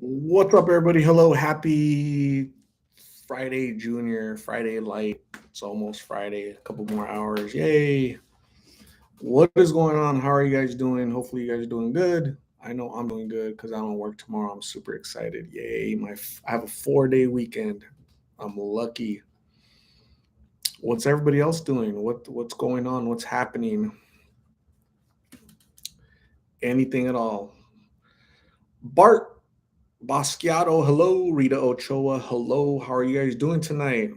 What's up, everybody? Hello, happy Friday, Junior, Friday light. It's almost Friday, a couple more hours. Yay. What is going on? How are you guys doing? Hopefully, you guys are doing good. I know I'm doing good because I don't work tomorrow. I'm super excited. Yay. I have a 4 day weekend. I'm lucky. What's everybody else doing? What's going on? What's happening? Anything at all? Bart Basquiat, hello. Rita Ochoa, hello. How are you guys doing tonight?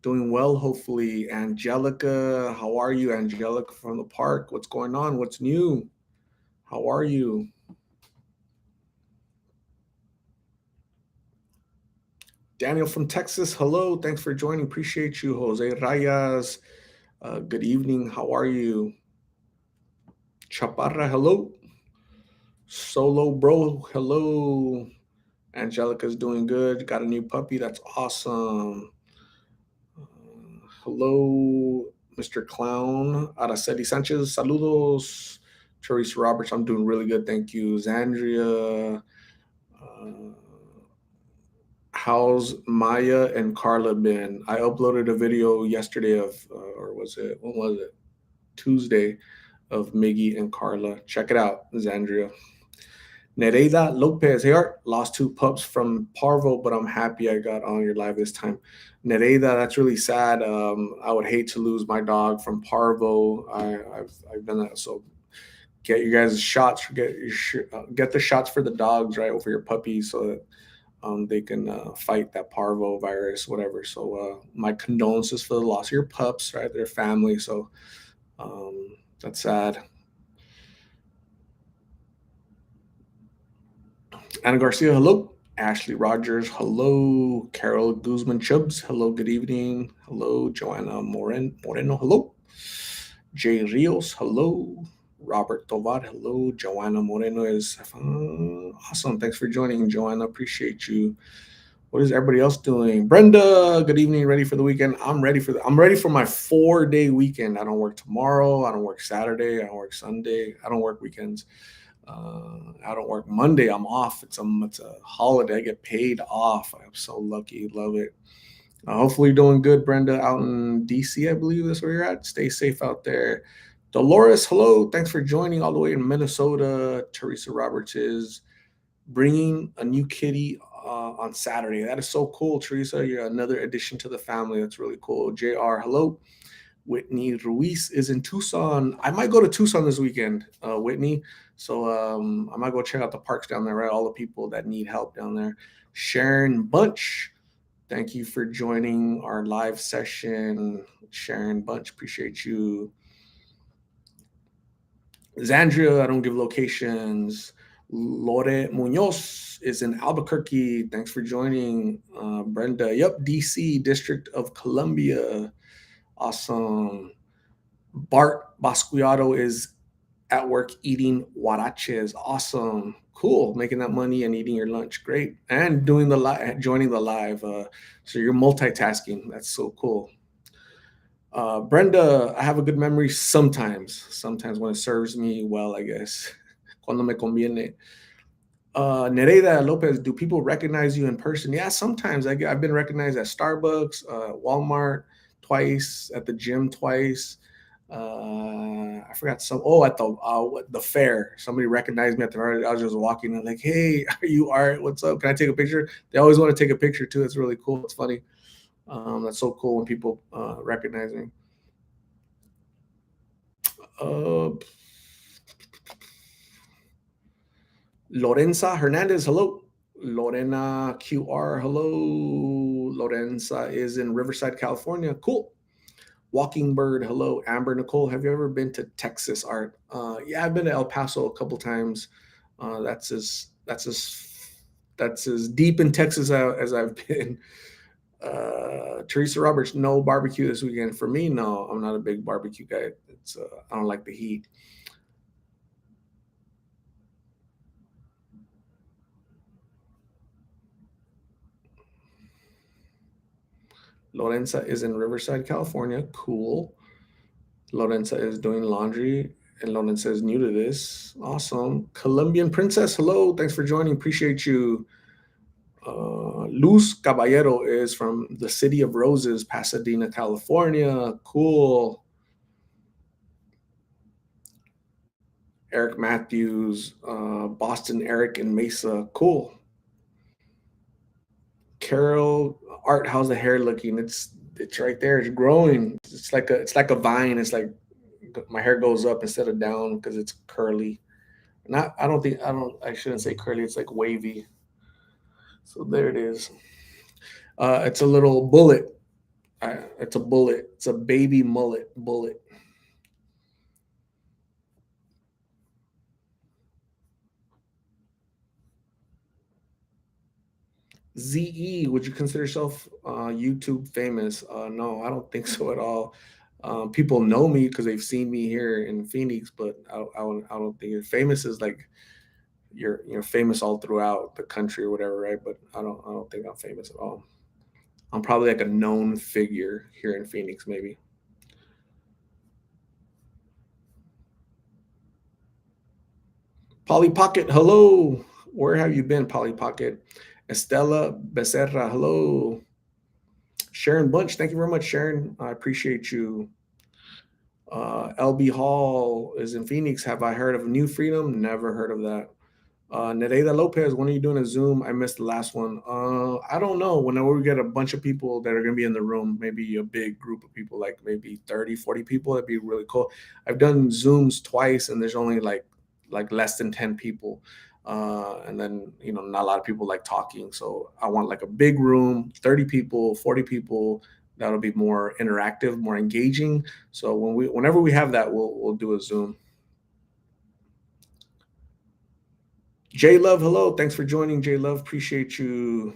Doing well, hopefully. Angelica, how are you? Angelica from the park. What's going on? What's new? How are you? Daniel from Texas, hello. Thanks for joining. Appreciate you. Jose Rayas, good evening. How are you? Chaparra, hello. Solo Bro, hello. Angelica's doing good. Got a new puppy. That's awesome. Hello, Mr. Clown. Araceli Sanchez, saludos. Teresa Roberts, I'm doing really good. Thank you. Zandria. How's Maya and Carla been? I uploaded a video yesterday or was it, when was it? Tuesday of Miggy and Carla. Check it out, Zandria. Nereida Lopez, hey Art, lost two pups from Parvo, but I'm happy I got on your live this time. Nereida, that's really sad. I would hate to lose my dog from Parvo. I've done that. So get you guys shots, get the shots for the dogs, right, over your puppies, so that they can fight that parvo virus, whatever. So my condolences for the loss of your pups, right? Their family. So um, that's sad. Anna Garcia, hello. Ashley Rogers, hello. Carol Guzman Chubbs, hello. Good evening. Hello. Joanna Moreno, hello. Jay Rios, hello. Robert Tovar, hello. Joanna Moreno is awesome. Thanks for joining, Joanna. Appreciate you. What is everybody else doing? Brenda, good evening. Ready for the weekend? I'm ready for my 4 day weekend. I don't work tomorrow. I don't work Saturday. I don't work Sunday. I don't work weekends. I don't work Monday. I'm off. It's a holiday. I get paid off. I'm so lucky. Love it. Hopefully, you're doing good, Brenda, out in DC. I believe that's where you're at. Stay safe out there. Dolores, hello. Thanks for joining all the way in Minnesota. Teresa Roberts is bringing a new kitty on Saturday. That is so cool, Teresa. You're another addition to the family. That's really cool. JR, hello. Whitney Ruiz is in Tucson. I might go to Tucson this weekend, Whitney. So I might go check out the parks down there, right? All the people that need help down there. Sharon Bunch, thank you for joining our live session. Sharon Bunch, appreciate you. Zandria, I don't give locations. Lore Munoz is in Albuquerque. Thanks for joining. Brenda, yep, DC, District of Columbia. Awesome. Bart Basquiato is at work eating huaraches. Awesome. Cool. Making that money and eating your lunch. Great. And doing the live, joining the live. So you're multitasking. That's so cool. Brenda, I have a good memory sometimes. Sometimes when it serves me well, I guess. Cuando me conviene. Nereida Lopez, do people recognize you in person? Yeah, sometimes I've been recognized at Starbucks, Walmart twice, at the gym twice. I forgot some. Oh, at the fair, somebody recognized me at the fair. I was just walking and like, hey, are you Art? What's up? Can I take a picture? They always want to take a picture too. It's really cool. It's funny. That's so cool when people recognize me. Uh, Lorenza Hernandez, hello. Lorena QR, hello. Lorenza is in Riverside, California. Cool. Walking Bird, hello. Amber Nicole, have you ever been to Texas, Art? Yeah, I've been to El Paso a couple times. Uh, that's as that's as that's as deep in Texas as I've been. Teresa Roberts, no barbecue this weekend. For me, no, I'm not a big barbecue guy. I don't like the heat. Lorenza is in Riverside, California. Cool. Lorenza is doing laundry And Lonan says, new to this. Awesome. Colombian Princess, hello. Thanks for joining. Appreciate you. Luz Caballero is from the City of Roses, Pasadena, California. Cool. Eric Matthews, Boston Eric and Mesa. Cool. Carol Art, how's the hair looking? It's right there. It's growing. It's like a vine. It's like my hair goes up instead of down because it's curly. Not I shouldn't say curly. It's like wavy. So there it is. It's a little bullet. It's a bullet. It's a baby mullet bullet. ZE, would you consider yourself YouTube famous? No, I don't think so at all. People know me because they've seen me here in Phoenix, but I don't think famous is like you're famous all throughout the country or whatever, right? But I don't think I'm famous at all. I'm probably like a known figure here in Phoenix, maybe. Polly Pocket, hello. Where have you been, Polly Pocket? Estella Becerra, hello. Sharon Bunch, thank you very much, Sharon. I appreciate you. LB Hall is in Phoenix. Have I heard of New Freedom? Never heard of that. Nereida Lopez, when are you doing a Zoom? I missed the last one. I don't know. Whenever we get a bunch of people that are going to be in the room, maybe a big group of people, like maybe 30, 40 people, that'd be really cool. I've done Zooms twice and there's only like less than 10 people. And then, not a lot of people like talking. So I want like a big room, 30 people, 40 people. That'll be more interactive, more engaging. So whenever we have that, we'll do a Zoom. J Love, hello. Thanks for joining, J Love. Appreciate you.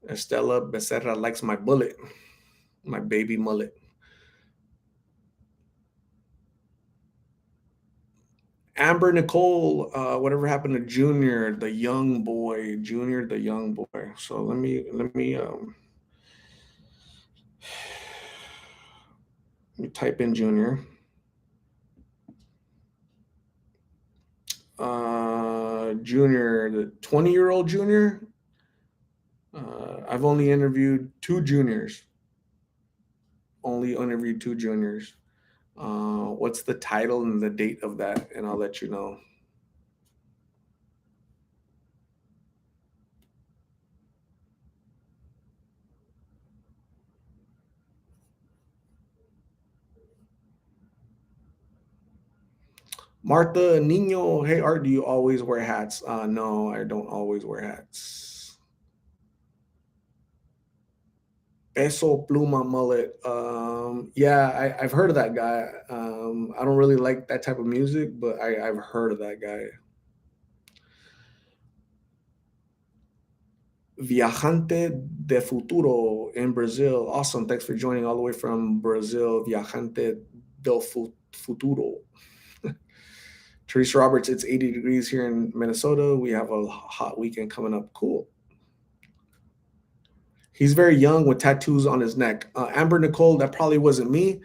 Estella Becerra likes my bullet, my baby mullet. Amber Nicole, whatever happened to Junior, the young boy? Junior, the young boy. So let me type in Junior. Junior, the 20-year-old Junior. I've only interviewed two juniors. Only interviewed two juniors. What's the title and the date of that? And I'll let you know. Martha Nino, hey Art, do you always wear hats? No, I don't always wear hats. Peso Pluma mullet. Yeah, I've heard of that guy. I don't really like that type of music, but I've heard of that guy. Viajante de Futuro in Brazil. Awesome. Thanks for joining all the way from Brazil. Viajante del Futuro. Teresa Roberts, it's 80 degrees here in Minnesota. We have a hot weekend coming up. Cool. He's very young with tattoos on his neck. Amber Nicole, that probably wasn't me.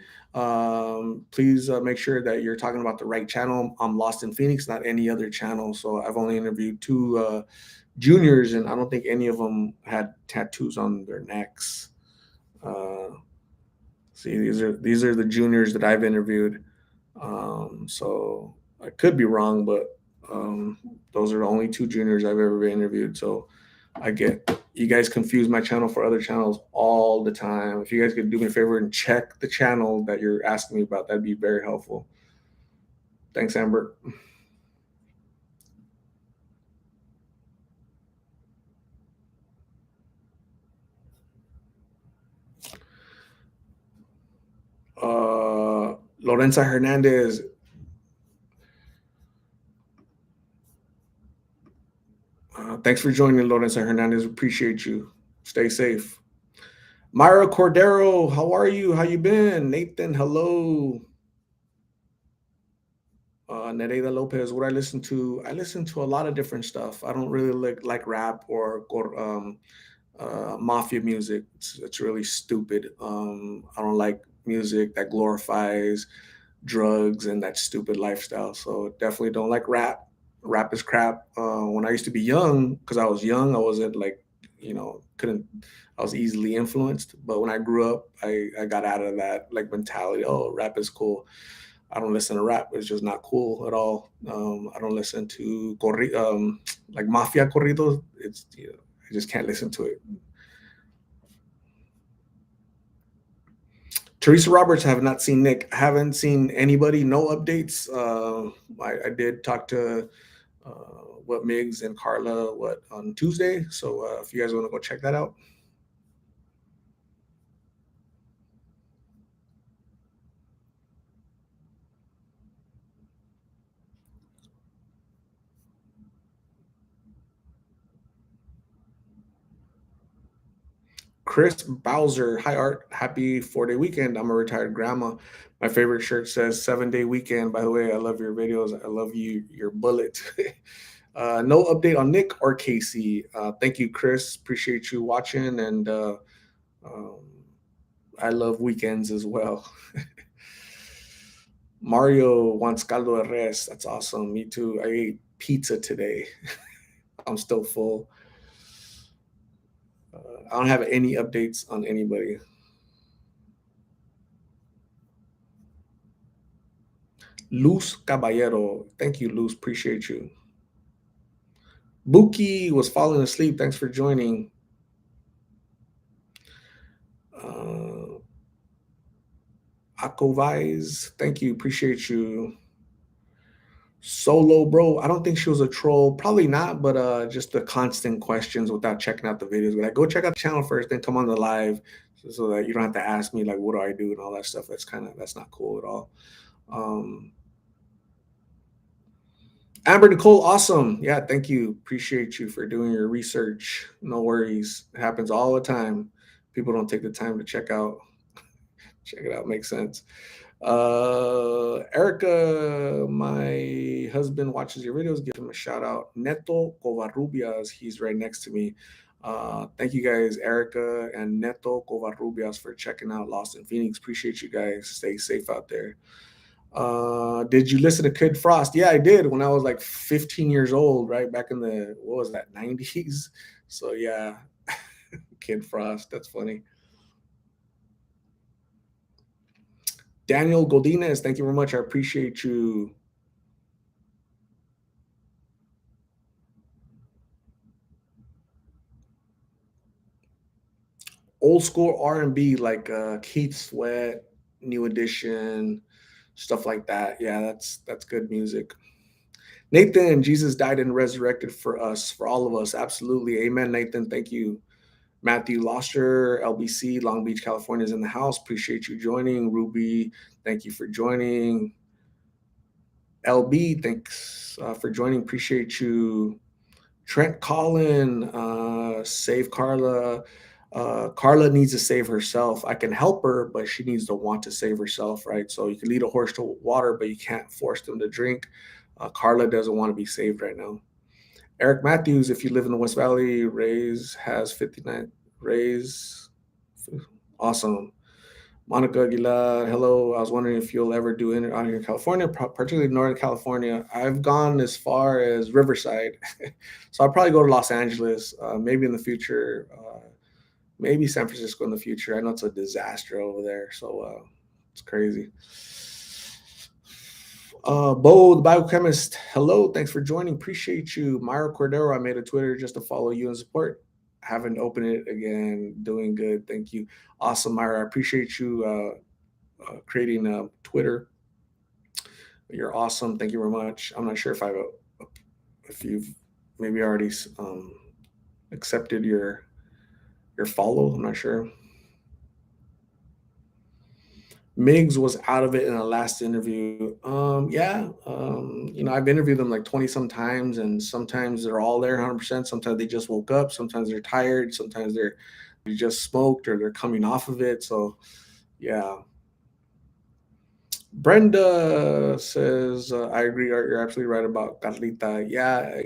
Please make sure that you're talking about the right channel. I'm Lost in Phoenix, not any other channel. So I've only interviewed two juniors, and I don't think any of them had tattoos on their necks. Uh, See, these are the juniors that I've interviewed. So I could be wrong, but those are the only two juniors I've ever interviewed. So I get you guys confuse my channel for other channels all the time. If you guys could do me a favor and check the channel that you're asking me about, that'd be very helpful. Thanks, Amber. Lorenza Hernandez. Thanks for joining, Lorenza Hernandez. Appreciate you. Stay safe. Myra Cordero, how are you? How you been? Nathan, hello. Nereida Lopez, what I listen to? I listen to a lot of different stuff. I don't really like rap or mafia music. It's really stupid. I don't like music that glorifies drugs and that stupid lifestyle. So definitely don't like rap. Rap is crap. When I used to be young, because I was young, I wasn't like, couldn't. I was easily influenced. But when I grew up, I got out of that like mentality. Oh, rap is cool. I don't listen to rap. It's just not cool at all. I don't listen to like mafia corridos. I just can't listen to it. Teresa Roberts, have not seen Nick. Haven't seen anybody. No updates. I did talk to uh, what Migs and Carla on Tuesday. So if you guys want to go check that out. Chris Bowser, hi Art, happy 4-day weekend. I'm a retired grandma. My favorite shirt says 7-day weekend. By the way, I love your videos. I love your bullet. No update on Nick or Casey. Thank you, Chris. Appreciate you watching, and um, I love weekends as well. Mario wants caldo de res. That's awesome. Me too. I ate pizza today. I'm still full. I don't have any updates on anybody. Luz Caballero. Thank you, Luz. Appreciate you. Buki was falling asleep. Thanks for joining. Uh, Akovais. Thank you. Appreciate you. Solo, bro. I don't think she was a troll. Probably not, but just the constant questions without checking out the videos. But like, go check out the channel first, then come on the live, so that you don't have to ask me like, what do I do and all that stuff. That's not cool at all. Um, Amber Nicole, awesome. Yeah, thank you. Appreciate you for doing your research. No worries. It happens all the time. People don't take the time to check it out. Makes sense. Erica, my husband watches your videos. Give him a shout out. Neto Covarrubias, he's right next to me. Thank you guys, Erica and Neto Covarrubias, for checking out Lost in Phoenix. Appreciate you guys. Stay safe out there. Did you listen to Kid Frost? Yeah, I did when I was like 15 years old, right back in the what was that 90s. So yeah, Kid Frost. That's funny. Daniel Godinez, thank you very much. I appreciate you. Old school R&B like Keith Sweat, New Edition, stuff like that. Yeah, that's good music. Nathan, Jesus died and resurrected for us, for all of us. Absolutely. Amen, Nathan. Thank you. Matthew Loster, LBC, Long Beach, California is in the house. Appreciate you joining. Ruby, thank you for joining. LB, thanks for joining. Appreciate you. Trent Collin, save Carla. Carla needs to save herself. I can help her, but she needs to want to save herself, right? So you can lead a horse to water, but you can't force them to drink. Carla doesn't want to be saved right now. Eric Matthews, if you live in the West Valley, Rays has 59. Rays, awesome. Monica Aguilar, hello. I was wondering if you'll ever do it out here in California, particularly Northern California. I've gone as far as Riverside, so I'll probably go to Los Angeles, maybe in the future, maybe San Francisco in the future. I know it's a disaster over there, so it's crazy. Bo, the biochemist, hello. Thanks for joining. Appreciate you. Myra Cordero, I made a Twitter just to follow you and support. Haven't opened it again. Doing good. Thank you. Awesome, Myra. I appreciate you creating Twitter. You're awesome. Thank you very much. I'm not sure if you've maybe already accepted your follow. I'm not sure. Miggs was out of it in the last interview. Yeah, I've interviewed them like 20 some times, and sometimes they're all there 100%. Sometimes they just woke up. Sometimes they're tired. Sometimes they just smoked or they're coming off of it. So, yeah. Brenda says, I agree. You're absolutely right about Carlita. Yeah,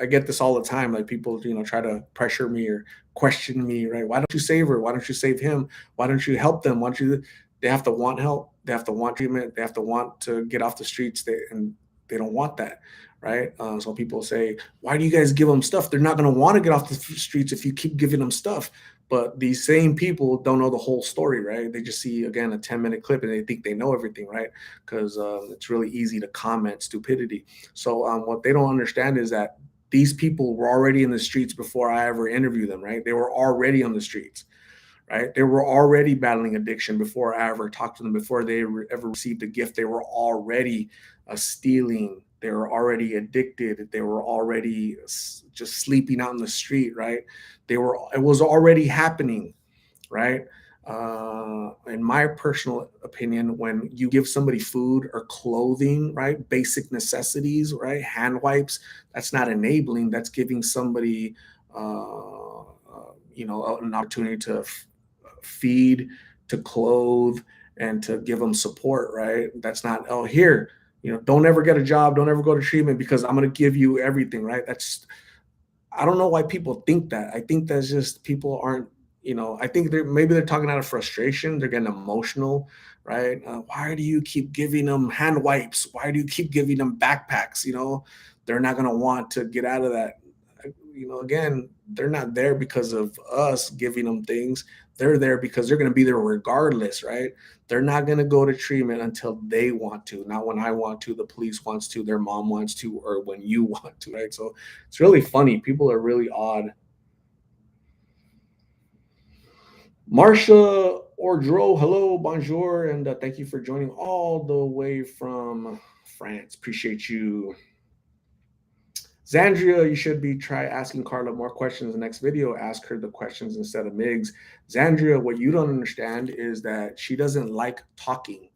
I get this all the time. Like people, try to pressure me or question me, right? Why don't you save her? Why don't you save him? Why don't you help them? Why don't you? They have to want help. they have to want treatment, they have to want to get off the streets, and they don't want that, right? So people say, why do you guys give them stuff? They're not going to want to get off the streets if you keep giving them stuff. But these same people don't know the whole story, right? They just see, again, a 10-minute clip and they think they know everything, right? Because it's really easy to comment stupidity. So what they don't understand is that these people were already in the streets before I ever interviewed them, right? They were already on the streets, right? They were already battling addiction before I ever talked to them, before they ever received a gift. They were already stealing. They were already addicted. They were already just sleeping out in the street, right? It was already happening, right? In my personal opinion, when you give somebody food or clothing, right, basic necessities, right, hand wipes, that's not enabling. That's giving somebody, an opportunity to feed, to clothe, and to give them support, right? That's not, oh, here, don't ever get a job, don't ever go to treatment because I'm going to give you everything, right? I don't know why people think that. I think that's just people aren't, I think maybe they're talking out of frustration. They're getting emotional, right? Why do you keep giving them hand wipes? Why do you keep giving them backpacks? They're not going to want to get out of that. Again, they're not there because of us giving them things. They're there because they're going to be there regardless, right? They're not going to go to treatment until they want to, not when I want to, the police wants to, their mom wants to, or when you want to, right? So it's really funny. People are really odd. Marsha Ordro, hello, bonjour, and thank you for joining all the way from France. Appreciate you. Zandria, you should be try asking Carla more questions in the next video. Ask her the questions instead of Migs. Zandria, what you don't understand is that she doesn't like talking.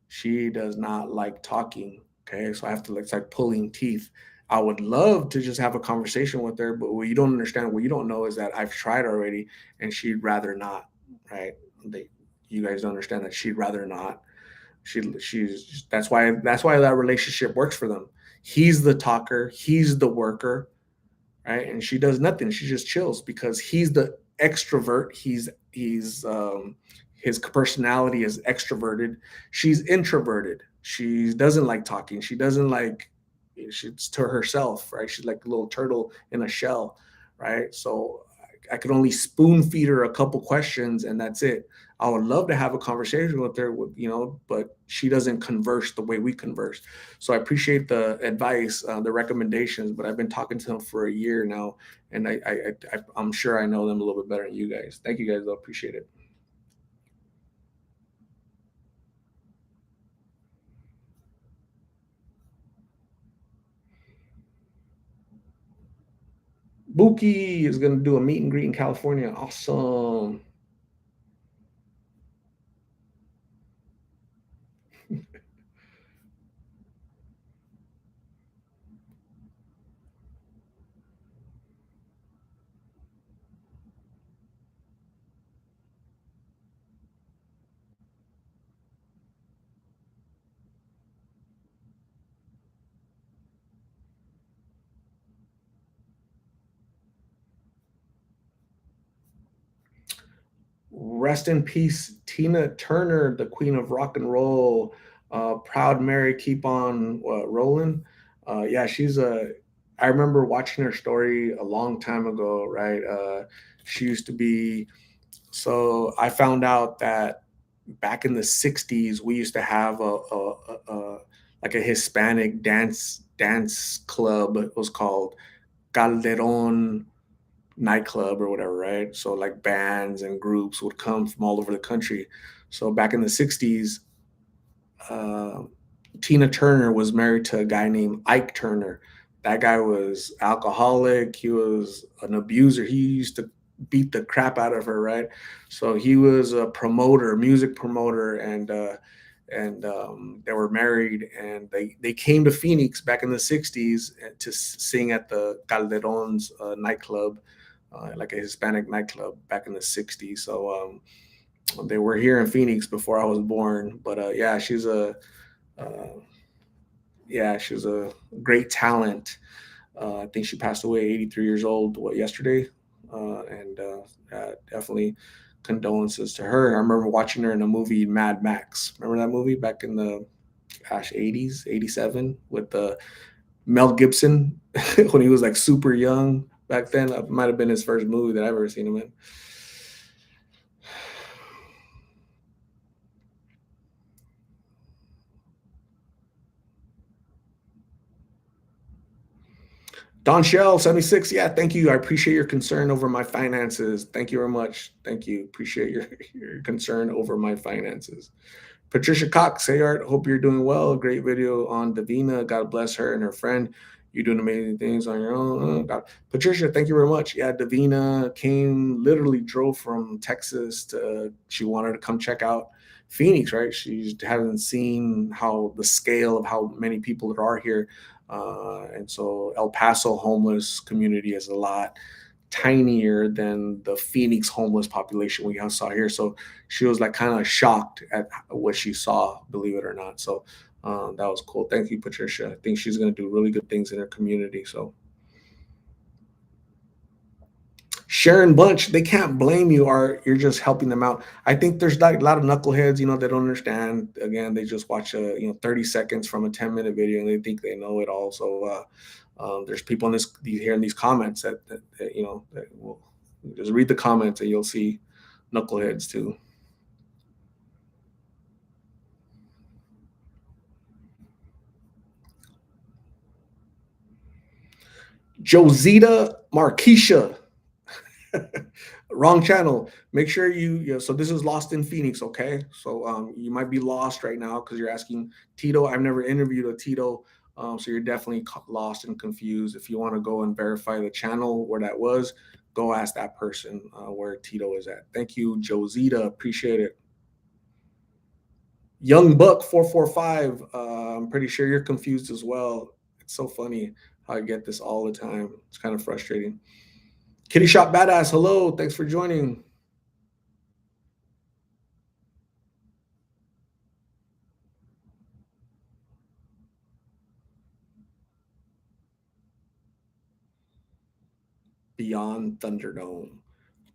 She does not like talking. Okay, so I have to, it's like pulling teeth. I would love to just have a conversation with her, but what you don't understand, what you don't know is that I've tried already, and she'd rather not. Right? You guys don't understand that she'd rather not. She's that's why that relationship works for them. He's the talker, he's the worker, right? And she does nothing. She just chills because he's the extrovert. He's his personality is extroverted. She's introverted. She doesn't like talking. She doesn't like, she's to herself, right? She's like a little turtle in a shell, right? So I could only spoon feed her a couple questions and that's it. I would love to have a conversation with her, but she doesn't converse the way we converse. So I appreciate the advice, the recommendations, but I've been talking to them for a year now, and I'm sure I know them a little bit better than you guys. Thank you guys, though. Appreciate it. Buki is going to do a meet and greet in California. Awesome. Rest in peace, Tina Turner, the queen of rock and roll. Proud Mary, keep on rolling. Yeah, I remember watching her story a long time ago, right? She used to be. So I found out that back in the '60s, we used to have like a Hispanic dance club. It was called Calderon nightclub or whatever, right? So like bands and groups would come from all over the country. So back in the '60s, uh, Tina Turner was married to a guy named Ike Turner. That guy was alcoholic. He was an abuser. He used to beat the crap out of her, right? So he was a promoter, music promoter, and they were married, and they came to Phoenix back in the '60s to sing at the Calderon's nightclub, like a Hispanic nightclub back in the '60s. So they were here in Phoenix before I was born. But uh, she was a great talent. I think she passed away 83 years old. What, yesterday? And definitely condolences to her. I remember watching her in a movie, Mad Max. Remember that movie back in the 80s, 87, with Mel Gibson when he was like super young back then. It might have been his first movie that I've ever seen him in. Don Shell 76. Yeah, thank you. I appreciate your concern over my finances. Thank you very much. Thank you. Appreciate your concern over my finances. Patricia Cox, hey Art, hope you're doing well. Great video on Davina. God bless her and her friend. You're doing amazing things on your own. God. Patricia, thank you very much. Yeah, Davina literally drove from Texas she wanted to come check out Phoenix, right? She hasn't seen how the scale of how many people there are here. And so El Paso homeless community is a lot tinier than the Phoenix homeless population we saw here. So she was like kind of shocked at what she saw, believe it or not. So that was cool. Thank you, Patricia. I think she's going to do really good things in her community. So Sharon Bunch, they can't blame you, or you're just helping them out. I think there's like a lot of knuckleheads, they don't understand. Again, they just watch 30 seconds from a 10-minute video and they think they know it all. So there's people in here in these comments that will just read the comments and you'll see knuckleheads too. Josita Marquisha. Wrong channel. Make sure so this is Lost in Phoenix, okay? So you might be lost right now because you're asking Tito. I've never interviewed a Tito, so you're definitely lost and confused. If you want to go and verify the channel where that was, go ask that person where Tito is at. Thank you, Josita. Appreciate it. Young Buck 445. I'm pretty sure you're confused as well. It's so funny how I get this all the time. It's kind of frustrating. Kitty Shop Badass, hello. Thanks for joining. Beyond Thunderdome.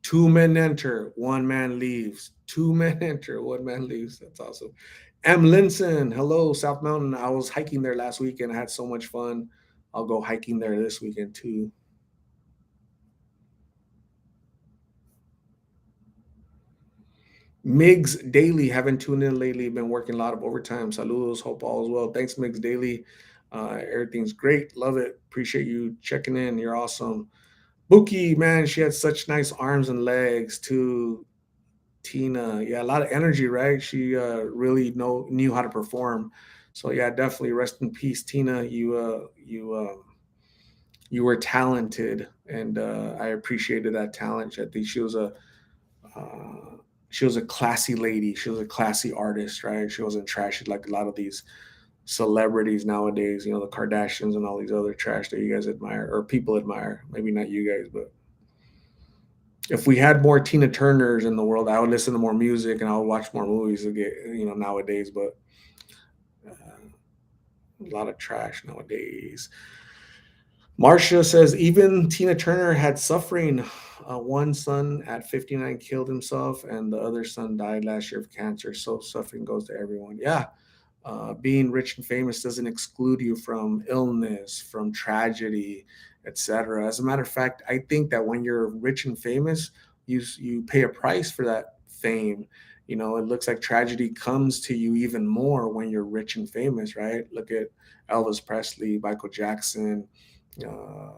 2 men enter, 1 man leaves. 2 men enter, 1 man leaves. That's awesome. M. Linson, hello, South Mountain. I was hiking there last weekend. I had so much fun. I'll go hiking there this weekend too. Migs Daily, haven't tuned in lately. Been working a lot of overtime. Saludos. Hope all is well. Thanks, Migs Daily. Everything's great. Love it. Appreciate you checking in. You're awesome. Bookie, man, she had such nice arms and legs too. Tina, yeah, a lot of energy, right? She really knew how to perform. So yeah, definitely rest in peace, Tina. You were talented, and I appreciated that talent. I think uh, she was a classy lady. She was a classy artist, right? She wasn't trashy like a lot of these celebrities nowadays. The Kardashians and all these other trash that you guys admire or people admire. Maybe not you guys, but if we had more Tina Turners in the world, I would listen to more music and I would watch more movies again, nowadays. But a lot of trash nowadays. Marcia says even Tina Turner had suffering. One son at 59 killed himself, and the other son died last year of cancer. So suffering goes to everyone. Yeah, being rich and famous doesn't exclude you from illness, from tragedy, etc. As a matter of fact, I think that when you're rich and famous, you pay a price for that fame. It looks like tragedy comes to you even more when you're rich and famous, right? Look at Elvis Presley, Michael Jackson, uh,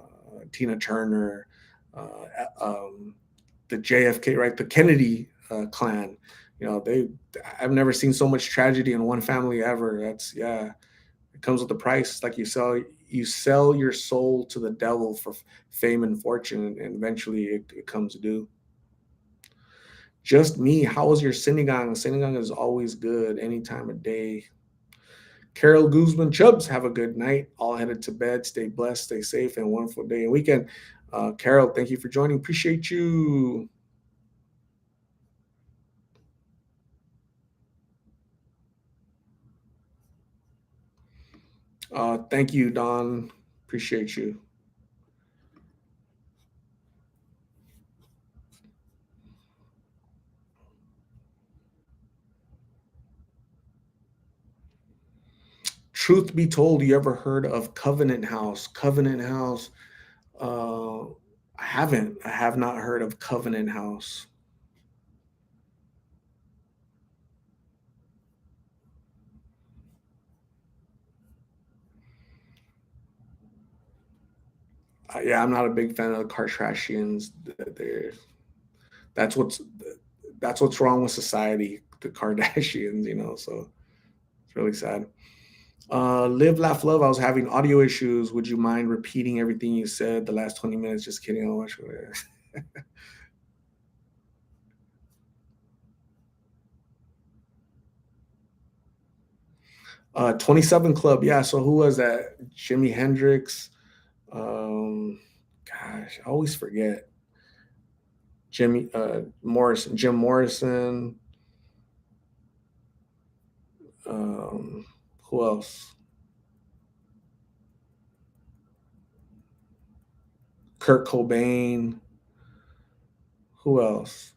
Tina Turner, the JFK, right? The Kennedy clan. They I've never seen so much tragedy in one family ever. That's yeah. It comes with a price. Like you sell your soul to the devil for fame and fortune, and eventually it comes due. Just me. How was your sinigang? Sinigang is always good any time of day. Carol Guzman Chubbs, have a good night. All headed to bed. Stay blessed, stay safe, and wonderful day and weekend. Carol, thank you for joining. Appreciate you. Thank you, Don. Appreciate you. Truth be told, you ever heard of Covenant House? Covenant House. Uh, I haven't. I have not heard of Covenant House. Yeah, I'm not a big fan of the Kardashians. They're, that's what's that's what's wrong with society. The Kardashians, So it's really sad. Live, laugh, love. I was having audio issues. Would you mind repeating everything you said the last 20 minutes? Just kidding. I'll watch it. 27 Club. Yeah. So who was that? Jimi Hendrix. Gosh, I always forget. Jim Morrison. Who else? Kurt Cobain. Who else?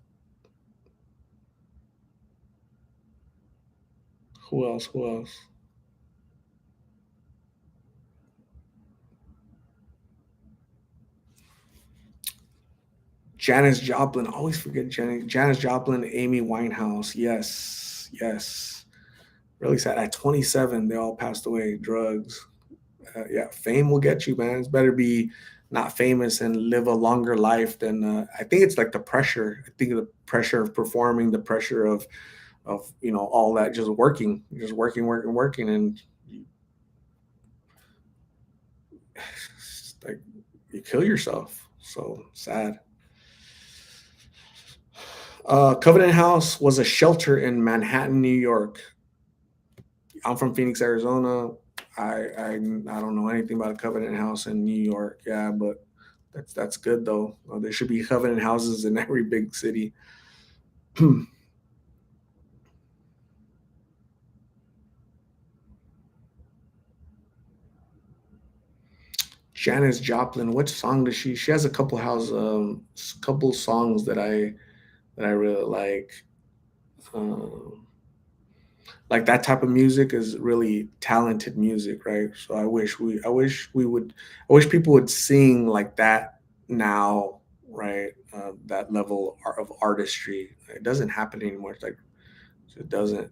Who else? Who else? Janis Joplin. I always forget Janis Joplin, Amy Winehouse. Yes, yes. Really sad. At 27, they all passed away. Drugs. Yeah, fame will get you, man. It's better be not famous and live a longer life than. I think it's like the pressure. I think the pressure of performing, the pressure of all that, just working, working, working, and like you kill yourself. So sad. Covenant House was a shelter in Manhattan, New York. I'm from Phoenix, Arizona. I don't know anything about a Covenant House in New York. Yeah, but that's good though. There should be Covenant houses in every big city. Janis Joplin. Which song does she? She has a couple songs that I really Um, like that type of music is really talented music, right? So I wish people would sing like that now, right? That level of artistry. It doesn't happen anymore. It's like it doesn't.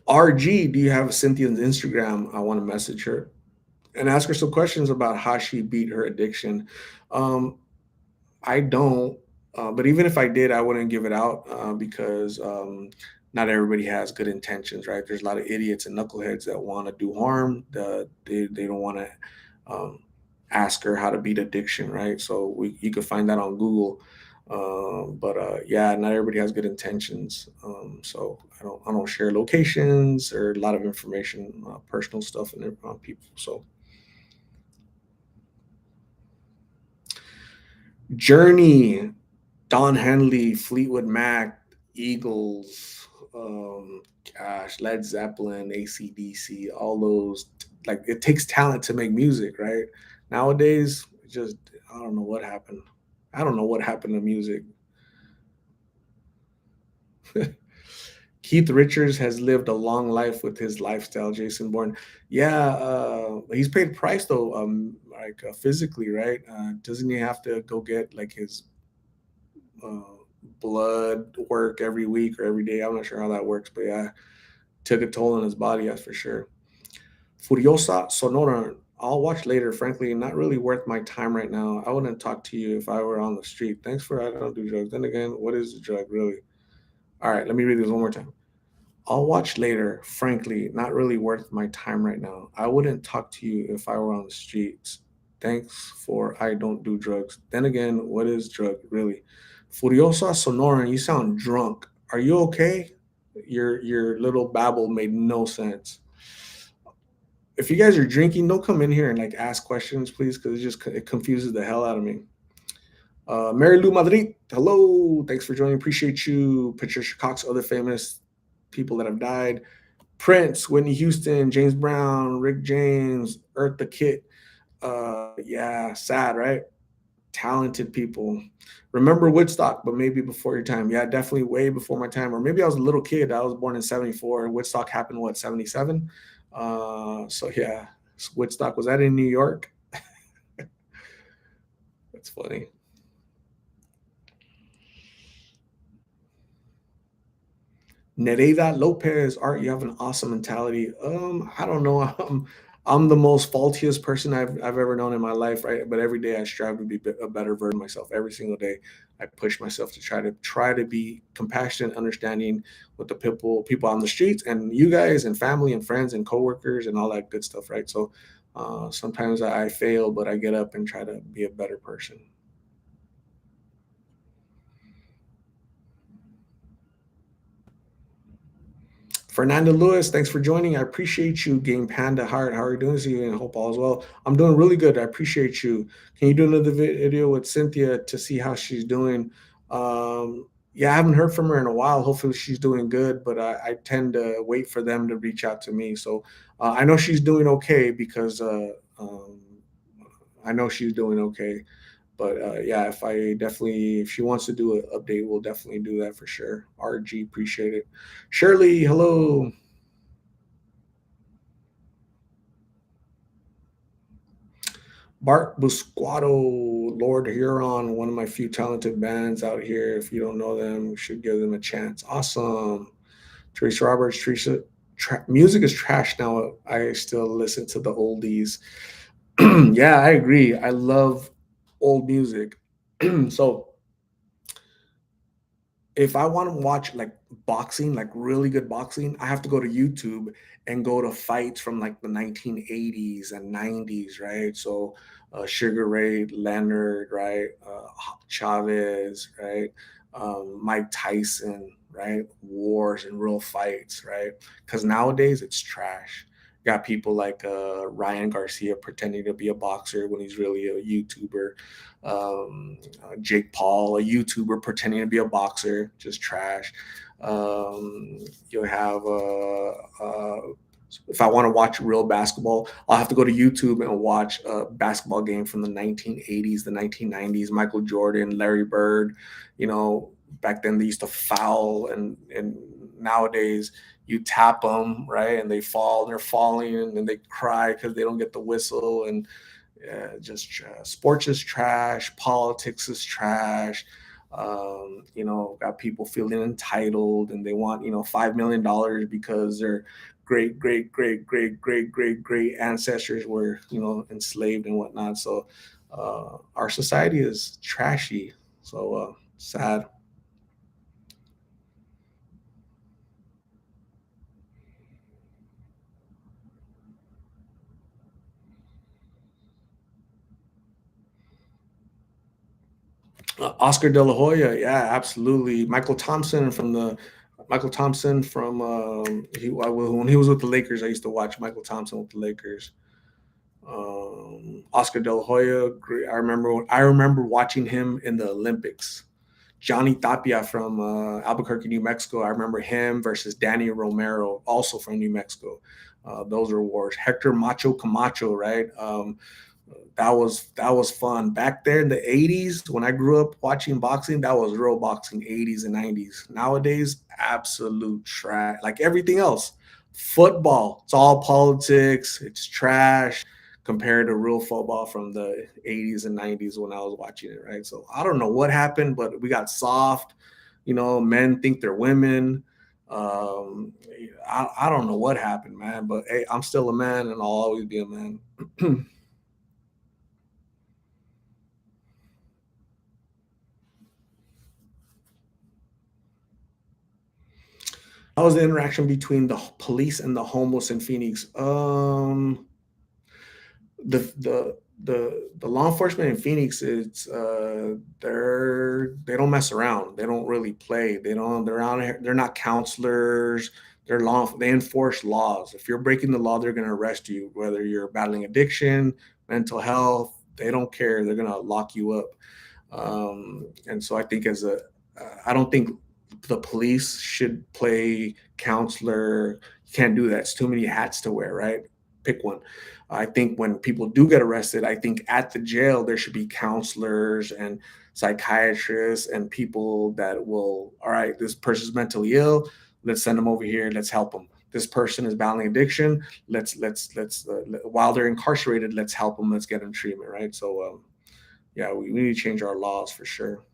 RG, do you have Cynthia's Instagram? I want to message her and ask her some questions about how she beat her addiction. Um, I don't, but even if I did, I wouldn't give it out because not everybody has good intentions, right? There's a lot of idiots and knuckleheads that want to do harm. They don't want to um, ask her how to beat addiction, right? So you could find that on Google. But yeah, not everybody has good intentions. So I don't share locations or a lot of information, personal stuff, and on people. So Journey, Don Henley, Fleetwood Mac, Eagles, Led Zeppelin, AC/DC, all those. Like it takes talent to make music, right? Nowadays, just I don't know what happened. I don't know what happened to music. Keith Richards has lived a long life with his lifestyle. Jason Bourne, yeah, he's paid price though, like physically, right? Doesn't he have to go get like his uh, blood work every week or every day? I'm not sure how that works, but yeah, took a toll on his body, that's for sure. Furiosa Sonora. I'll watch later. Frankly, not really worth my time right now. I wouldn't talk to you if I were on the street. Thanks for I don't do drugs. Then again, what is a drug really? All right, let me read this one more time. I'll watch later. Frankly, not really worth my time right now. I wouldn't talk to you if I were on the streets. Thanks for I don't do drugs. Then again, what is drug really? Furiosa Sonora, you sound drunk. Are you okay? Your little babble made no sense. If you guys are drinking, don't come in here and like ask questions, please, because it confuses the hell out of me. Mary Lou Madrid, hello. Thanks for joining. Appreciate you. Patricia Cox, other famous people that have died. Prince, Whitney Houston, James Brown, Rick James, Eartha Kitt. Yeah, sad, right? Talented people. Remember Woodstock, but maybe before your time. Yeah, definitely way before my time. Or maybe I was a little kid. I was born in 74. Woodstock happened, what, 77? So yeah, Woodstock, was that in New York? That's funny. Nereida Lopez, Art, you have an awesome mentality. I don't know. I'm the most faultiest person I've ever known in my life, right? But every day I strive to be a better version of myself. Every single day, I push myself to try to be compassionate, understanding with the people on the streets, and you guys, and family, and friends, and coworkers, and all that good stuff, right? So sometimes I fail, but I get up and try to be a better person. Fernando Lewis, thanks for joining. I appreciate you, Game Panda Heart. How are you doing this evening? I hope all is well. I'm doing really good. I appreciate you. Can you do another video with Cynthia to see how she's doing? Yeah, I haven't heard from her in a while. Hopefully, she's doing good, but I tend to wait for them to reach out to me. So I know she's doing okay because I know she's doing okay. But yeah, if she wants to do an update, we'll definitely do that for sure. RG, appreciate it. Shirley, hello. Bart Busquado, Lord Huron, one of my few talented bands out here. If you don't know them, you should give them a chance. Awesome. Teresa Roberts, music is trash now. I still listen to the oldies. Yeah, I agree. I love old music. So if I want to watch like boxing, like really good boxing, I have to go to YouTube and go to fights from like the 1980s and 90s, right? So Sugar Ray Leonard, right? Chavez, right? Mike Tyson, right? Wars and real fights, right? Because nowadays it's trash. Got people like Ryan Garcia pretending to be a boxer when he's really a YouTuber. Jake Paul, a YouTuber pretending to be a boxer, just trash. You'll have if I want to watch real basketball, I'll have to go to YouTube and watch a basketball game from the 1980s, the 1990s. Michael Jordan, Larry Bird. You know, back then they used to foul, and nowadays you tap them right, and they fall, and they're falling, and then they cry because they don't get the whistle, and just sports is trash, politics is trash. Got people feeling entitled, and they want $5 million because their great ancestors were enslaved and whatnot. So our society is trashy. So sad. Oscar De La Hoya, yeah, absolutely. Michael Thompson from when he was with the Lakers. I used to watch Michael Thompson with the Lakers. Oscar De La Hoya, I remember watching him in the Olympics. Johnny Tapia from Albuquerque, New Mexico. I remember him versus Danny Romero, also from New Mexico. Those are wars. Hector Macho Camacho, right? That was fun back there in the 80s when I grew up watching boxing. That was real boxing, 80s and 90s. Nowadays, absolute trash. Like everything else, football, it's all politics. It's trash compared to real football from the 80s and 90s when I was watching it. Right. So I don't know what happened, but we got soft. Men think they're women. Um, I don't know what happened, man. But hey, I'm still a man, and I'll always be a man. How was the interaction between the police and the homeless in Phoenix? The law enforcement in Phoenix, they don't mess around. They don't really play. They're out here. They're not counselors. They enforce laws. If you're breaking the law, they're going to arrest you. Whether you're battling addiction, mental health, they don't care. They're going to lock you up. And so I think I don't think the police should play counselor. You can't do that. It's too many hats to wear, right? pick one. I think when people do get arrested, I think at the jail there should be counselors and psychiatrists and people that will, all right, this person's mentally ill, let's send them over here, let's help them. This person is battling addiction, let's while they're incarcerated, let's help them, let's get them treatment, right? So yeah, we need to change our laws for sure.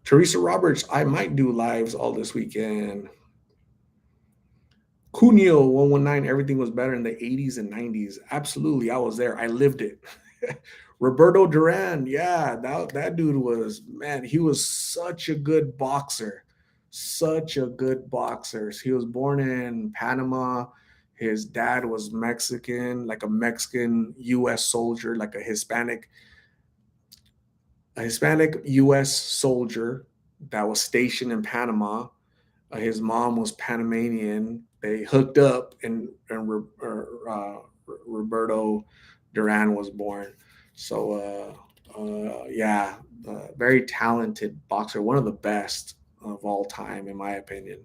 Teresa Roberts, I might do lives all this weekend. Cunio 119, everything was better in the 80s and 90s. Absolutely. I was there. I lived it. Roberto Duran, yeah, that dude was, man, he was such a good boxer. Such a good boxer. He was born in Panama. His dad was Mexican, like a Mexican US soldier, like a Hispanic US soldier that was stationed in Panama. His mom was Panamanian. They hooked up, and Roberto Duran was born. So, yeah, very talented boxer, one of the best of all time, in my opinion.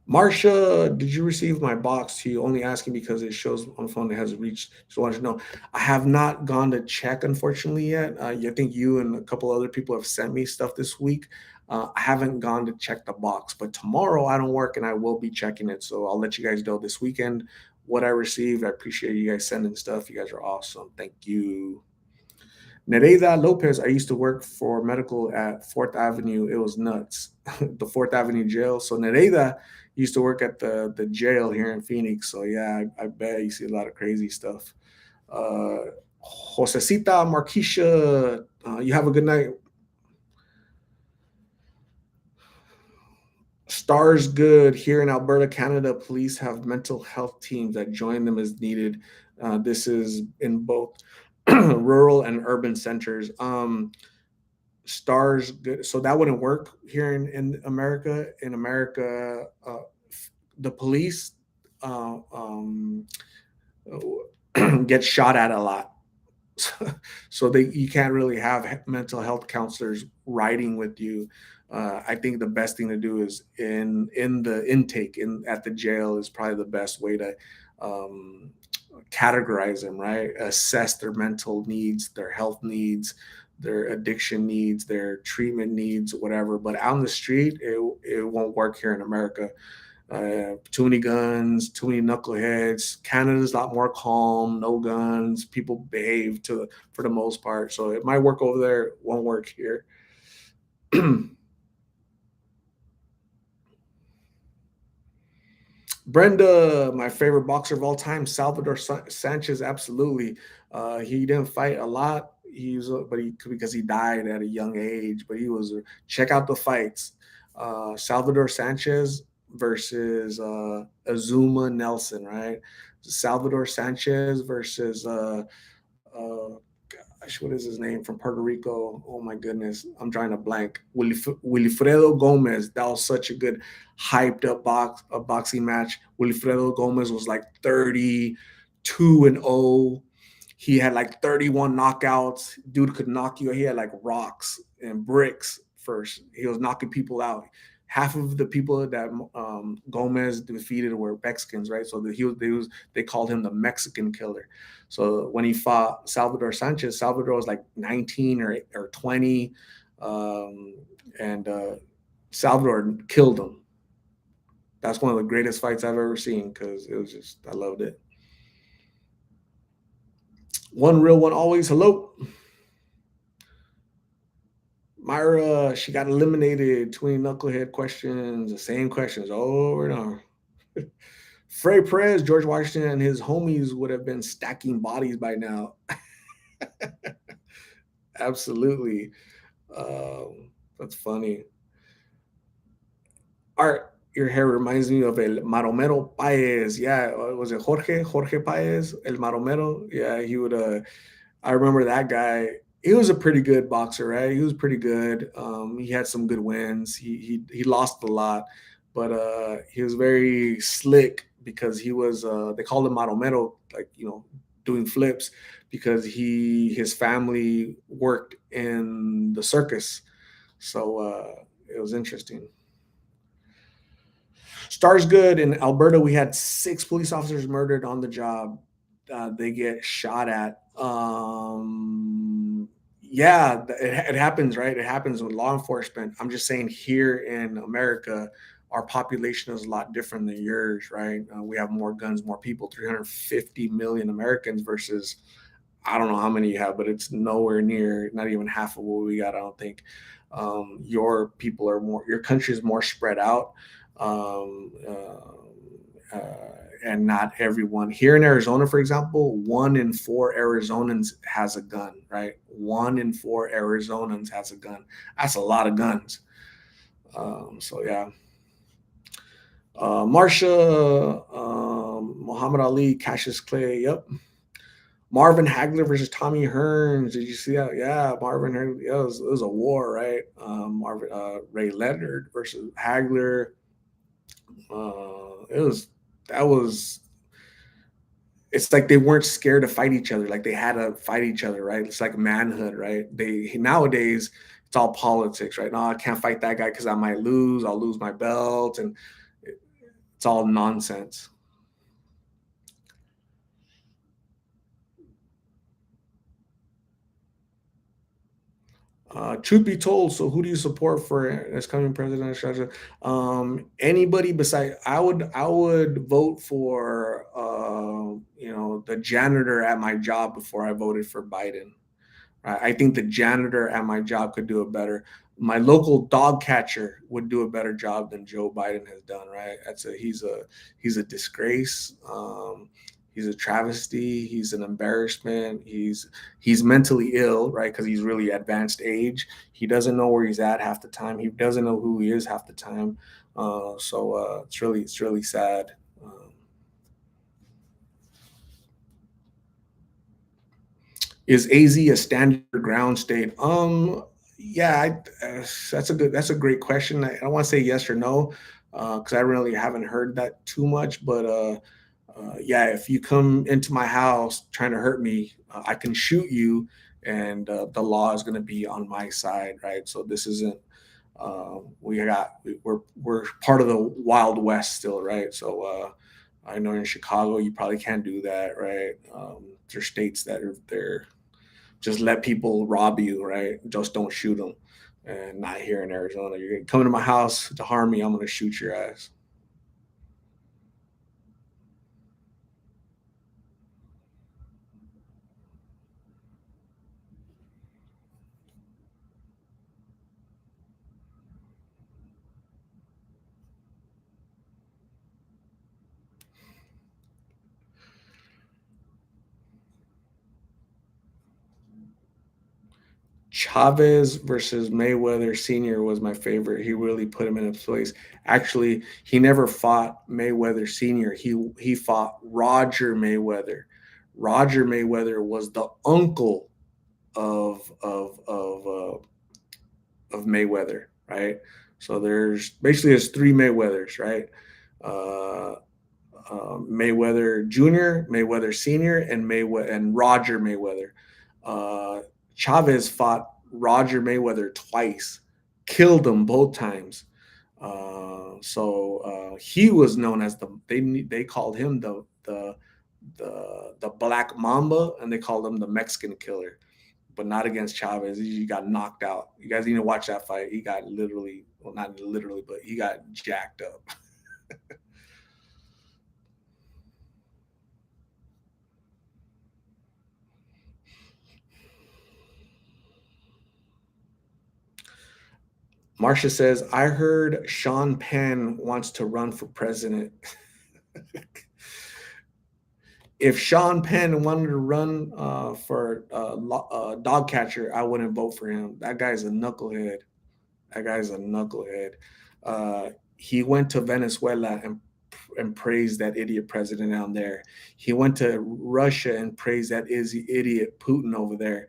Marsha, did you receive my box? She only asking because it shows on the phone it has reached. Just wanted to know. I have not gone to check, unfortunately, yet. I think you and a couple other people have sent me stuff this week. I haven't gone to check the box, but tomorrow I don't work and I will be checking it. So I'll let you guys know this weekend what I received. I appreciate you guys sending stuff. You guys are awesome. Thank you. Nereida Lopez, I used to work for medical at Fourth Avenue. It was nuts. The Fourth Avenue jail. So Nereida used to work at the jail here in Phoenix. So yeah, I bet you see a lot of crazy stuff. Uh, Josecita Marquisha, you have a good night. Stars good here in Alberta, Canada. Police have mental health teams that join them as needed. This is in both rural and urban centers. Stars good, so that wouldn't work here in America. In America, the police get shot at a lot. So they you can't really have mental health counselors riding with you. I think the best thing to do is in the intake in at the jail is probably the best way to um, categorize them, right? Assess their mental needs, their health needs, their addiction needs, their treatment needs, whatever. But out in the street, it won't work here in America. Too many guns, too many knuckleheads. Canada's a lot more calm, no guns. People behave to for the most part. So it might work over there, it won't work here. Brenda, my favorite boxer of all time, Salvador Sanchez. Absolutely, he didn't fight a lot. But he because he died at a young age. But he was check out the fights. Salvador Sanchez versus Azuma Nelson, right? Salvador Sanchez versus uh, gosh, what is his name from Puerto Rico? Oh my goodness, I'm trying to blank. Wilfredo Gomez. That was such a good, hyped up boxing match. Wilfredo Gomez was like 32-0. He had like 31 knockouts. Dude could knock you. He had like rocks and bricks first. He was knocking people out. Half of the people that Gomez defeated were Mexicans, right? So they called him the Mexican killer. So when he fought Salvador Sanchez, Salvador was like 19 or 20, um, and Salvador killed him. That's one of the greatest fights I've ever seen because it was just I loved it. One real one always. Hello, Myra. She got eliminated. 20 knucklehead questions, the same questions over and over. Frey Perez, George Washington, and his homies would have been stacking bodies by now. Absolutely. That's funny. Art, your hair reminds me of El Maromero Paez. Yeah, was it Jorge Paez, El Maromero? Yeah, he would. I remember that guy. He was a pretty good boxer, right? He was pretty good. He had some good wins. He lost a lot, but he was very slick, because he was they called him Maromero, like doing flips, because his family worked in the circus. So it was interesting. Stars good in Alberta. We had 6 police officers murdered on the job. They get shot at. Yeah, it happens, right? It happens with law enforcement. I'm just saying here in America, our population is a lot different than yours, right? We have more guns, more people, 350 million Americans versus I don't know how many you have, but it's nowhere near, not even half of what we got. I don't think. Your people are more, your country is more spread out, um, and not everyone. Here in Arizona, for example, 1 in 4 Arizonans has a gun, right? 1 in 4 Arizonans has a gun. That's a lot of guns. So yeah. Marsha, Muhammad Ali, Cassius Clay. Yep. Marvin Hagler versus Tommy Hearns. Did you see that? Yeah, Marvin Hagler. Yeah, it was a war, right? Marvin Ray Leonard versus Hagler. It was that was. It's like they weren't scared to fight each other. Like they had to fight each other, right? It's like manhood, right? They nowadays it's all politics, right? No, I can't fight that guy because I might lose. I'll lose my belt, and it's all nonsense. Truth be told, so who do you support for as coming president? Anybody beside, I would vote for the janitor at my job before I voted for Biden. Right? I think the janitor at my job could do it better. My local dog catcher would do a better job than Joe Biden has done. Right? He's a disgrace. He's a travesty. He's an embarrassment. He's mentally ill, right? Because he's really advanced age. He doesn't know where he's at half the time. He doesn't know who he is half the time. So it's really sad. Is AZ a standard ground state? Yeah, that's a great question. I don't want to say yes or no because I really haven't heard that too much. But yeah, if you come into my house trying to hurt me, I can shoot you, and the law is going to be on my side, right? So this isn't. We're part of the Wild West still, right? So I know in Chicago you probably can't do that, right? There's states that are there, just let people rob you, right? Just don't shoot them. And not here in Arizona. You're coming to my house to harm me, I'm going to shoot your ass. Chavez versus Mayweather Sr. was my favorite. He really put him in a place. Actually, he never fought Mayweather Sr. He fought Roger Mayweather. Roger Mayweather was the uncle of Mayweather, right? So there's 3 Mayweathers, right? Uh, Mayweather Jr., Mayweather Sr., and Mayweather and Roger Mayweather. Uh, Chavez fought Roger Mayweather twice, killed him both times. So he was known as they called him the Black Mamba, and they called him the Mexican Killer, but not against Chavez. He got knocked out. You guys need to watch that fight. He got literally, well, not literally, but he got jacked up. Marcia says, I heard Sean Penn wants to run for president. If Sean Penn wanted to run for dog catcher, I wouldn't vote for him. That guy's a knucklehead. That guy's a knucklehead. He went to Venezuela and praised that idiot president down there. He went to Russia and praised that idiot Putin over there.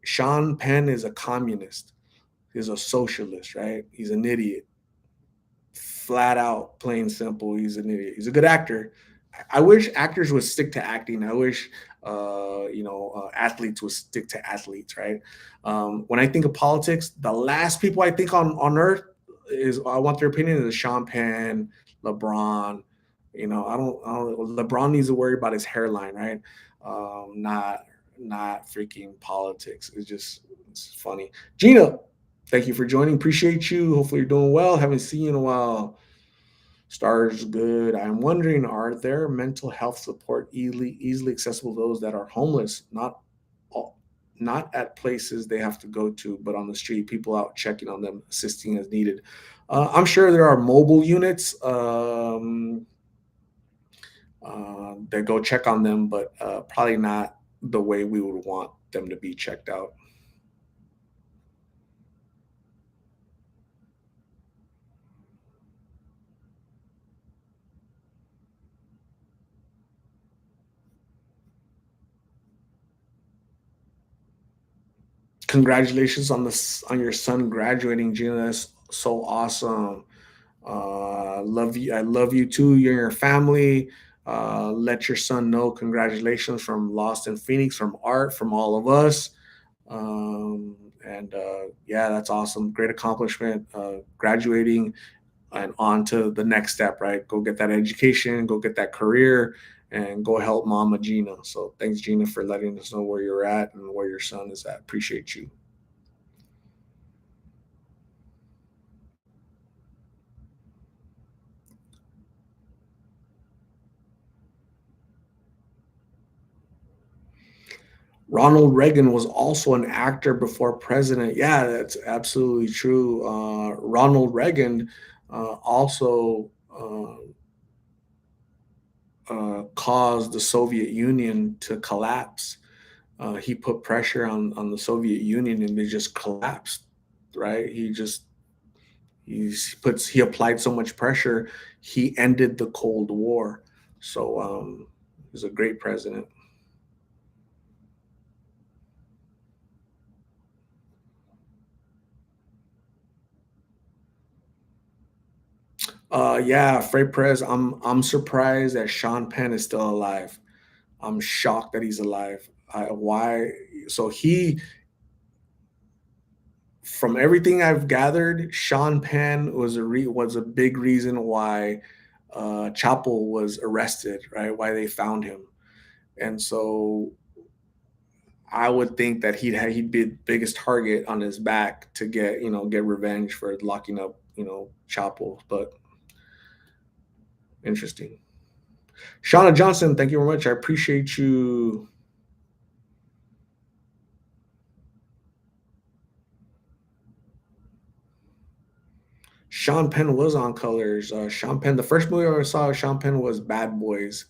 Sean Penn is a communist. He's a socialist, right? He's an idiot. Flat out, plain simple. He's an idiot. He's a good actor. I wish actors would stick to acting. I wish, athletes would stick to athletes. Right. When I think of politics, the last people I think on earth is I want their opinion is Sean Penn, LeBron. I don't. LeBron needs to worry about his hairline, right? Not freaking politics. It's funny. Gina, thank you for joining. Appreciate you. Hopefully you're doing well. Haven't seen you in a while. Stars good. I'm wondering, are there mental health support easily accessible to those that are homeless? Not at places they have to go to, but on the street, people out checking on them, assisting as needed. I'm sure there are mobile units that go check on them, but probably not the way we would want them to be checked out. Congratulations on your son graduating, Gina. That's so awesome. Love you. I love you too. You and your family. Let your son know. Congratulations from Lost in Phoenix, from Art, from all of us. And yeah, that's awesome. Great accomplishment. Graduating and on to the next step. Right. Go get that education. Go get that career. And go help Mama Gina. So thanks, Gina, for letting us know where you're at and where your son is at. Appreciate you. Ronald Reagan was also an actor before president. Yeah, that's absolutely true. Ronald Reagan also caused the Soviet Union to collapse. He put pressure on the Soviet Union and they just collapsed, right? He applied so much pressure, he ended the Cold War. So he's a great president. Yeah, Fred Perez. I'm surprised that Sean Penn is still alive. I'm shocked that he's alive. Why? So from everything I've gathered, Sean Penn was a big reason why Chapo was arrested. Right? Why they found him, and so I would think that he'd be the biggest target on his back to get revenge for locking up Chapo. But interesting. Shauna Johnson, thank you very much. I appreciate you. Sean Penn was on Colors. Sean Penn, the first movie I ever saw of Sean Penn was Bad Boys.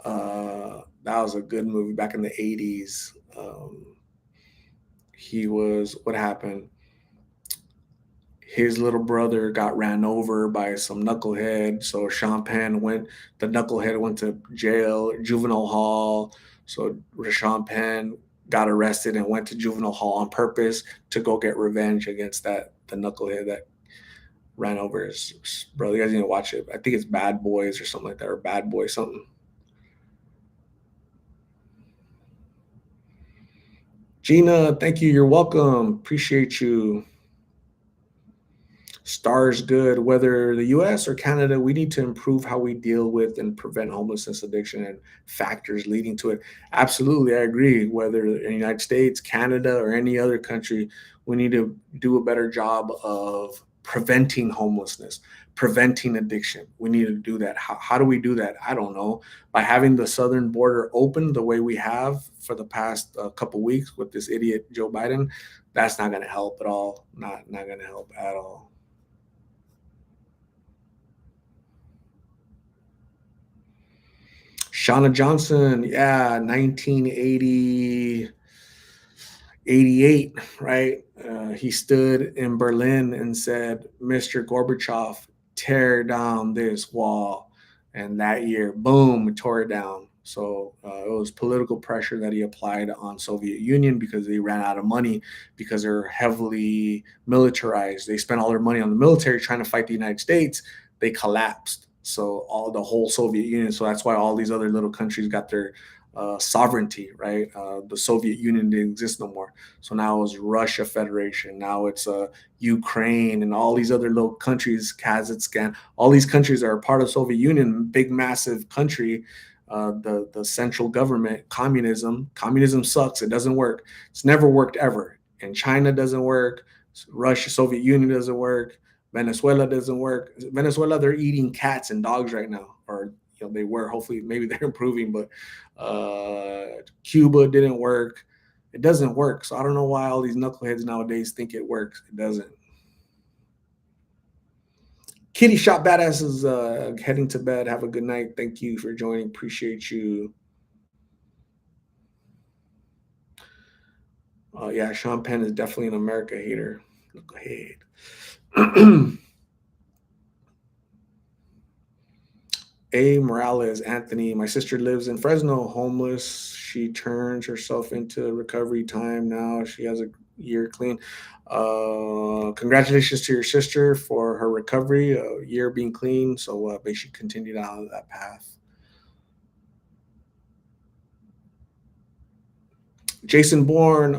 That was a good movie back in the 80s. What happened? His little brother got ran over by some knucklehead. So the knucklehead went to jail, juvenile hall. So Sean Penn got arrested and went to juvenile hall on purpose to go get revenge against the knucklehead that ran over his brother. You guys need to watch it. I think it's Bad Boys or something like that, or Bad Boy something. Gina, thank you. You're welcome. Appreciate you. Stars good. Whether the US or Canada, we need to improve how we deal with and prevent homelessness, addiction, and factors leading to it. Absolutely, I agree. Whether in the United States, Canada, or any other country, we need to do a better job of preventing homelessness, preventing addiction. We need to do that. How do we do that? I don't know. By having the southern border open the way we have for the past couple weeks with this idiot Joe Biden, that's not going to help at all. Not going to help at all. Shauna Johnson, yeah, 1980, 88, right? He stood in Berlin and said, Mr. Gorbachev, tear down this wall. And that year, boom, tore it down. So it was political pressure that he applied on Soviet Union because they ran out of money because they're heavily militarized. They spent all their money on the military trying to fight the United States. They collapsed. So all the whole Soviet Union. So that's why all these other little countries got their sovereignty, right? The Soviet Union didn't exist no more. So now it's Russia Federation. Now it's Ukraine and all these other little countries, Kazakhstan. All these countries are a part of Soviet Union, big massive country. The central government, communism. Communism sucks. It doesn't work. It's never worked ever. And China doesn't work. Russia, Soviet Union doesn't work. Venezuela doesn't work. Venezuela, they're eating cats and dogs right now, or they were. Hopefully, maybe they're improving, but Cuba didn't work. It doesn't work. So I don't know why all these knuckleheads nowadays think it works. It doesn't. Kitty Shop Badass is heading to bed. Have a good night. Thank you for joining. Appreciate you. Yeah, Sean Penn is definitely an America hater. Look ahead. A. Morales, Anthony. My sister lives in Fresno, homeless. She turns herself into recovery time now. She has a year clean. Congratulations to your sister for her recovery, a year being clean. So may she continue down that path. Jason Bourne,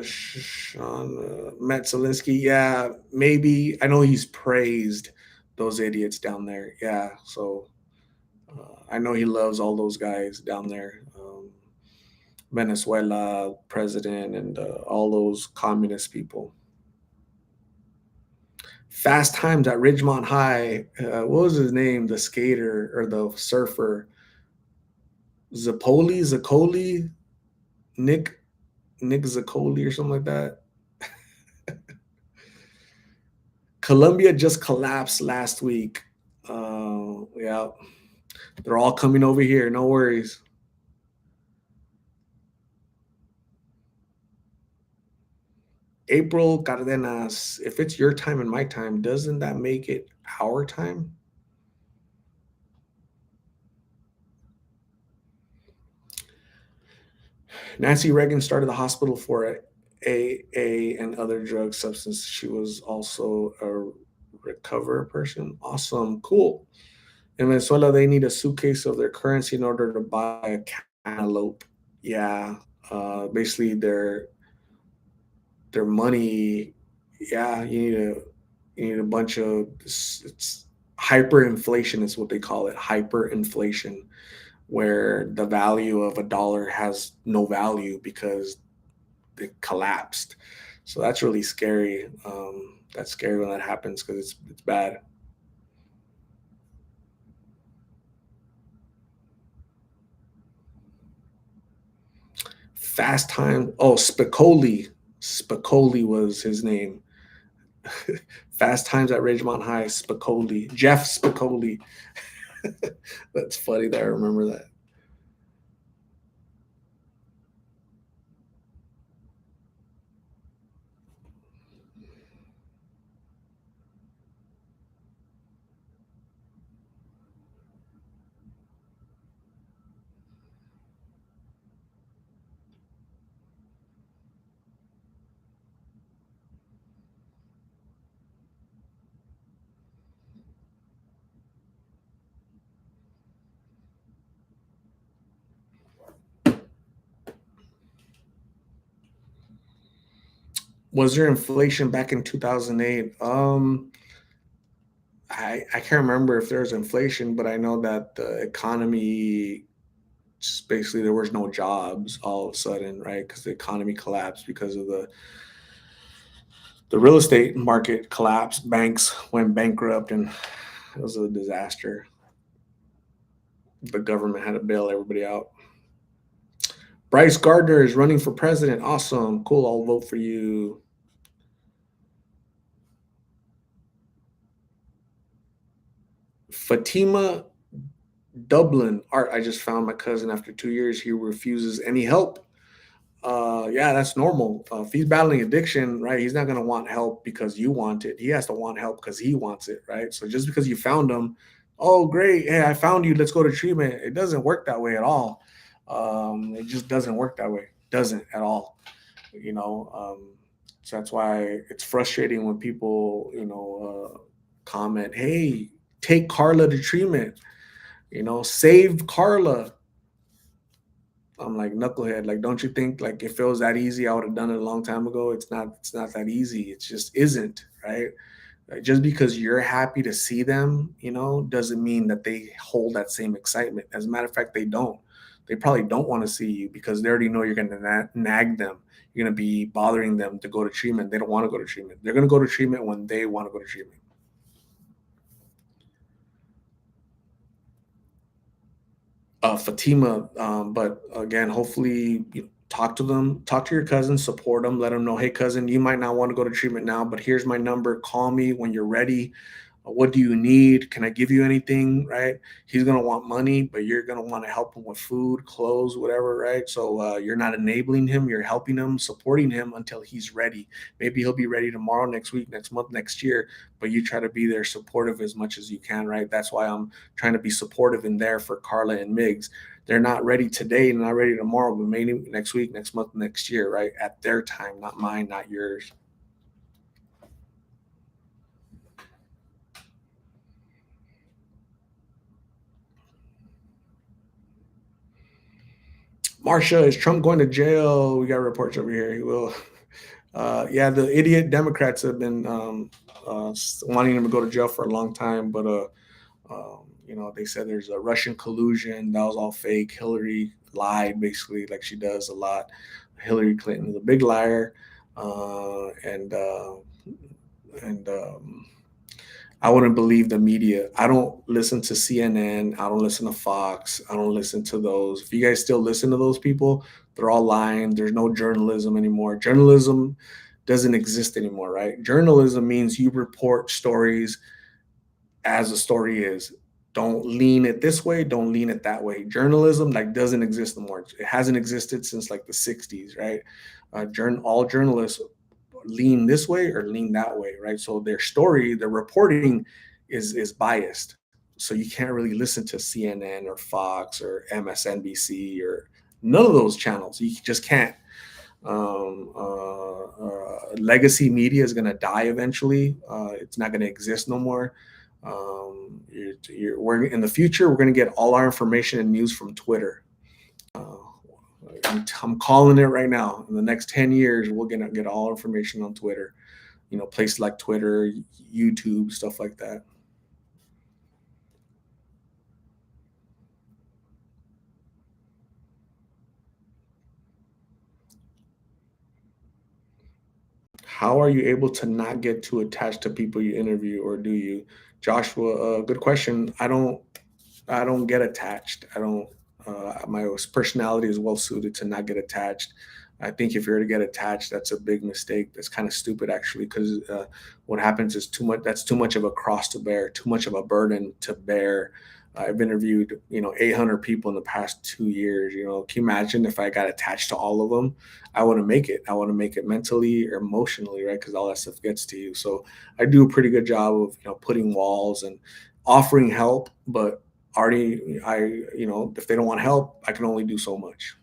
Sean Metzelinski. Yeah, maybe. I know he's praised those idiots down there. Yeah, so I know he loves all those guys down there. Venezuela president and all those communist people. Fast Times at Ridgemont High. What was his name? The skater or the surfer? Zaccoli, Nick Zaccoli or something like that. Colombia just collapsed last week. Yeah, they're all coming over here. No worries. April Cardenas, if it's your time and my time, doesn't that make it our time? Nancy Reagan started the hospital for AA and other drug substance. She was also a recover person. Awesome. Cool. In Venezuela, they need a suitcase of their currency in order to buy a cantaloupe. Yeah. Basically their money. Yeah, you need a bunch of it's hyperinflation is what they call it. Hyperinflation, where the value of a dollar has no value because it collapsed. So that's really scary. That's scary when that happens because it's bad. Fast Time. Oh, Spicoli. Spicoli was his name. Fast Times at Ridgemont High. Spicoli. Jeff Spicoli. That's funny that I remember that. Was there inflation back in 2008? I can't remember if there was inflation, but I know that the economy just basically there was no jobs all of a sudden, right? Because the economy collapsed because of the real estate market collapsed, banks went bankrupt, and it was a disaster. The government had to bail everybody out. Bryce Gardner is running for president. Awesome. Cool. I'll vote for you. Fatima Dublin. Art, I just found my cousin after 2 years. He refuses any help. Yeah, that's normal. If he's battling addiction, right, he's not going to want help because you want it. He has to want help because he wants it, right? So just because you found him Oh, great. Hey, I found you. Let's go to treatment. It doesn't work that way at all. It just doesn't work that way. Doesn't at all. You know, so that's why it's frustrating when people, comment, "Hey, take Carla to treatment." Save Carla. I'm like, knucklehead. Like, don't you think like if it was that easy, I would have done it a long time ago? It's not. It's not that easy. It just isn't, right? Just because you're happy to see them, doesn't mean that they hold that same excitement. As a matter of fact, they don't. They probably don't want to see you because they already know you're going to nag them. You're going to be bothering them to go to treatment. They don't want to go to treatment. They're going to go to treatment when they want to go to treatment. Fatima. But again, hopefully, talk to them, talk to your cousin, support them, let them know, hey, cousin, you might not want to go to treatment now, but here's my number. Call me when you're ready. What do you need? Can I give you anything? Right? He's gonna want money, but you're gonna want to help him with food, clothes, whatever. Right? So you're not enabling him; you're helping him, supporting him until he's ready. Maybe he'll be ready tomorrow, next week, next month, next year. But you try to be there, supportive as much as you can. Right? That's why I'm trying to be supportive in there for Carla and Migs. They're not ready today, not ready tomorrow, but maybe next week, next month, next year. Right? At their time, not mine, not yours. Marsha, is Trump going to jail? We got reports over here. He will. Yeah, the idiot Democrats have been wanting him to go to jail for a long time, but they said there's a Russian collusion. That was all fake. Hillary lied, basically, like she does a lot. Hillary Clinton is a big liar, and I wouldn't believe the media. I don't listen to CNN. I don't listen to Fox. I don't listen to those. If you guys still listen to those people, they're all lying. There's no journalism anymore. Journalism doesn't exist anymore, right? Journalism means you report stories as a story is. Don't lean it this way, don't lean it that way. Journalism like doesn't exist anymore. It hasn't existed since like the 60s, right? All journalists lean this way or lean that way, right? So their story, their reporting is biased. So you can't really listen to CNN or Fox or MSNBC or none of those channels. You just can't. Legacy media is going to die eventually. It's not going to exist no more. We're in the future. We're going to get all our information and news from Twitter. Uh, I'm calling it right now. In the next 10 years, we're going to get all information on Twitter. Places like Twitter, YouTube, stuff like that. How are you able to not get too attached to people you interview, or do you? Joshua, good question. I don't get attached. I don't. My personality is well suited to not get attached. I think if you're to get attached, that's a big mistake. That's kind of stupid, actually, because what happens is too much. That's too much of a cross to bear, too much of a burden to bear. I've interviewed, 800 people in the past 2 years. Can you imagine if I got attached to all of them? I want to make it. I want to make it mentally or emotionally, right? Because all that stuff gets to you. So I do a pretty good job of, putting walls and offering help, but already if they don't want help, I can only do so much.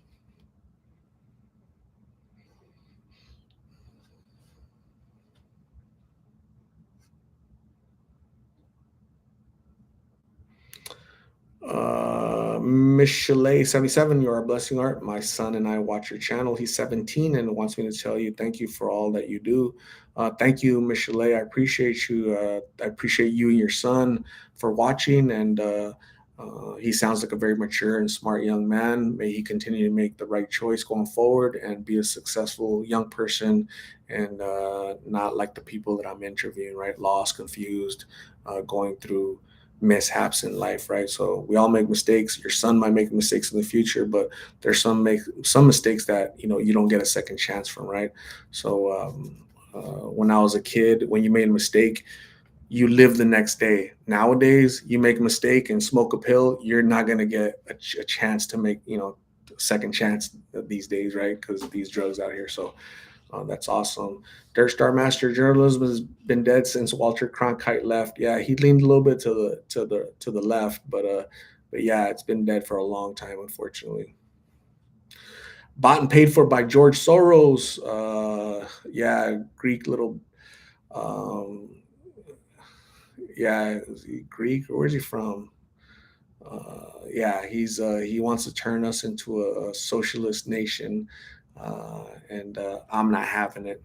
Michelle 77, you are a blessing, Art. My son and I watch your channel. He's 17 and wants me to tell you thank you for all that you do. Thank you, Michelle. I appreciate you. I appreciate you and your son for watching. And he sounds like a very mature and smart young man. May he continue to make the right choice going forward and be a successful young person, and not like the people that I'm interviewing, right? Lost, confused, going through mishaps in life, right? So we all make mistakes. Your son might make mistakes in the future, but there's some mistakes that you don't get a second chance from, right? So when I was a kid, when you made a mistake, you live the next day. Nowadays, you make a mistake and smoke a pill, you're not gonna get a chance to make a second chance these days, right? Because of these drugs out here. So That's awesome. Dirt Star Master Journalism has been dead since Walter Cronkite left. Yeah, he leaned a little bit to the left, but yeah, it's been dead for a long time, unfortunately. Bought and paid for by George Soros. Yeah, Greek little. Um, yeah, is he Greek or where's he from? Yeah, he wants to turn us into a socialist nation, and I'm not having it.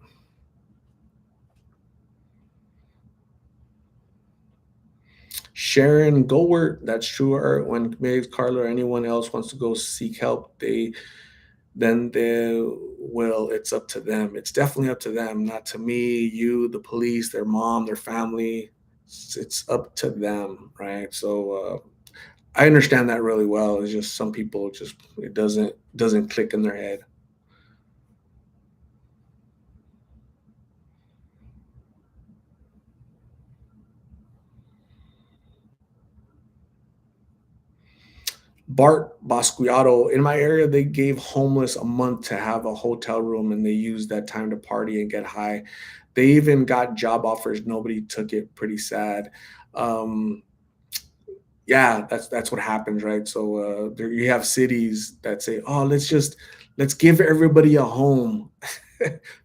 Sharon Goldwert, that's true. Or when Migs, Carla, or anyone else wants to go seek help, they will. It's up to them. It's definitely up to them, not to me, you, the police, their mom, their family. It's up to them, right? So I understand that really well. It's just some people just it doesn't click in their head. Bart Basquiato, in my area, they gave homeless a month to have a hotel room and they used that time to party and get high. They even got job offers. Nobody took it. Pretty sad. Um, yeah, that's what happens, right? So there you have cities that say, "Oh, let's give everybody a home."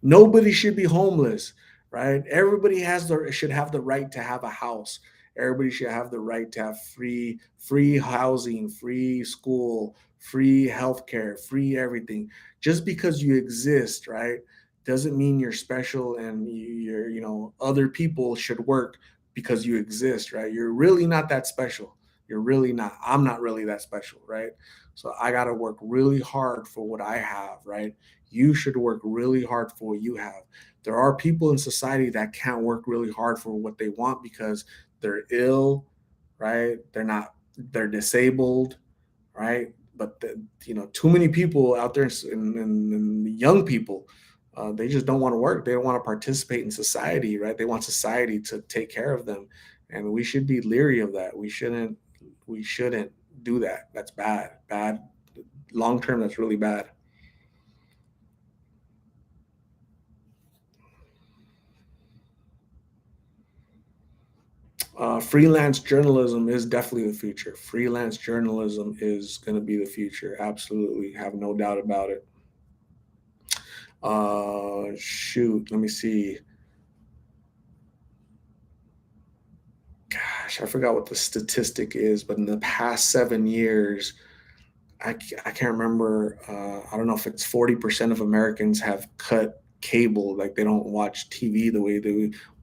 Nobody should be homeless, right? Everybody should have the right to have a house. Everybody should have the right to have free housing, free school, free healthcare, free everything. Just because you exist, right, doesn't mean you're special and you're other people should work because you exist, right? You're really not that special. You're really not. I'm not really that special, right? So I got to work really hard for what I have, right? You should work really hard for what you have. There are people in society that can't work really hard for what they want because they're ill, right? They're disabled, right? But too many people out there, and young people, they just don't want to work. They don't want to participate in society, right? They want society to take care of them, and we should be leery of that. We shouldn't do that. That's bad. Long term, that's really bad. Freelance journalism is definitely the future. Freelance journalism is going to be the future. Absolutely, have no doubt about it. Shoot, let me see. Gosh, I forgot what the statistic is, but in the past 7 years, I can't remember. I don't know if it's 40% of Americans have cut cable, like they don't watch TV the way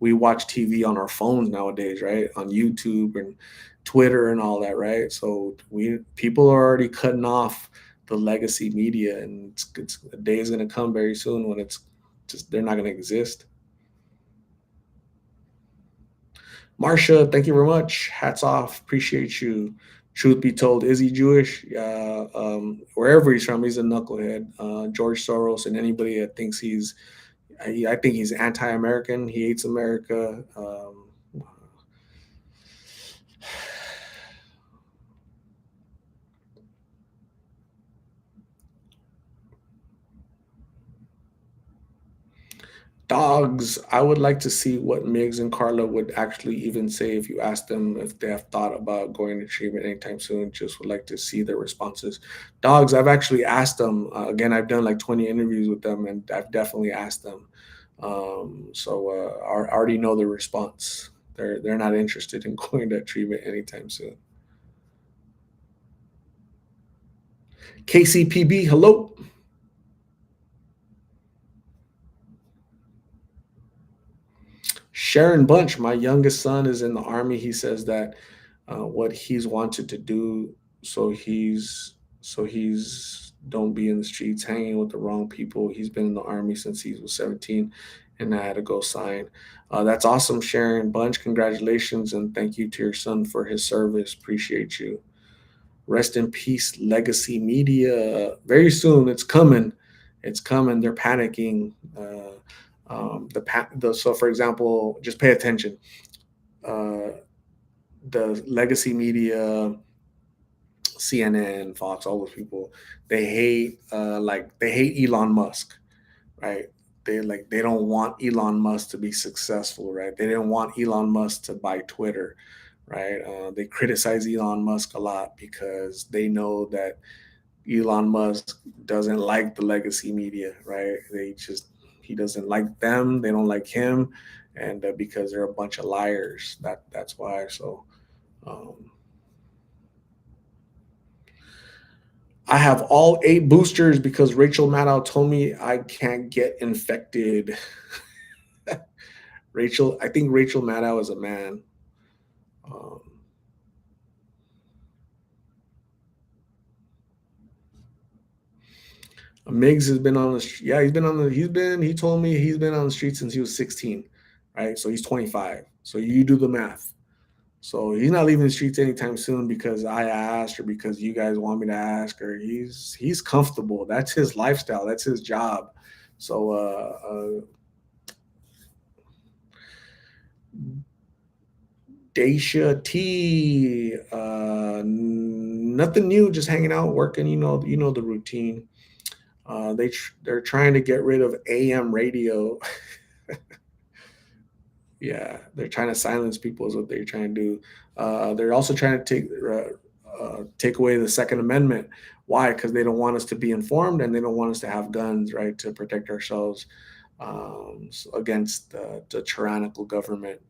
we watch TV on our phones nowadays, right? On YouTube and Twitter and all that, right? So we people are already cutting off the legacy media, and it's a day is going to come very soon when it's just they're not going to exist. Marsha, thank you very much. Hats off. Appreciate you. Truth be told, is he Jewish? Wherever he's from, he's a knucklehead. George Soros and anybody that thinks I think he's anti-American. He hates America. Dogs. I would like to see what Migs and Carla would actually even say if you ask them if they have thought about going to treatment anytime soon. Just would like to see their responses. Dogs. I've actually asked them. Again, I've done like 20 interviews with them, and I've definitely asked them. So I already know the response. They're not interested in going to treatment anytime soon. KCPB. Hello. Sharon Bunch, my youngest son, is in the army. He says that what he's wanted to do, so he's don't be in the streets hanging with the wrong people. He's been in the army since he was 17, and I had to go sign. That's awesome, Sharon Bunch. Congratulations and thank you to your son for his service. Appreciate you. Rest in peace, Legacy Media. Very soon, it's coming. It's coming. They're panicking. So for example, just pay attention. Uh, the Legacy Media, CNN, Fox, all those people, they hate Elon Musk, right? they don't want Elon Musk to be successful, right? They didn't want Elon Musk to buy Twitter, right? They criticize Elon Musk a lot because they know that Elon Musk doesn't like the legacy media, right? He doesn't like them. They don't like him, and because they're a bunch of liars. That's why. So um, I have all 8 boosters because Rachel Maddow told me I can't get infected. I think Rachel Maddow is a man. Um, Miggs has been on the yeah, he told me he's been on the street since he was 16, right? So he's 25. So you do the math. So he's not leaving the streets anytime soon because I asked or because you guys want me to ask, or he's comfortable. That's his lifestyle. That's his job. So Daisha T, nothing new, just hanging out, working. You know the routine. They're trying to get rid of AM radio. Yeah, they're trying to silence people is what they're trying to do. They're also trying to take away the Second Amendment. Why? Because they don't want us to be informed and they don't want us to have guns, right, to protect ourselves against the tyrannical government.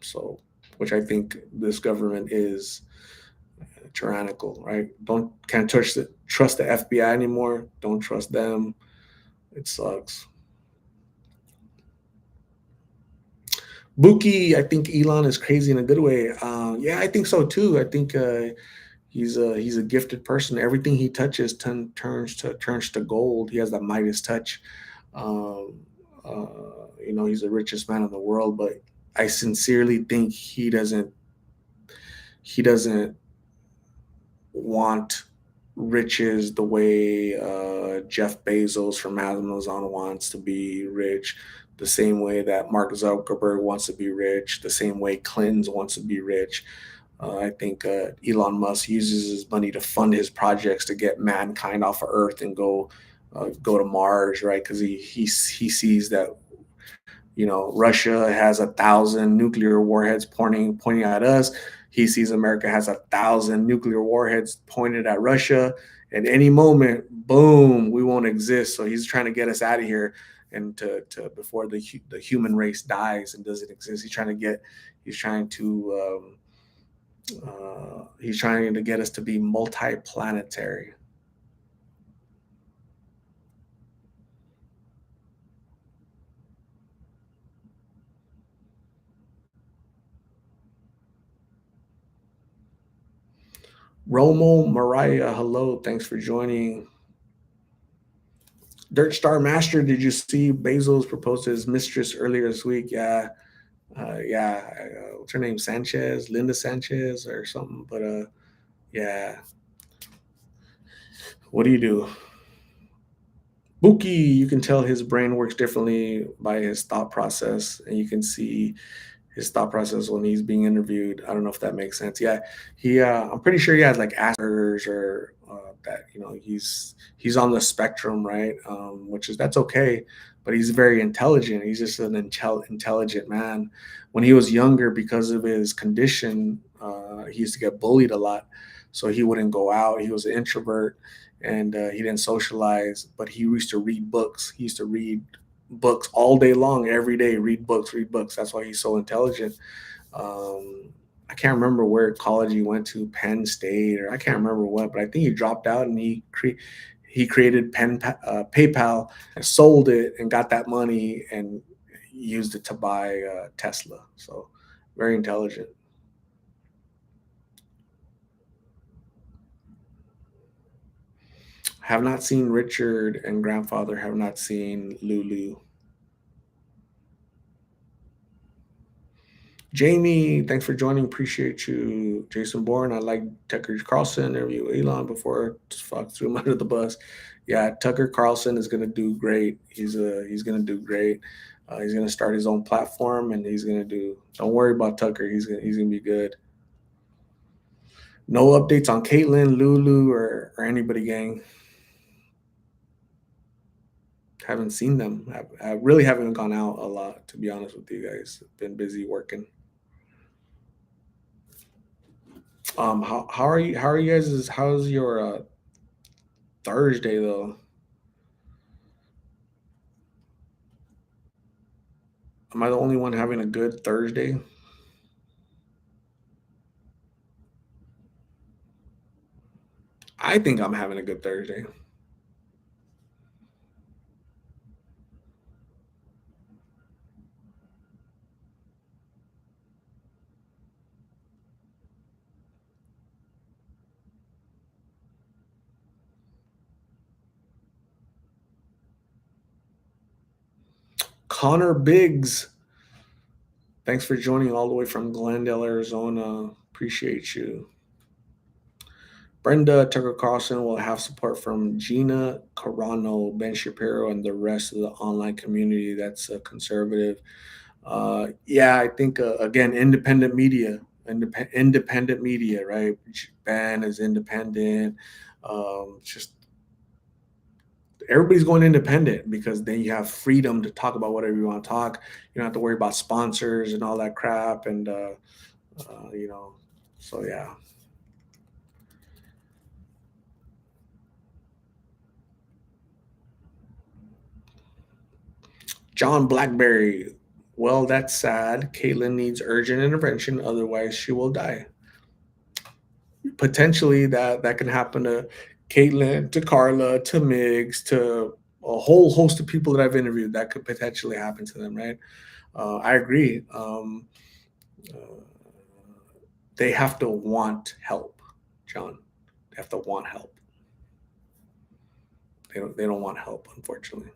So, which I think this government is tyrannical, right? Can't trust the FBI anymore. Don't trust them. It sucks. Buki, I think Elon is crazy in a good way. Yeah, I think so too. I think he's a gifted person. Everything he touches turns to gold. He has that Midas touch. Um, he's the richest man in the world, but I sincerely think he doesn't want riches the way Jeff Bezos from Amazon wants to be rich, the same way that Mark Zuckerberg wants to be rich, the same way Clinton wants to be rich. I think Elon Musk uses his money to fund his projects to get mankind off of Earth and go to Mars, right? Because he sees that Russia has 1,000 nuclear warheads pointing at us. He sees America has 1,000 nuclear warheads pointed at Russia. At any moment, boom, we won't exist. So he's trying to get us out of here and to before the human race dies and doesn't exist. He's trying to get us to be multi-planetary. Romo Mariah, hello, thanks for joining. Dirt Star Master, did you see Bezos proposed to his mistress earlier this week? Yeah, yeah. What's her name? Sanchez, Linda Sanchez, or something. But yeah. What do you do? Buki, you can tell his brain works differently by his thought process, and you can see his thought process when he's being interviewed. I don't know if that makes sense. Yeah, he. I'm pretty sure he has like Asperger's or that. He's on the spectrum, right? Which is that's okay, but he's very intelligent. He's just an intelligent man. When he was younger, because of his condition, he used to get bullied a lot, so he wouldn't go out. He was an introvert, and he didn't socialize. But he used to read books. He used to read books all day long, every day. Read books, read books. That's why he's so intelligent. I can't remember where college he went to, Penn State, or I can't remember what, but I think he dropped out and he created PayPal and sold it and got that money and used it to buy Tesla. So very intelligent. Have not seen Richard and grandfather. Have not seen Lulu. Jamie, thanks for joining. Appreciate you. Jason Bourne, I like Tucker Carlson interview Elon before threw him under the bus. Yeah, Tucker Carlson is going to do great. He's going to do great. He's going to start his own platform, and he's going to do. Don't worry about Tucker. He's going to be good. No updates on Caitlyn, Lulu, or anybody, gang. Haven't seen them. I really haven't gone out a lot, to be honest with you guys. Been busy working. How are you? How are you guys? How's your Thursday though? Am I the only one having a good Thursday? I think I'm having a good Thursday. Connor Biggs, thanks for joining all the way from Glendale, Arizona. Appreciate you. Brenda Tucker Carlson will have support from Gina Carano, Ben Shapiro, and the rest of the online community that's conservative. Yeah, I think again, independent media, right? Ben is independent. Just everybody's going independent because then you have freedom to talk about whatever you want to talk. You don't have to worry about sponsors and all that crap, and you know, so yeah. John Blackberry. Well, that's sad. Caitlin needs urgent intervention, otherwise she will die. Potentially, that can happen to Caitlin, to Carla, to Migs, to a whole host of people that I've interviewed. That could potentially happen to them, right? I agree. Uh, they have to want help, John. They have to want help. They don't want help, unfortunately.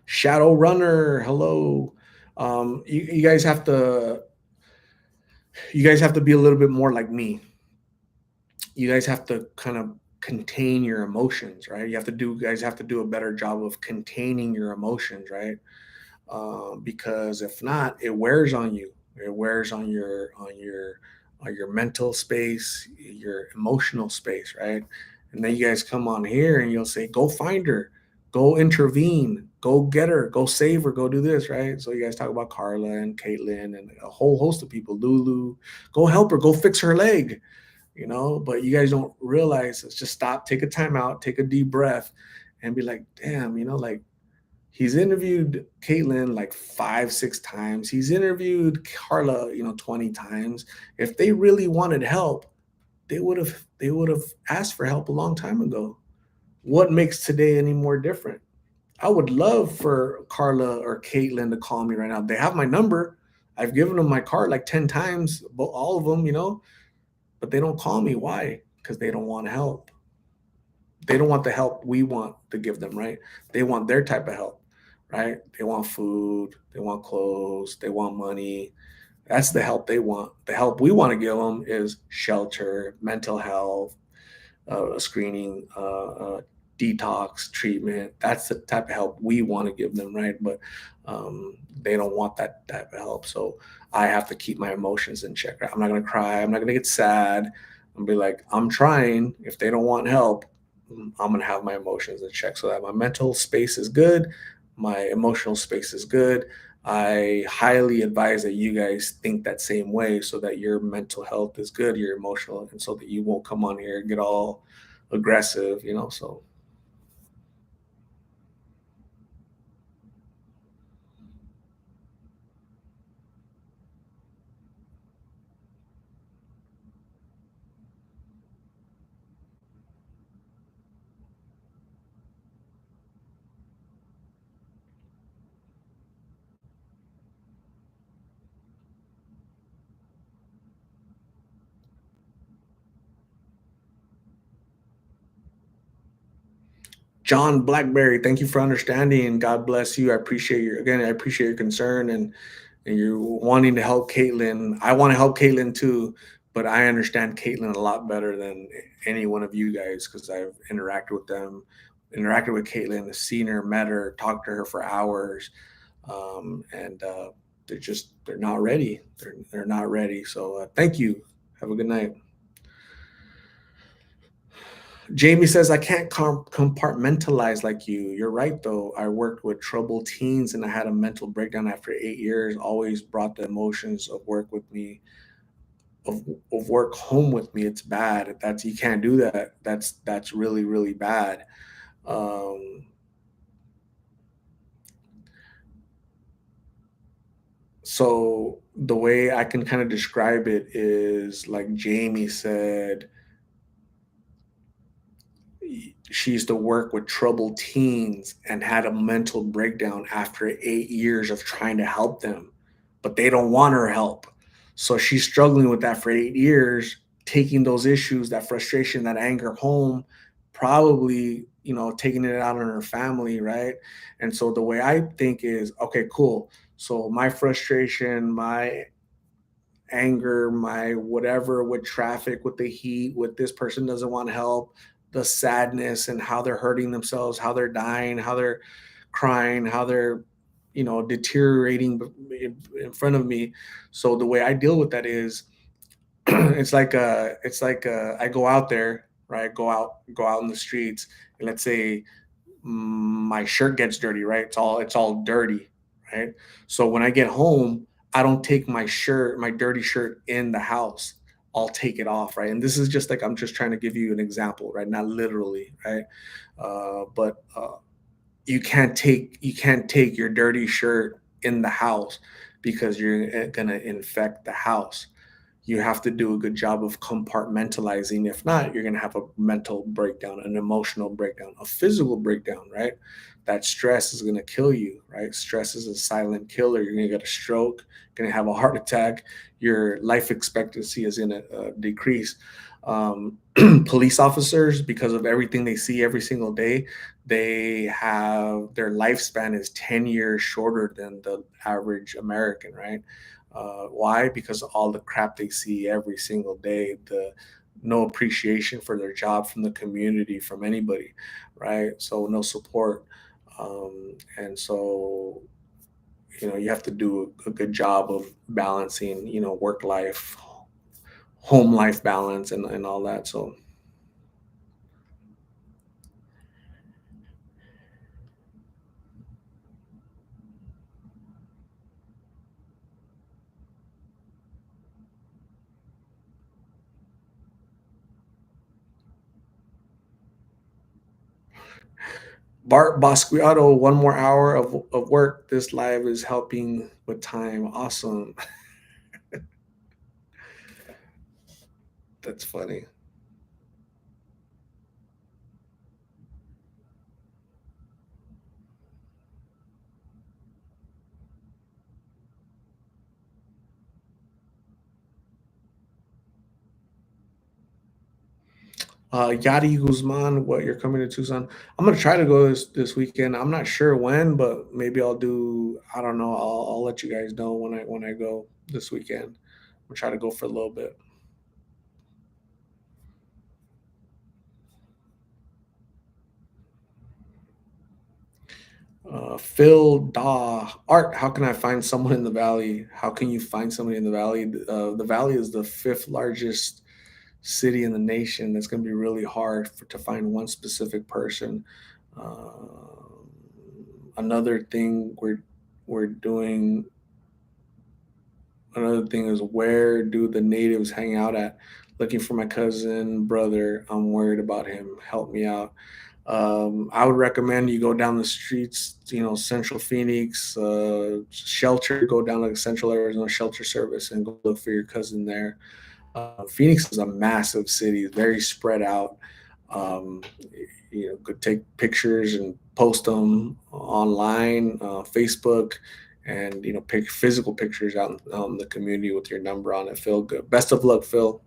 Shadow Runner, hello. You guys have to be a little bit more like me. You guys have to kind of contain your emotions, right? You guys have to do a better job of containing your emotions, right? Because if not, it wears on you. It wears on your mental space, your emotional space, right? And then you guys come on here and you'll say, "Go find her, go intervene, go get her, go save her, go do this," right? So you guys talk about Carla and Caitlin and a whole host of people. Lulu, go help her, go fix her leg, but you guys don't realize, it's just stop, take a time out, take a deep breath, and be like, damn, like he's interviewed Caitlin like 5, 6 times. He's interviewed Carla, 20 times. If they really wanted help, they would have asked for help a long time ago. What makes today any more different? I would love for Carla or Caitlin to call me right now. They have my number. I've given them my card like 10 times, all of them, but they don't call me. Why? Because they don't want help. They don't want the help we want to give them, right? They want their type of help, right? They want food, they want clothes, they want money. That's the help they want. The help we want to give them is shelter, mental health, screening, detox, treatment. That's the type of help we want to give them, right? But they don't want that type of help. So I have to keep my emotions in check. Right? I'm not going to cry. I'm not going to get sad. I'm be like, I'm trying. If they don't want help, I'm going to have my emotions in check so that my mental space is good, my emotional space is good. I highly advise that you guys think that same way so that your mental health is good, your emotional, and so that you won't come on here and get all aggressive. So John Blackberry, thank you for understanding and God bless you. I appreciate your concern and you're wanting to help Caitlin. I want to help Caitlin too, but I understand Caitlin a lot better than any one of you guys because I've interacted with Caitlin, seen her, met her, talked to her for hours, and they're not ready. They're not ready. So thank you. Have a good night. Jamie says, I can't compartmentalize like you. You're right, though. I worked with troubled teens and I had a mental breakdown after 8 years. Always brought the emotions of work with me, of, of work home with me. It's bad. That's, you can't do that. That's really, really bad. Um, so the way I can kind of describe it is like Jamie said, she used to work with troubled teens and had a mental breakdown after 8 years of trying to help them, but they don't want her help. So she's struggling with that for 8 years, taking those issues, that frustration, that anger home, probably, taking it out on her family, right? And so the way I think is, okay, cool. So my frustration, my anger, my whatever with traffic, with the heat, with this person doesn't want help, the sadness and how they're hurting themselves, how they're dying, how they're crying, how they're, deteriorating in front of me. So the way I deal with that is I go out there, right? Go out in the streets, and let's say my shirt gets dirty, right? It's all dirty, right? So when I get home, I don't take my dirty shirt in the house. I'll take it off, right? And this is just like I'm just trying to give you an example, right? Not literally, right? But you can't take your dirty shirt in the house because you're gonna infect the house. You have to do a good job of compartmentalizing. If not, you're going to have a mental breakdown, an emotional breakdown, a physical breakdown, right? That stress is going to kill you, right? Stress is a silent killer. You're going to get a stroke, going to have a heart attack. Your life expectancy is going to decrease. Police officers, because of everything they see every single day, they have their lifespan is 10 years shorter than the average American, right? Why? Because of all the crap they see every single day, the no appreciation for their job from the community, from anybody, right? So no support. And so, you have to do a good job of balancing, work life, home life balance, and all that. So, Bart Basquiato, one more hour of work. This live is helping with time. Awesome. That's funny. Yadi Guzman, what, you're coming to Tucson? I'm gonna try to go this weekend. I'm not sure when, but maybe I'll do. I don't know. I'll let you guys know when I go this weekend. I'll try to go for a little bit. Phil Daw Art. How can I find someone in the valley? How can you find somebody in the valley? The valley is the fifth largest city in the nation. It's going to be really hard to find one specific person. Another thing we're doing. Another thing is, where do the natives hang out at? Looking for my cousin, brother. I'm worried about him. Help me out. I would recommend you go down the streets, Central Phoenix, shelter, go down to Central Arizona Shelter Service and go look for your cousin there. Phoenix is a massive city, very spread out. Um, could take pictures and post them online, Facebook, and pick physical pictures out in the community with your number on it. Phil, good. Best of luck, Phil.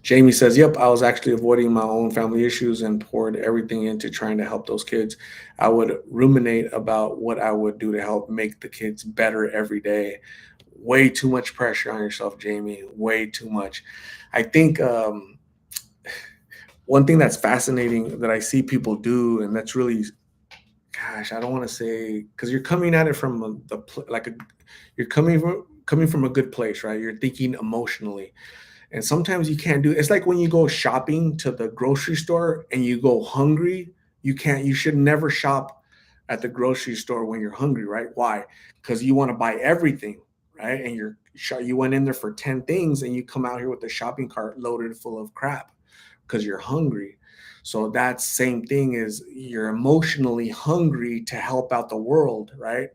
Jamie says, "Yep, I was actually avoiding my own family issues and poured everything into trying to help those kids. I would ruminate about what I would do to help make the kids better every day. Way too much pressure on yourself, Jamie. Way too much. I think one thing that's fascinating that I see people do, and that's really, gosh, I don't want to say, because you're coming at it from you're coming from a good place, right? You're thinking emotionally, And sometimes you can't do it's like when you go shopping to the grocery store and you go hungry, you should never shop at the grocery store when you're hungry, right? Why? Because you want to buy everything, right? And you went in there for 10 things and you come out here with a shopping cart loaded full of crap because you're hungry. So that same thing is you're emotionally hungry to help out the world, right?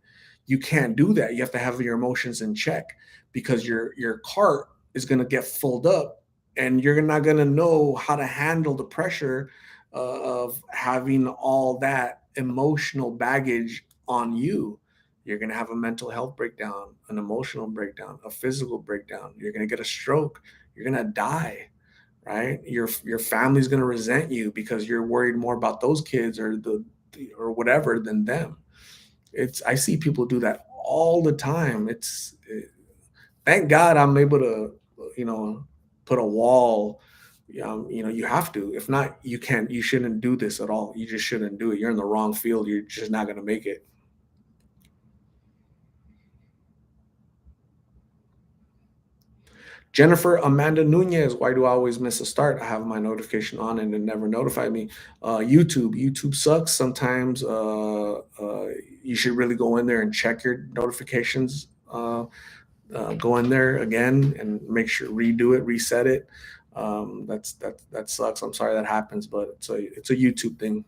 You can't do that. You have to have your emotions in check because your cart is going to get filled up and you're not going to know how to handle the pressure of having all that emotional baggage on you. You're going to have a mental health breakdown, an emotional breakdown, a physical breakdown. You're going to get a stroke. You're going to die, right? Your family's going to resent you because you're worried more about those kids or whatever than them. It's I see people do that all the time. Thank God I'm able to, you know, put a wall. You have to. If not, you can't. You shouldn't do this at all. You just shouldn't do it. You're in the wrong field. You're just not going to make it. Jennifer Amanda Nunez, why do I always miss a start? I have my notification on and it never notified me. YouTube sucks sometimes. You should really go in there and check your notifications. Go in there again and make sure redo it, reset it. That sucks. I'm sorry that happens, but it's a YouTube thing.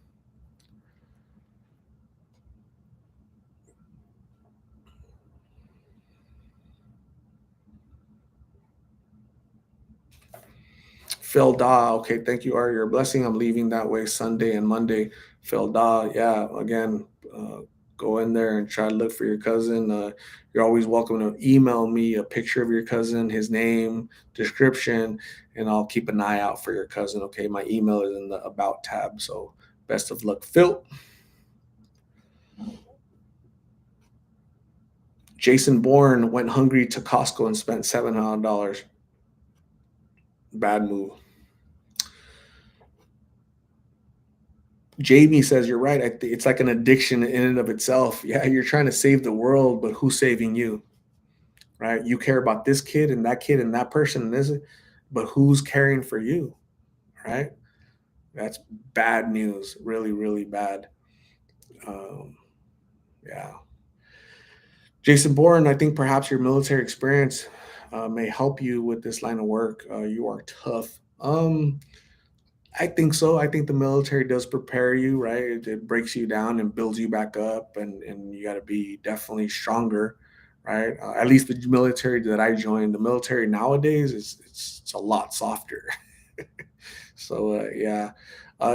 Phil Da, okay, thank you, Ari. Your blessing. I'm leaving that way Sunday and Monday. Phil Da, yeah, again, go in there and try to look for your cousin. You're always welcome to email me a picture of your cousin, his name, description, and I'll keep an eye out for your cousin. Okay, my email is in the About tab. So best of luck, Phil. Jason Bourne went hungry to Costco and spent $700. Bad move. Jamie says you're right. It's like an addiction in and of itself. Yeah, you're trying to save the world, but who's saving you? Right? You care about this kid and that person and this, but who's caring for you? Right? That's bad news. Really, really bad. Um, yeah. Jason Bourne, I think perhaps your military experience may help you with this line of work. You are tough. I think so. I think the military does prepare you, right? It breaks you down and builds you back up, and you got to be definitely stronger, right? At least the military that I joined, the military nowadays is it's a lot softer. So yeah,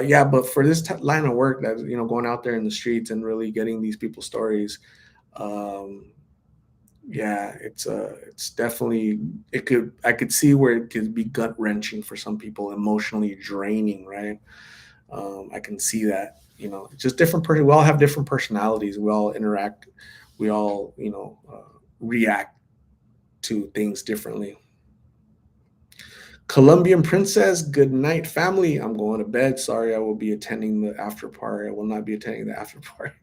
yeah. But for this line of work, that going out there in the streets and really getting these people's stories, um, yeah, it's definitely I could see where it could be gut wrenching for some people, emotionally draining, right? I can see that. It's just different person. We all have different personalities. We all interact. We all react to things differently. Colombian Princess, good night, family. I'm going to bed. Sorry, I will be attending the after party. I will not be attending the after party.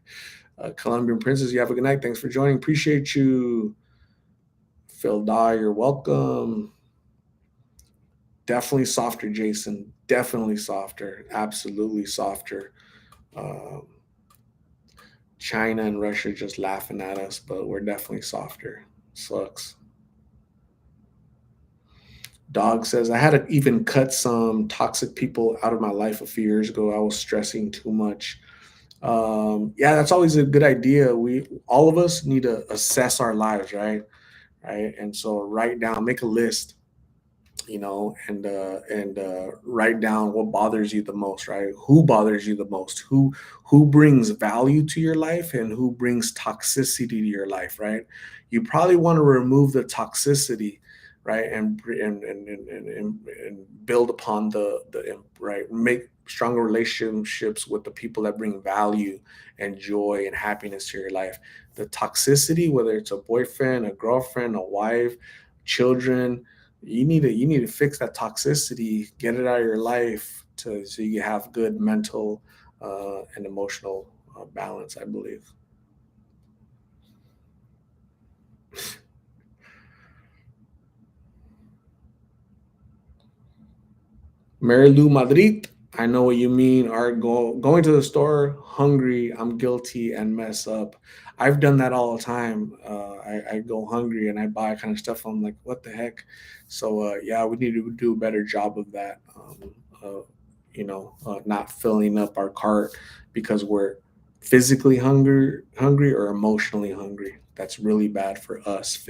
Colombian Princess, you have a good night. Thanks for joining. Appreciate you. Phil Dye, you're welcome. Definitely softer, Jason. Definitely softer. Absolutely softer. Um, China and Russia just laughing at us, but we're definitely softer. Sucks. Dog says, I had to even cut some toxic people out of my life a few years ago. I was stressing too much. Yeah, that's always a good idea. We all of us need to assess our lives, right? Right. And so write down, make a list, and write down what bothers you the most, right? Who bothers you the most? Who brings value to your life and who brings toxicity to your life, right? You probably want to remove the toxicity, right, and build upon the right, make stronger relationships with the people that bring value and joy and happiness to your life. The toxicity, whether it's a boyfriend, a girlfriend, a wife, children, you need to fix that toxicity, get it out of your life so you have good mental and emotional balance, I believe. Mary Lou Madrid, I know what you mean. Are going to the store hungry. I'm guilty and mess up. I've done that all the time. I go hungry and I buy kind of stuff. I'm like, what the heck? So yeah, we need to do a better job of that. Uh, not filling up our cart because we're physically hungry or emotionally hungry. That's really bad for us,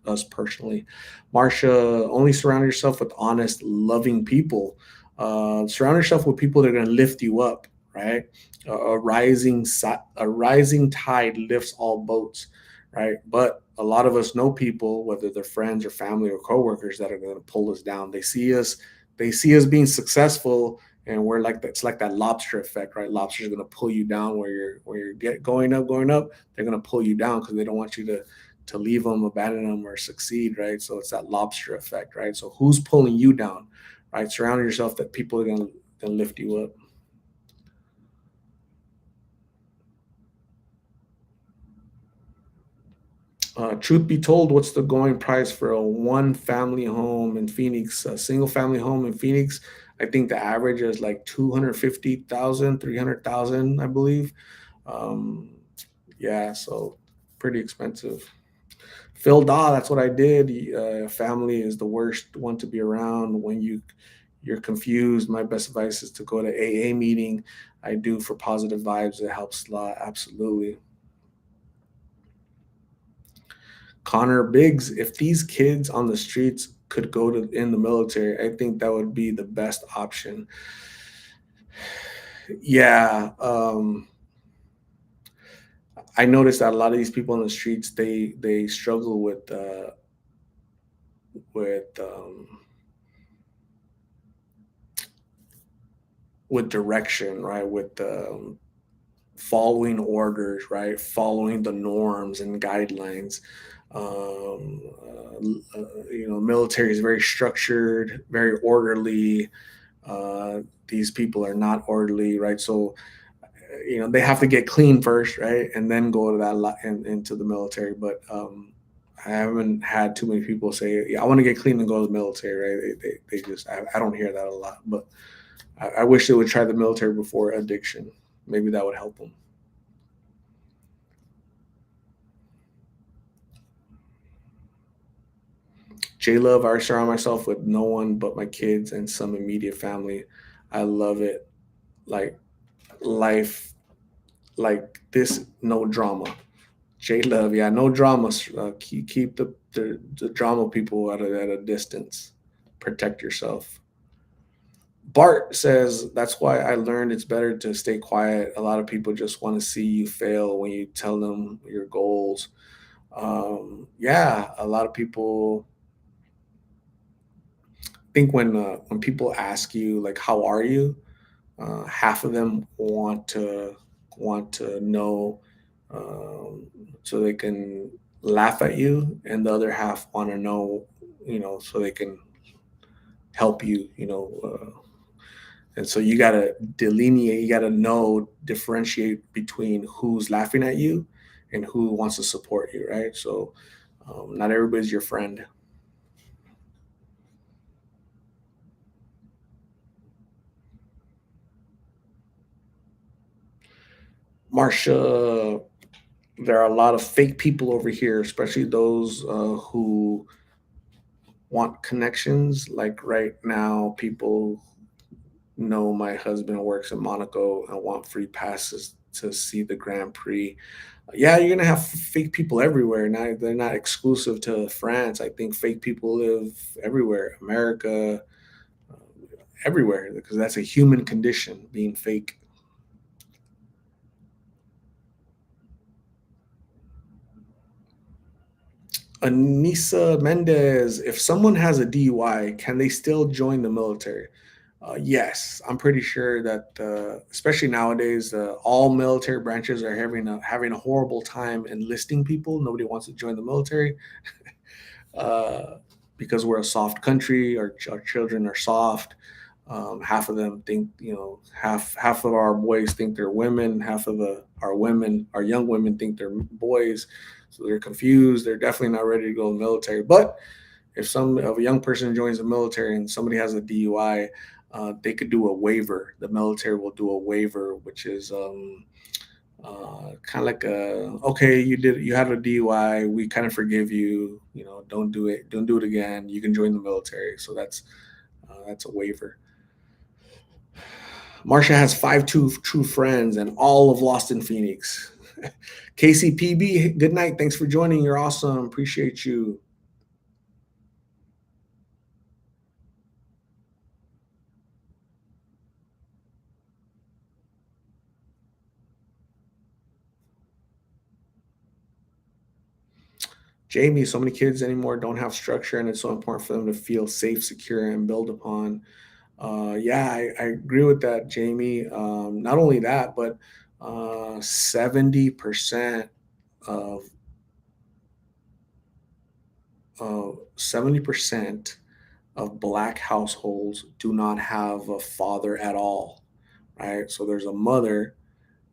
us personally. Marsha, only surround yourself with honest, loving people. Surround yourself with people that are going to lift you up, right? A rising tide lifts all boats, right? But a lot of us know people, whether they're friends or family or coworkers, that are going to pull us down. They see us being successful, and we're like it's like that lobster effect, right? Lobsters are going to pull you down where you're going up. They're going to pull you down because they don't want you to leave them, abandon them, or succeed, right? So it's that lobster effect, right? So who's pulling you down, right? Surround yourself that people are gonna lift you up. Truth be told, what's the going price for a one family home in Phoenix? A single family home in Phoenix, I think the average is like 250,000, 300,000, I believe. Um, yeah, so pretty expensive. Phil Daw, that's what I did. Family is the worst one to be around when you're confused. My best advice is to go to AA meeting. I do for positive vibes. It helps a lot. Absolutely. Connor Biggs, if these kids on the streets could go to in the military, I think that would be the best option. Yeah, I noticed that a lot of these people on the streets they struggle with with direction, right? With following orders, right? Following the norms and guidelines. Military is very structured, very orderly. These people are not orderly, right? So, they have to get clean first, right, and then go to into the military. But I haven't had too many people say, "Yeah, I want to get clean and go to the military." Right? They just I don't hear that a lot, but I wish they would try the military before addiction. Maybe that would help them. J Love, I surround myself with no one but my kids and some immediate family. I love it. Like life, like this, no drama. J Love, yeah, no dramas. Keep the drama people at a distance. Protect yourself. Bart says that's why I learned it's better to stay quiet. A lot of people just want to see you fail when you tell them your goals. Yeah, a lot of people think when people ask you like how are you, half of them want to know, um, so they can laugh at you, and the other half want to know, so they can help you, and so you got to delineate, you got to know, differentiate between who's laughing at you and who wants to support you, right? So not everybody's your friend. Marsha, there are a lot of fake people over here, especially those who want connections. Like right now, people know my husband works in Monaco and want free passes to see the Grand Prix. Yeah, you're gonna have fake people everywhere. Now they're not exclusive to France. I think fake people live everywhere, America, everywhere, because that's a human condition, being fake. Anissa Mendez, if someone has a DUI, can they still join the military? Yes, I'm pretty sure that, especially nowadays, all military branches are having a horrible time enlisting people. Nobody wants to join the military, uh, because we're a soft country. Our children are soft. Half of them think, half of our boys think they're women. Half of our young women think they're boys. So they're confused. They're definitely not ready to go to the military. But if a young person joins the military and somebody has a DUI, they could do a waiver. The military will do a waiver, which is kind of like a, okay, you had a DUI, we kind of forgive you. Don't do it again. You can join the military. So that's a waiver. Marsha has five true friends, and all of Lost in Phoenix. KCPB, good night. Thanks for joining. You're awesome. Appreciate you. Jamie, so many kids anymore don't have structure, and it's so important for them to feel safe, secure, and build upon. Yeah, I agree with that, Jamie. Not only that, but 70% of 70% of Black households do not have a father at all, right? So there's a mother,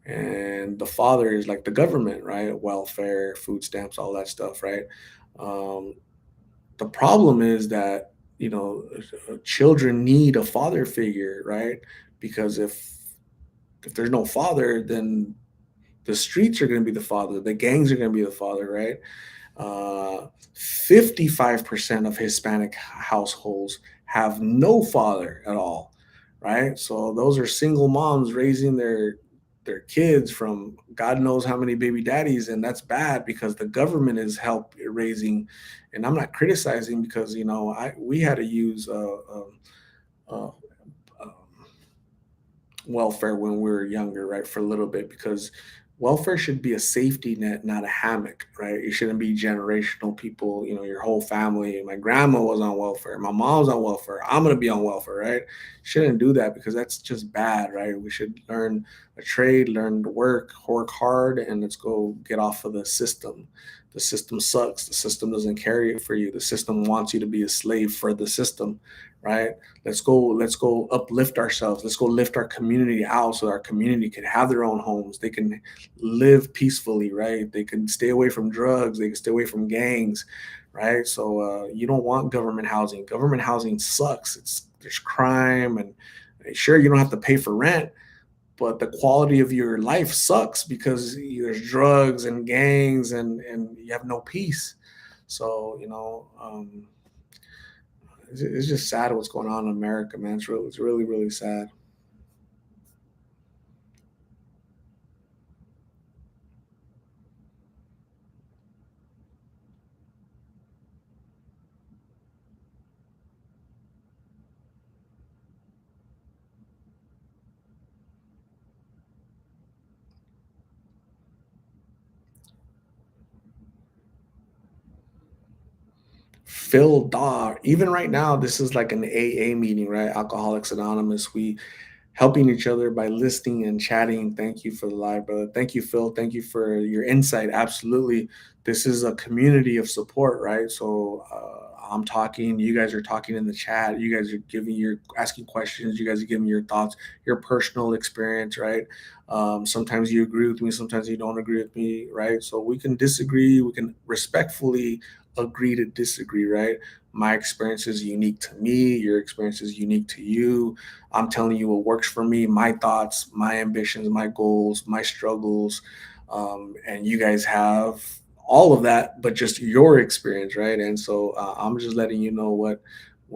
and the father is like the government, right? Welfare, food stamps, all that stuff, right? Um, the problem is that children need a father figure, right? Because if there's no father, then the streets are going to be the father, the gangs are going to be the father, right? 55% of Hispanic households have no father at all, right? So those are single moms raising their kids from God knows how many baby daddies, and that's bad because the government is help raising. And I'm not criticizing because we had to use uh, um, welfare when we were younger, right? For a little bit, because welfare should be a safety net, not a hammock, right? It shouldn't be generational people, your whole family. My grandma was on welfare, my mom's on welfare, I'm going to be on welfare, right? Shouldn't do that because that's just bad, right? We should learn a trade, learn to work hard, and let's go get off of the system. The system sucks. The system doesn't carry it for you. The system wants you to be a slave for the system, right? Let's go uplift ourselves. Let's go lift our community out so our community can have their own homes. They can live peacefully, right? They can stay away from drugs. They can stay away from gangs, right? So you don't want government housing. Government housing sucks. There's crime, and sure, you don't have to pay for rent, but the quality of your life sucks because there's drugs and gangs, and you have no peace. So it's just sad what's going on in America, man. It's really, really sad. Phil Daw, even right now, this is like an AA meeting, right? Alcoholics Anonymous. We helping each other by listening and chatting. Thank you for the live, brother. Thank you, Phil. Thank you for your insight. Absolutely. This is a community of support, right? So I'm talking, you guys are talking in the chat. You guys are asking questions. You guys are giving your thoughts, your personal experience, right? Sometimes you agree with me, sometimes you don't agree with me, right? So we can disagree. We can respectfully agree to disagree, right? My experience is unique to me. Your experience is unique to you. I'm telling you what works for me, my thoughts, my ambitions, my goals, my struggles. And you guys have all of that, but just your experience, right? And so I'm just letting you know what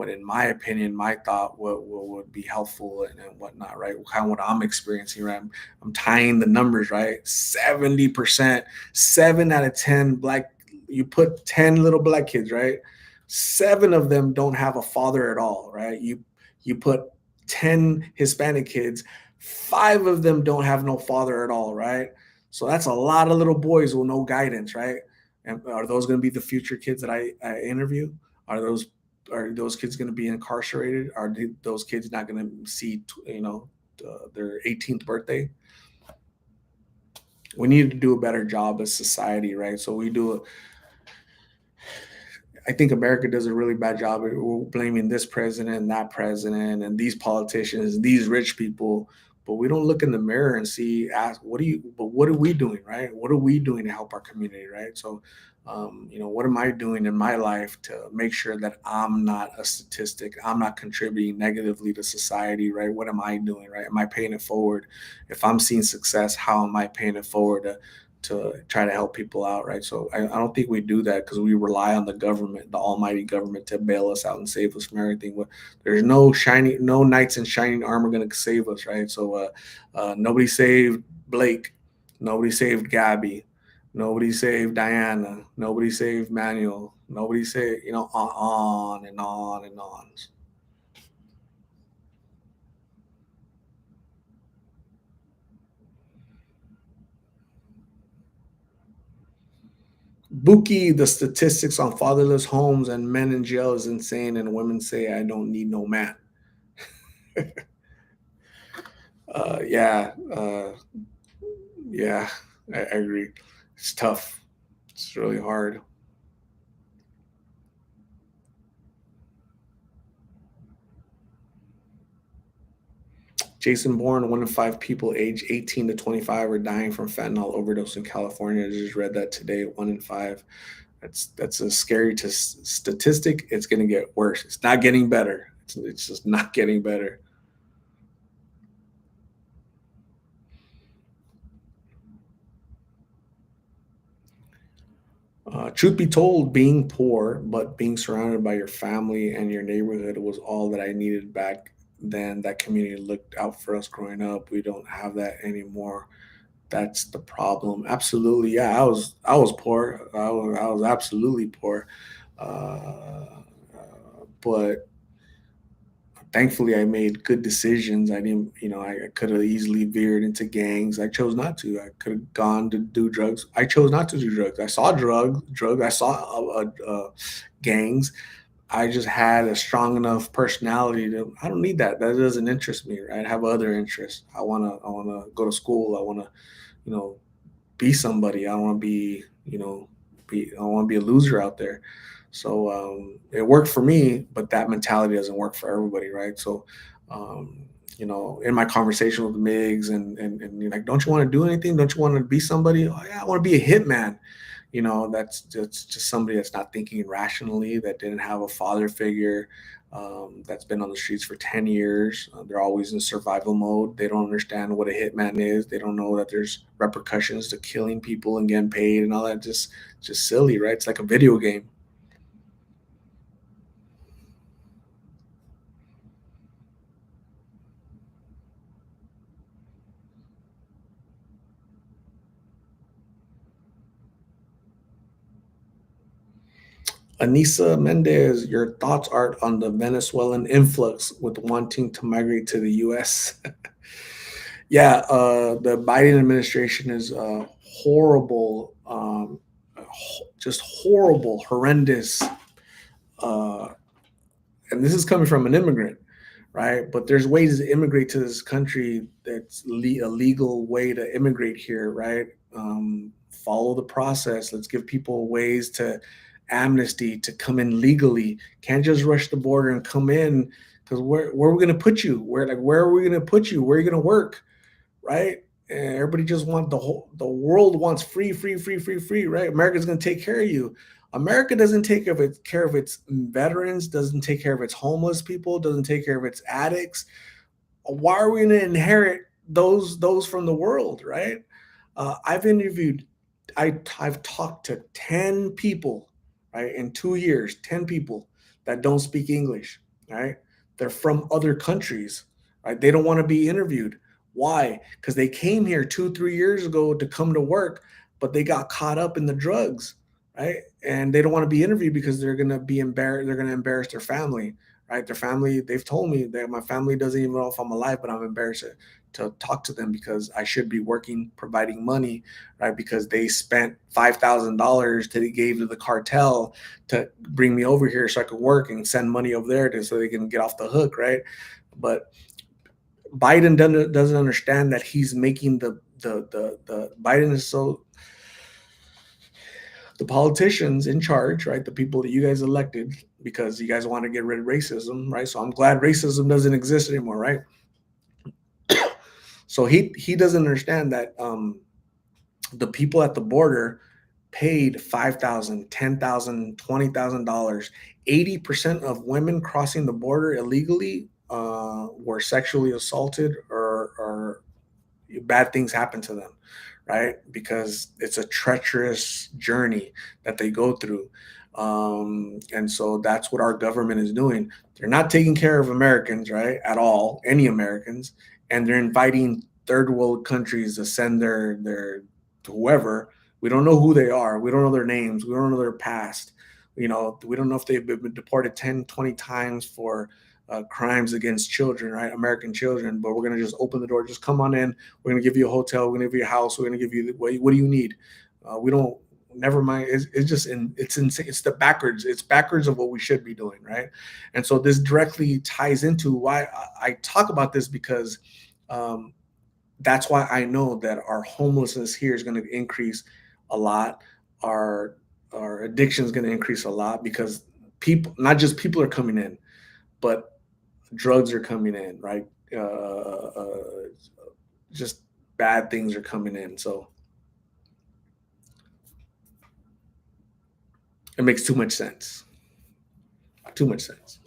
in my opinion, my thought, what would be helpful and whatnot, right? Kind of what I'm experiencing, right? I'm tying the numbers, right? 70%, 7 out of 10 black, you put 10 little black kids, right? Seven of them don't have a father at all, right? You put 10 Hispanic kids, five of them don't have no father at all, right? So that's a lot of little boys with no guidance, right? And are those going to be the future kids that I interview? Are those kids going to be incarcerated? Are those kids not going to see, their 18th birthday? We need to do a better job as society, right? So I think America does a really bad job of blaming this president and that president and these politicians, these rich people, but we don't look in the mirror and ask, what are we doing, right? What are we doing to help our community, right? So What am I doing in my life to make sure that I'm not a statistic? I'm not contributing negatively to society, right? What am I doing, right? Am I paying it forward? If I'm seeing success, how am I paying it forward to try to help people out, right? So I don't think we do that because we rely on the government, the almighty government, to bail us out and save us from everything. But there's no knights in shining armor going to save us, right? So nobody saved Blake, nobody saved Gabby, nobody saved Diana, nobody saved Manuel, nobody saved, on and on and on. Buki, the statistics on fatherless homes and men in jail is insane, and women say, I don't need no man. Yeah, yeah, I agree. It's tough. It's really hard. Jason Bourne, 1 in 5 people aged 18 to 25 are dying from fentanyl overdose in California. I just read that today. 1 in 5. That's a scary statistic. It's going to get worse. It's not getting better. It's just not getting better. Truth be told, being poor but being surrounded by your family and your neighborhood was all that I needed back then. That community looked out for us growing up. We don't have that anymore. That's the problem. Absolutely, yeah. I was poor. I was absolutely poor, but thankfully I made good decisions. I didn't, I could have easily veered into gangs. I chose not to. I could have gone to do drugs. I chose not to do drugs. I saw drugs. I saw gangs. I just had a strong enough personality to. I don't need that. That doesn't interest me. Right? I have other interests. I wanna go to school. I wanna, you know, be somebody. I want to be, I want to be a loser out there. So it worked for me, but that mentality doesn't work for everybody, right? So, um, in my conversation with Migs and you're like, don't you want to do anything? Don't you want to be somebody? Oh, yeah, I want to be a hitman. That's just somebody that's not thinking rationally, that didn't have a father figure, that's been on the streets for 10 years. They're always in survival mode. They don't understand what a hitman is. They don't know that there's repercussions to killing people and getting paid and all that. Just silly, right? It's like a video game. Anissa Mendez, your thoughts are on the Venezuelan influx with wanting to migrate to the U.S. Yeah, the Biden administration is horrible, just horrible, horrendous, uh, and this is coming from an immigrant, right? But there's ways to immigrate to this country that's a legal way to immigrate here, right? Follow the process. Let's give people ways to amnesty to come in legally. Can't just rush the border and come in because where are we going to put you? Where are we going to put you? Where are you going to work? Right? And everybody just want the world wants free, free, free, free, free, right? America's going to take care of you. America doesn't take care of its veterans, doesn't take care of its homeless people, doesn't take care of its addicts. Why are we going to inherit those from the world, right? I've interviewed, I've talked to 10 people, right, in 2 years, 10 people that don't speak English, right? They're from other countries, right? They don't want to be interviewed. Why? Because they came here 2, 3 years ago to come to work, but they got caught up in the drugs, right? And they don't want to be interviewed because they're gonna be embarrassed. They're gonna embarrass their family, right? Their family. They've told me that my family doesn't even know if I'm alive, but I'm embarrassed to talk to them because I should be working, providing money, right? Because they spent $5,000 that they gave to the cartel to bring me over here so I could work and send money over there so they can get off the hook, right? But Biden doesn't understand that he's making the Biden is so the politicians in charge, right? The people that you guys elected because you guys want to get rid of racism, right? So I'm glad racism doesn't exist anymore, right? So he doesn't understand that the people at the border paid $5,000, $10,000, $20,000. 80% of women crossing the border illegally were sexually assaulted or bad things happen to them, right? Because it's a treacherous journey that they go through. And so that's what our government is doing. They're not taking care of Americans, right? At all, any Americans. And they're inviting third world countries to send their to whoever. We don't know who they are. We don't know their names. We don't know their past. We don't know if they've been deported 10, 20 times for crimes against children, right? American children, but we're going to just open the door. Just come on in. We're going to give you a hotel. We're going to give you a house. We're going to give you what do you need? We don't. Never mind. It's just it's insane. It's the backwards. It's backwards of what we should be doing, right? And so this directly ties into why I talk about this because that's why I know that our homelessness here is going to increase a lot. Our addiction is going to increase a lot because people, not just people, are coming in, but drugs are coming in, right? Just bad things are coming in. So it makes too much sense. Too much sense.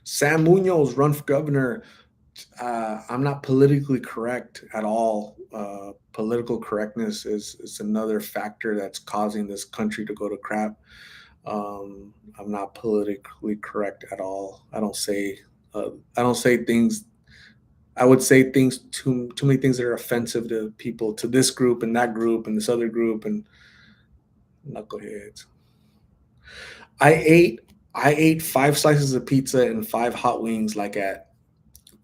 Sam Munoz run for governor. I'm not politically correct at all. Political correctness is another factor that's causing this country to go to crap. I'm not politically correct at all. I don't say things. I would say things too many things that are offensive to people, to this group and that group and this other group and knuckleheads. I ate I ate 5 slices of pizza and 5 hot wings like at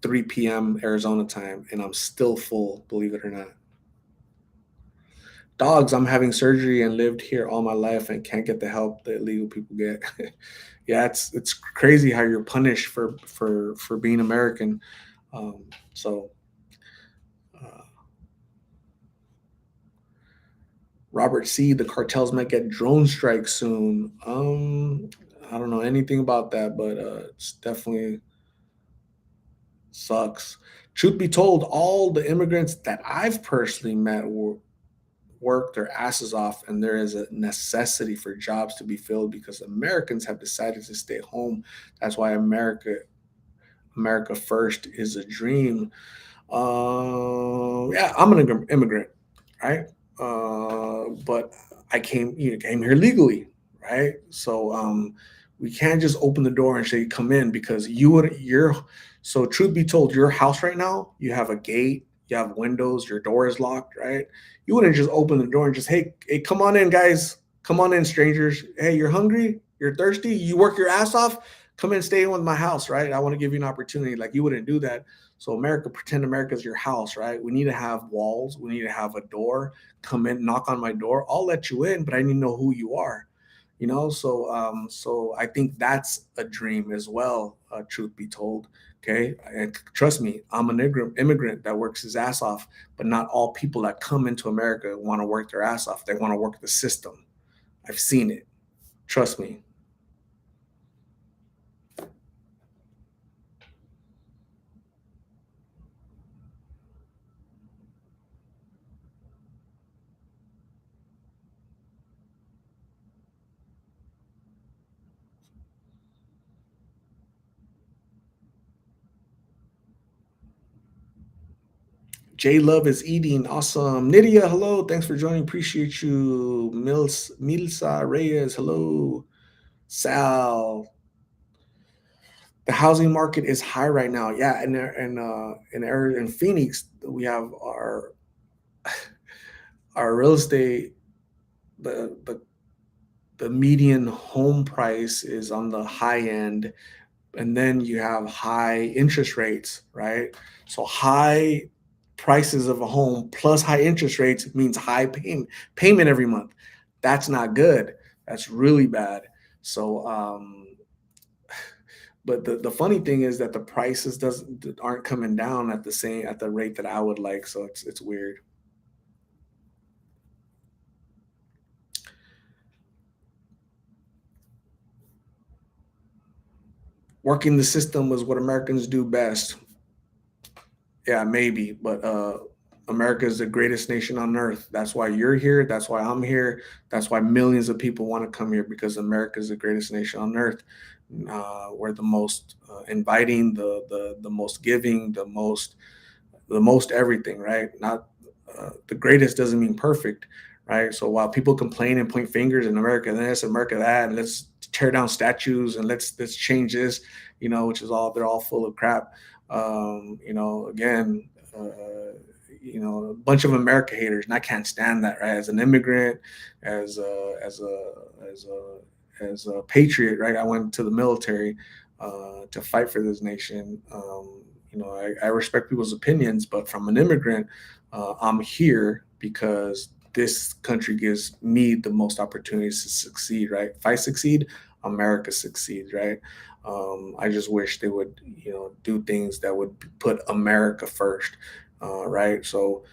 3 p.m. Arizona time, and I'm still full, believe it or not. Dogs, I'm having surgery and lived here all my life and can't get the help that illegal people get. Yeah, it's crazy how you're punished for being American. So uh, Robert C, the cartels might get drone strikes soon. I don't know anything about that, but it's definitely sucks. Truth be told, all the immigrants that I've personally met work their asses off, and there is a necessity for jobs to be filled because Americans have decided to stay home. That's why America first is a dream. Yeah, I'm an immigrant, right? But came here legally, right? So we can't just open the door and say come in because you're. So truth be told, your house right now, you have a gate, you have windows, your door is locked, right? You wouldn't just open the door and just hey, come on in, guys, come on in, strangers. Hey, you're hungry, you're thirsty, you work your ass off, come in, stay in with my house, right? I want to give you an opportunity. Like you wouldn't do that. So America, pretend America's your house, right? We need to have walls. We need to have a door. Come in, knock on my door. I'll let you in, but I need to know who you are. So I think that's a dream as well. Truth be told, okay. And trust me, I'm an immigrant that works his ass off. But not all people that come into America want to work their ass off. They want to work the system. I've seen it. Trust me. J Love is eating. Awesome. Nydia, hello. Thanks for joining. Appreciate you. Milsa Reyes, hello. Sal. The housing market is high right now. Yeah, in Phoenix, we have our real estate. The median home price is on the high end, and then you have high interest rates, right? So high prices of a home plus high interest rates means high payment every month. That's not good. That's really bad. So but the funny thing is that the prices doesn't aren't coming down at the rate that I would like. So it's weird. working the system is what Americans do best. Yeah, maybe, but America is the greatest nation on earth. That's why you're here. That's why I'm here. That's why millions of people want to come here because America is the greatest nation on earth. We're the most inviting, the most giving, the most everything, right? Not the greatest doesn't mean perfect, right? So while people complain and point fingers in America this, America that, and let's tear down statues and let's change this, which is all they're all full of crap. Again, a bunch of America haters, and I can't stand that, right? As an immigrant, as a as a as a as a patriot, right? I went to the military to fight for this nation. I respect people's opinions, but from an immigrant, I'm here because this country gives me the most opportunities to succeed, right? If I succeed, America succeeds, right? I just wish they would, do things that would put America first, right? So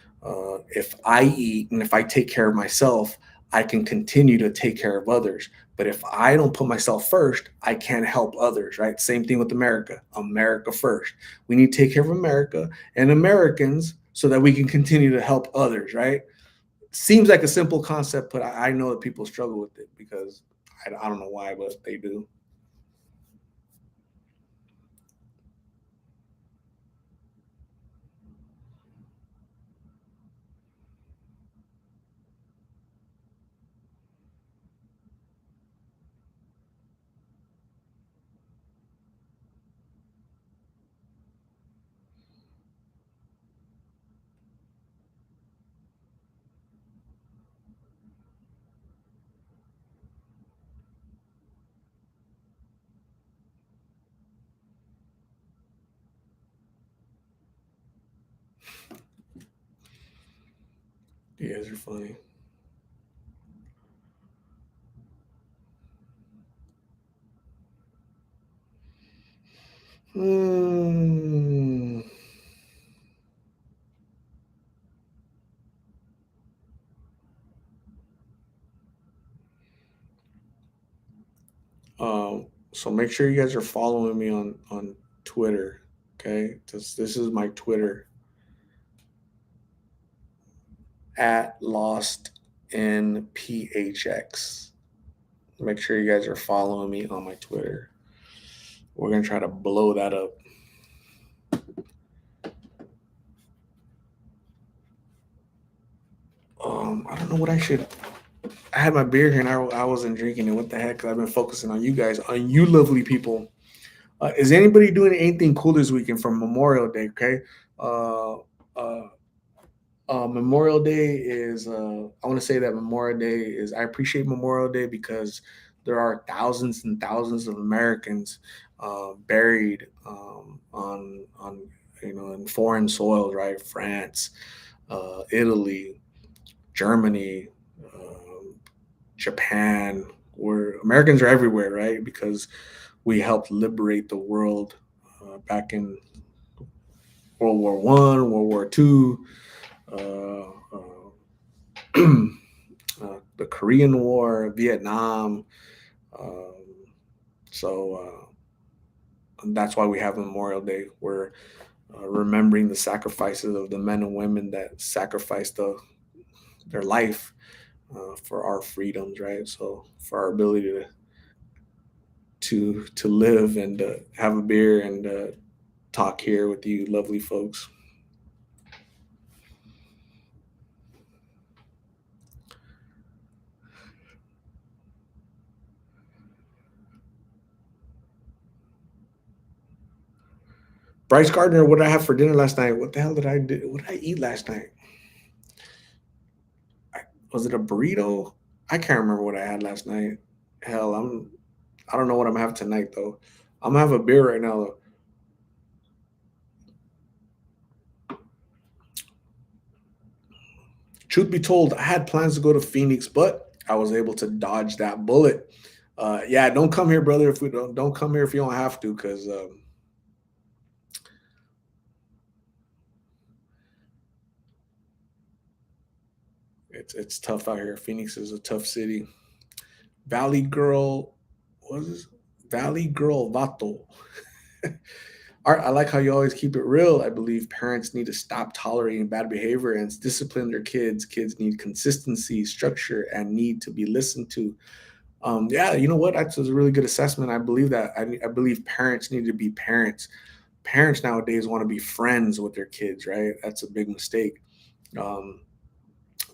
if I eat and if I take care of myself, I can continue to take care of others. But if I don't put myself first, I can't help others, right? Same thing with America. America first. We need to take care of America and Americans so that we can continue to help others, right? Seems like a simple concept, but I know that people struggle with it because I don't know why, but they do. You guys are funny. Hmm. So make sure you guys are following me on Twitter. Okay, this is my Twitter at Lost in PHX. Make sure you guys are following me on my Twitter. We're gonna try to blow that up. I don't know what I should. I had my beer here and I wasn't drinking it. What the heck? 'Cause I've been focusing on you guys, on you lovely people. Is anybody doing anything cool this weekend for Memorial Day? Okay. Uh, uh, Memorial Day is. I want to say that Memorial Day is. I appreciate Memorial Day because there are thousands and thousands of Americans buried on in foreign soils, right? France, Italy, Germany, Japan. Where Americans are everywhere, right? Because we helped liberate the world back in World War I, World War II, uh, the Korean War, Vietnam. Um, so that's why we have Memorial Day. We're remembering the sacrifices of the men and women that sacrificed their life for our freedoms, right? So for our ability to live and have a beer and talk here with you, lovely folks. Bryce Gardner, what did I have for dinner last night? What the hell did I do? What did I eat last night? Was it a burrito? I can't remember what I had last night. Hell, I don't know what I'm having tonight though. I'm gonna have a beer right now though. Truth be told, I had plans to go to Phoenix, but I was able to dodge that bullet. Yeah, don't come here, brother. If we don't come here if you don't have to, because it's tough out here. Phoenix is a tough city. Valley Girl, what is this? Valley Girl Vato. Art, I like how you always keep it real. I believe parents need to stop tolerating bad behavior and discipline their kids. Kids need consistency, structure, and need to be listened to. Yeah, you know what? That's a really good assessment. I believe that. I believe parents need to be parents. Parents nowadays want to be friends with their kids, right? That's a big mistake. Um,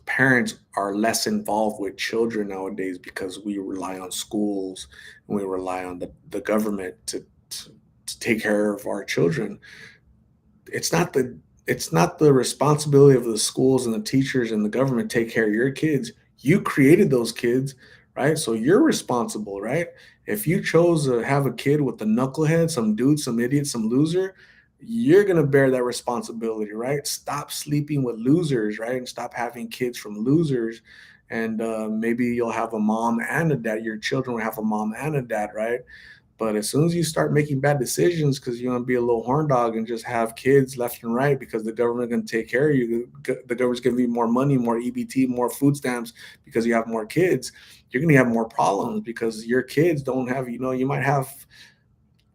Parents are less involved with children nowadays because we rely on schools and we rely on the government to take care of our children. It's not the responsibility of the schools and the teachers and the government to take care of your kids. You created those kids, right? So you're responsible, right? If you chose to have a kid with a knucklehead, some dude, some idiot, some loser, you're gonna bear that responsibility, right? Stop sleeping with losers, right? And stop having kids from losers. And maybe you'll have a mom and a dad. Your children will have a mom and a dad, right? But as soon as you start making bad decisions because you want to be a little horn dog and just have kids left and right because the government can take care of you, the government's giving you more money, more EBT, more food stamps because you have more kids, you're going to have more problems because your kids don't have, you might have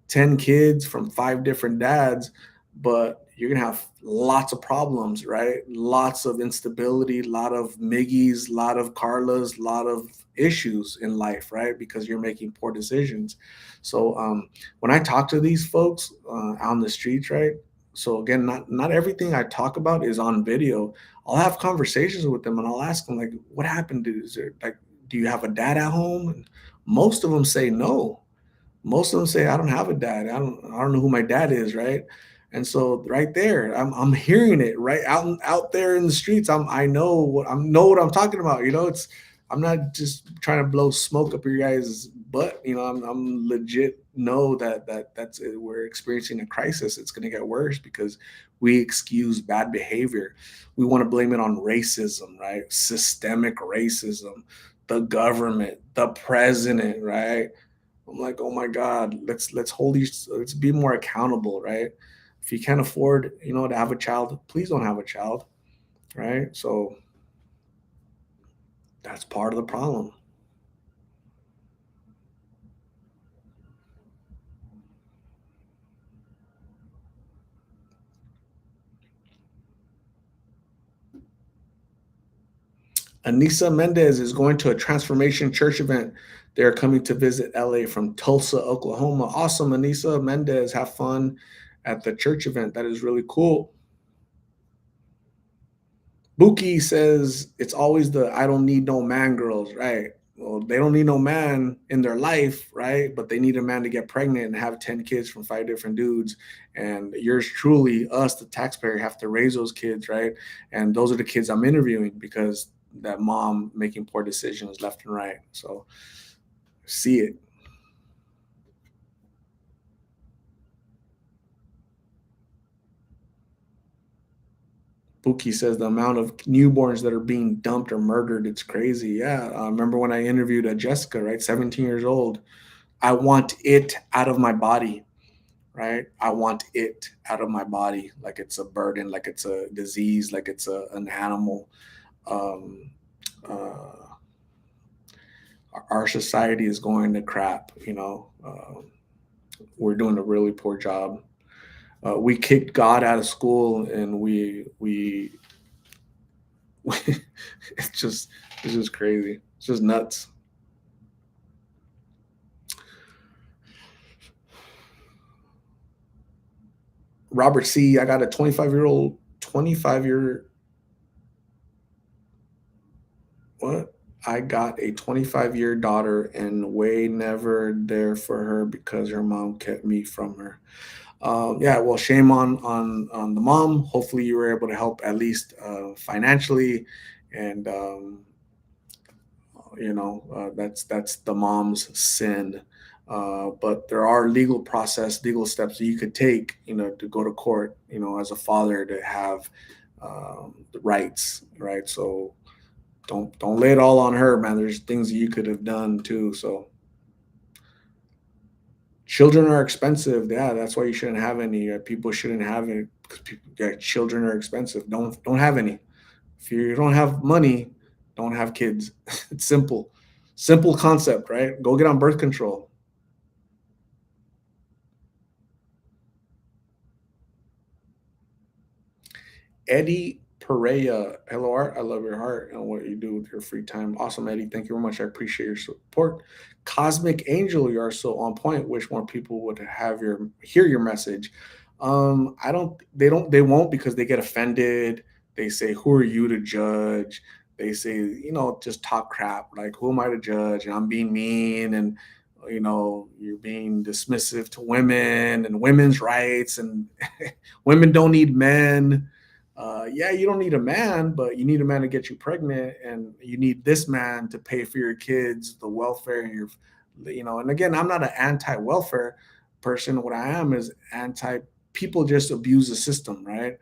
10 kids from five different dads, but you're going to have lots of problems, right? Lots of instability, a lot of Miggies, a lot of Carlas, a lot of issues in life, right? Because you're making poor decisions. So when I talk to these folks on the streets, right? So again, not everything I talk about is on video. I'll have conversations with them and I'll ask them like, what happened? Is there like, do you have a dad at home? And most of them say no. Most of them say, "I don't have a dad. I don't know who my dad is," right? And so right there, I'm hearing it right out there in the streets. I know what I'm talking about. It's I'm not just trying to blow smoke up your guys' butt. I'm legit know that's it. We're experiencing a crisis. It's going to get worse because we excuse bad behavior. We want to blame it on racism, right? Systemic racism, the government, the president, right? I'm like, oh my God, let's hold these, let's be more accountable, right? If you can't afford, to have a child, please don't have a child, right? So that's part of the problem. Anissa Mendez is going to a Transformation Church event. They're coming to visit LA from Tulsa, Oklahoma. Awesome, Anissa Mendez. Have fun at the church event. That is really cool. Buki says it's always the I don't need no man girls, right? Well, they don't need no man in their life, right? But they need a man to get pregnant and have 10 kids from five different dudes. And yours truly, us, the taxpayer, have to raise those kids, right? And those are the kids I'm interviewing because that mom making poor decisions left and right. So see it. Buki says the amount of newborns that are being dumped or murdered, it's crazy. Yeah. I remember when I interviewed Jessica, right? 17 years old. I want it out of my body, right? I want it out of my body like it's a burden, like it's a disease, like it's an animal. Um, uh, our society is going to crap, we're doing a really poor job. We kicked God out of school and it's just crazy. It's just nuts. Robert C. I got a 25-year what? I got a 25-year daughter and way never there for her because her mom kept me from her. Yeah, well, shame on the mom. Hopefully, you were able to help at least financially, and that's the mom's sin. But there are legal steps that you could take, to go to court, as a father to have the rights, right? So don't lay it all on her, man. There's things that you could have done too. So children are expensive. Yeah, that's why you shouldn't have any. People shouldn't have it because yeah, children are expensive. Don't have any. If you don't have money, don't have kids. It's simple concept, right? Go get on birth control. Eddie Perea. Hello, Art. I love your heart and what you do with your free time. Awesome, Eddie. Thank you very much. I appreciate your support. Cosmic Angel, you are so on point. Wish more people would have your hear your message. I don't. They don't. They won't because they get offended. They say, "Who are you to judge?" They say, just talk crap. Like, who am I to judge? And I'm being mean, and you're being dismissive to women and women's rights, and women don't need men. Yeah, you don't need a man, but you need a man to get you pregnant, and you need this man to pay for your kids, the welfare, and and again, I'm not an anti-welfare person. What I am is anti people just abuse the system, right?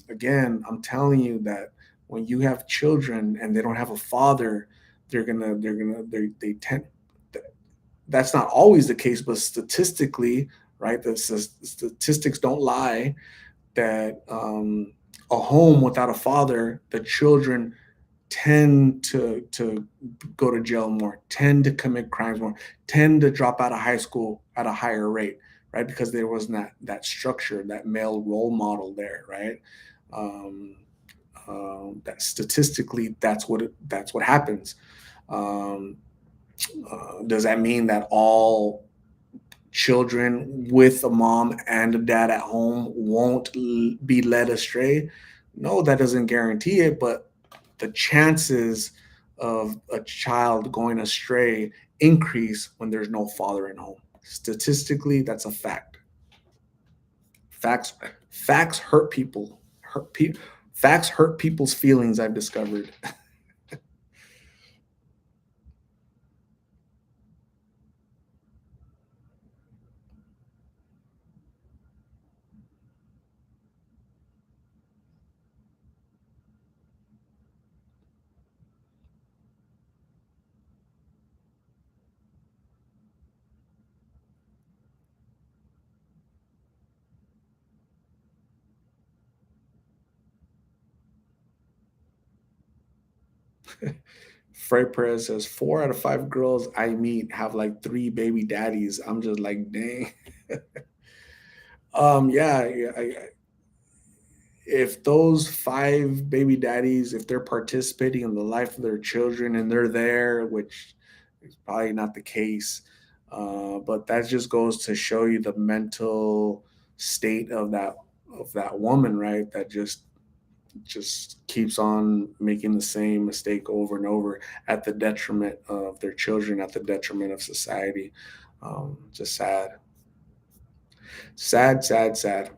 Again, I'm telling you that when you have children and they don't have a father, they tend, that's not always the case, but statistically, right? The statistics don't lie that a home without a father, the children tend to go to jail more, tend to commit crimes more, tend to drop out of high school at a higher rate, right? Because there wasn't that structure, that male role model there, right? Um, that statistically, that's what happens. Um, does that mean that all children with a mom and a dad at home won't be led astray? No, that doesn't guarantee it, but the chances of a child going astray increase when there's no father in home. Statistically, that's a fact. Facts facts hurt people. Facts hurt people's feelings, I've discovered. Frey Perez says 4 out of 5 girls I meet have like 3 baby daddies. I'm just like, dang. Yeah, yeah. If those 5 baby daddies, if they're participating in the life of their children and they're there, which is probably not the case, but that just goes to show you the mental state of that woman, right? That just keeps on making the same mistake over and over at the detriment of their children, at the detriment of society. Just sad, sad, sad, sad.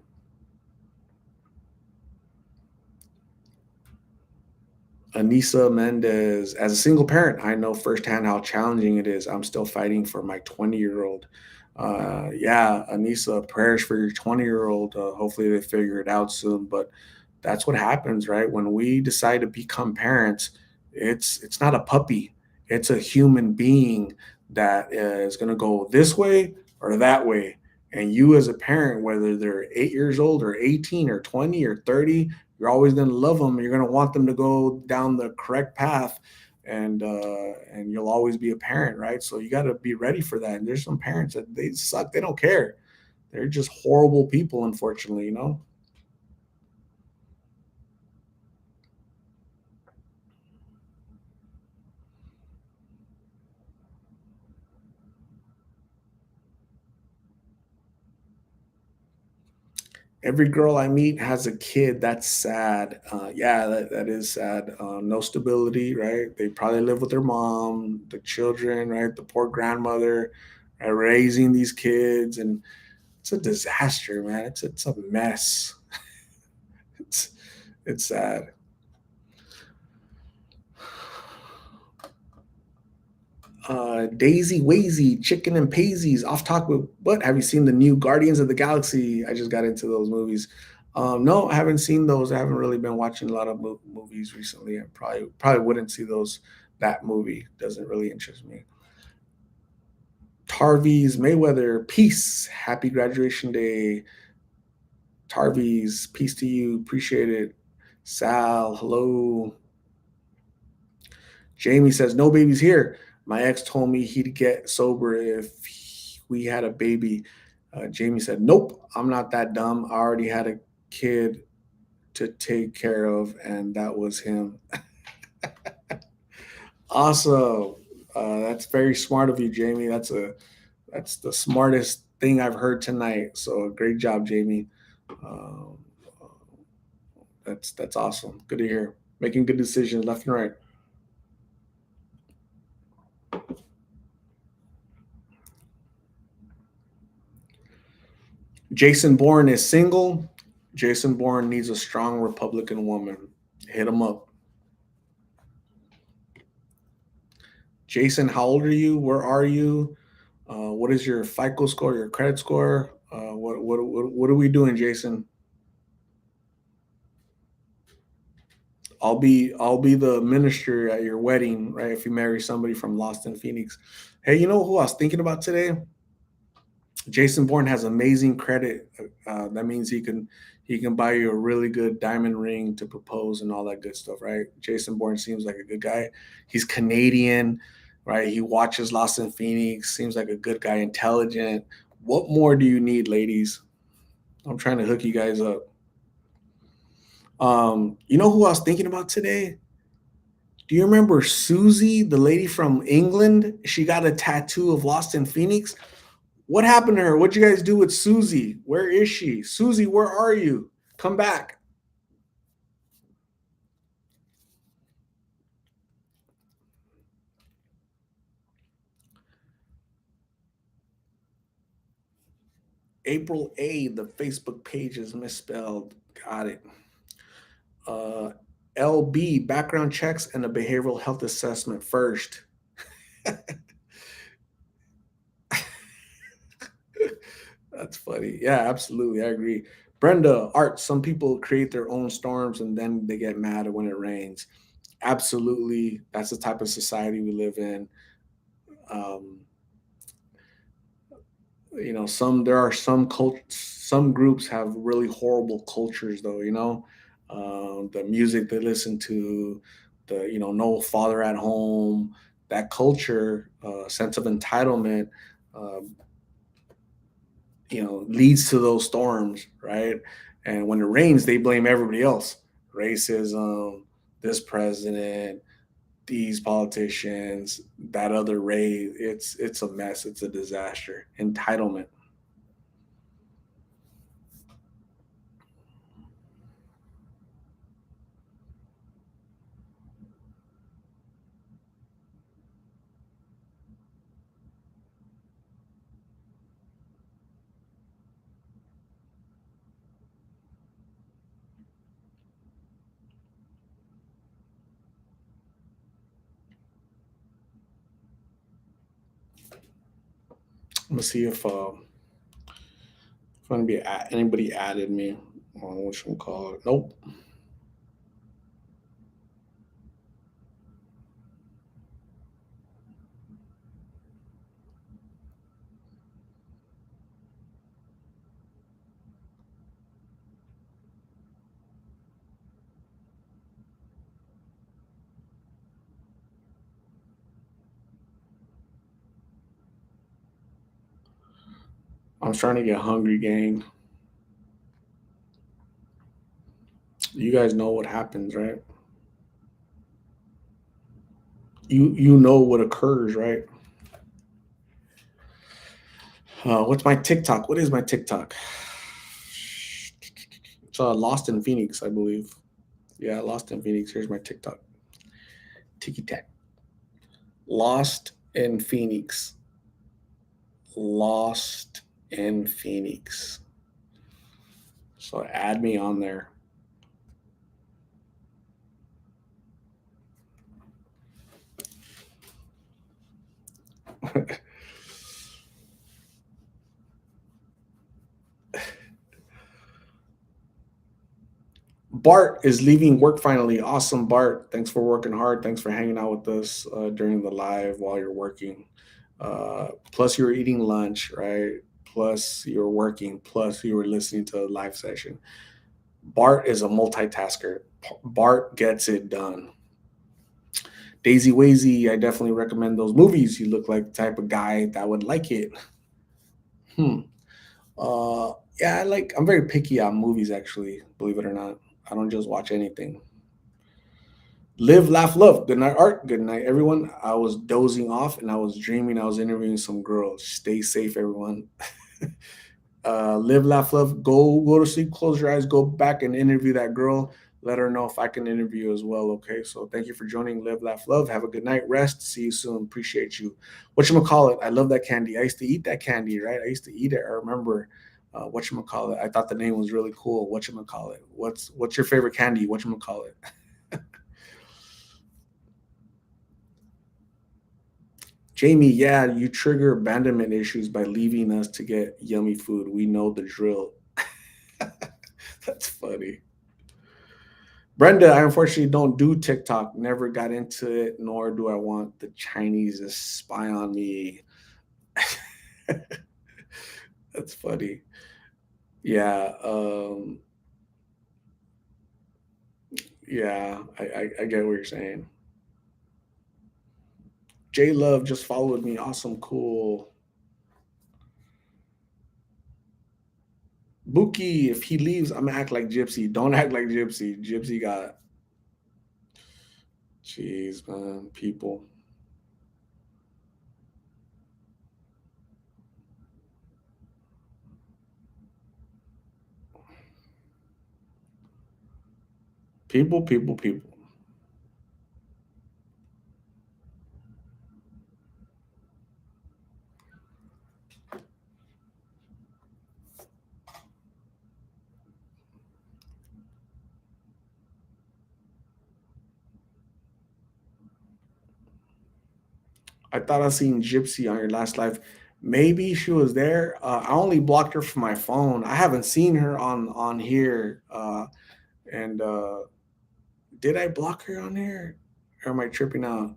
Anissa Mendez, as a single parent, I know firsthand how challenging it is. I'm still fighting for my 20-year-old. Yeah, Anissa, prayers for your 20-year-old. Hopefully they figure it out soon. But that's what happens, right? When we decide to become parents, it's not a puppy. It's a human being that is going to go this way or that way. And you, as a parent, whether they're 8 years old or 18 or 20 or 30, you're always going to love them. You're going to want them to go down the correct path, and you'll always be a parent, right? So you got to be ready for that. And there's some parents that they suck. They don't care. They're just horrible people, unfortunately. Every girl I meet has a kid. That's sad. Yeah, that is sad. No stability, right? They probably live with their mom, the children, right? The poor grandmother, right? Raising these kids, and it's a disaster, man. It's a mess. It's it's sad. Daisy Wazy, Chicken and Paisley's off topic. But have you seen the new Guardians of the Galaxy? I just got into those movies. No, I haven't seen those. I haven't really been watching a lot of movies recently. I probably wouldn't see those. That movie doesn't really interest me. Tarvies Mayweather, peace. Happy graduation day. Tarvies, peace to you. Appreciate it. Sal, hello. Jamie says, no babies here. My ex told me he'd get sober if we had a baby. Jamie said, nope, I'm not that dumb. I already had a kid to take care of, and that was him. Awesome. That's very smart of you, Jamie. That's the smartest thing I've heard tonight. So great job, Jamie. Um, that's awesome. Good to hear. Making good decisions left and right. Jason Bourne is single. Jason Bourne needs a strong Republican woman. Hit him up. Jason, how old are you? Where are you? What is your FICO score, your credit score? What are we doing, Jason? I'll be the minister at your wedding, right? If you marry somebody from Lost in Phoenix. Hey, you know who I was thinking about today? Jason Bourne has amazing credit. That means he can buy you a really good diamond ring to propose and all that good stuff, right? Jason Bourne seems like a good guy. He's Canadian, right? He watches Lost in Phoenix. Seems like a good guy, intelligent. What more do you need, ladies? I'm trying to hook you guys up. You know who I was thinking about today? Do you remember Susie, the lady from England? She got a tattoo of Lost in Phoenix. What happened to her? What'd you guys do with Susie? Where is she? Susie, where are you? Come back. April A, the Facebook page is misspelled. Got it. Uh, LB, background checks and a behavioral health assessment first. That's funny. Yeah, absolutely. I agree. Brenda, art, some people create their own storms and then they get mad when it rains. Absolutely. That's the type of society we live in. Um, there are some groups have really horrible cultures though, the music they listen to, the no father at home, that culture, sense of entitlement, um, leads to those storms, right? And when it rains, they blame everybody else. Racism, this president, these politicians, that other race. It's a mess. It's a disaster. Entitlement. I'm gonna see if anybody added me on which one call it. Nope. I'm trying to get hungry, gang. You guys know what happens, right? You know what occurs, right? What's my TikTok? What is my TikTok? It's Lost in Phoenix, I believe. Yeah, Lost in Phoenix. Here's my TikTok. Tiki Tack. Lost in Phoenix. Lost in Phoenix. So add me on there. Bart is leaving work finally. Awesome, Bart. Thanks for working hard. Thanks for hanging out with us during the live while you're working. Plus, you were eating lunch, right? Plus, you were working. Plus, you were listening to a live session. Bart is a multitasker. Bart gets it done. Daisy Wazy, I definitely recommend those movies. You look like the type of guy that would like it. Hmm. Yeah, I'm very picky on movies, actually, believe it or not. I don't just watch anything. Live, laugh, love. Good night, Art. Good night, everyone. I was dozing off and I was dreaming I was interviewing some girls. Stay safe, everyone. Live, laugh, love. Go to sleep. Close your eyes. Go back and interview that girl. Let her know if I can interview as well. Okay. So thank you for joining. Live, laugh, love. Have a good night. Rest. See you soon. Appreciate you. Whatchamacallit? I love that candy. I used to eat that candy, right? I used to eat it. I remember. Whatchamacallit? I thought the name was really cool. Whatchamacallit? What's your favorite candy? Whatchamacallit? Jamie, yeah, you trigger abandonment issues by leaving us to get yummy food. We know the drill. That's funny. Brenda, I unfortunately don't do TikTok. Never got into it, nor do I want the Chinese to spy on me. That's funny. Yeah, yeah, I get what you're saying. J Love just followed me. Awesome, cool. Buki, if he leaves, I'm gonna act like Gypsy. Don't act like Gypsy. Gypsy got, jeez, man, people. People. I thought I seen Gypsy on your last live. Maybe she was there. I only blocked her from my phone. I haven't seen her on here. And did I block her on here? Or am I tripping out?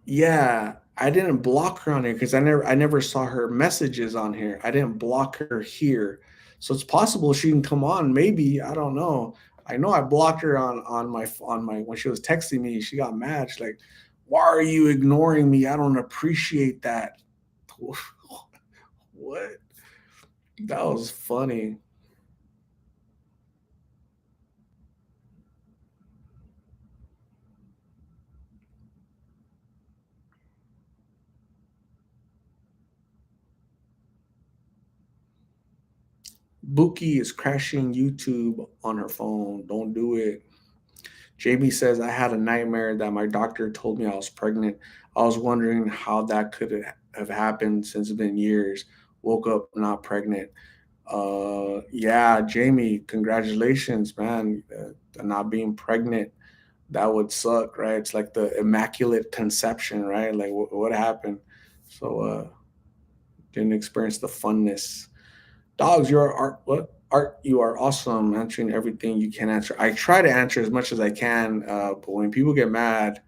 Yeah, I didn't block her on here because I never saw her messages on here. I didn't block her here, so it's possible she can come on. Maybe I don't know. I know I blocked her on my when she was texting me. She got mad. She's like, "Why are you ignoring me? I don't appreciate that." What? That was funny. Buki is crashing YouTube on her phone. Don't do it. Jamie says, I had a nightmare that my doctor told me I was pregnant. I was wondering how that could have happened since it's been years. Woke up not pregnant. Yeah, Jamie, congratulations, man. Not being pregnant, that would suck, right? It's like the immaculate conception, right? Like, what happened? So, didn't experience the funness. Dogs, you are art. What art? You are awesome, answering everything you can answer. I try to answer as much as I can, but when people get mad,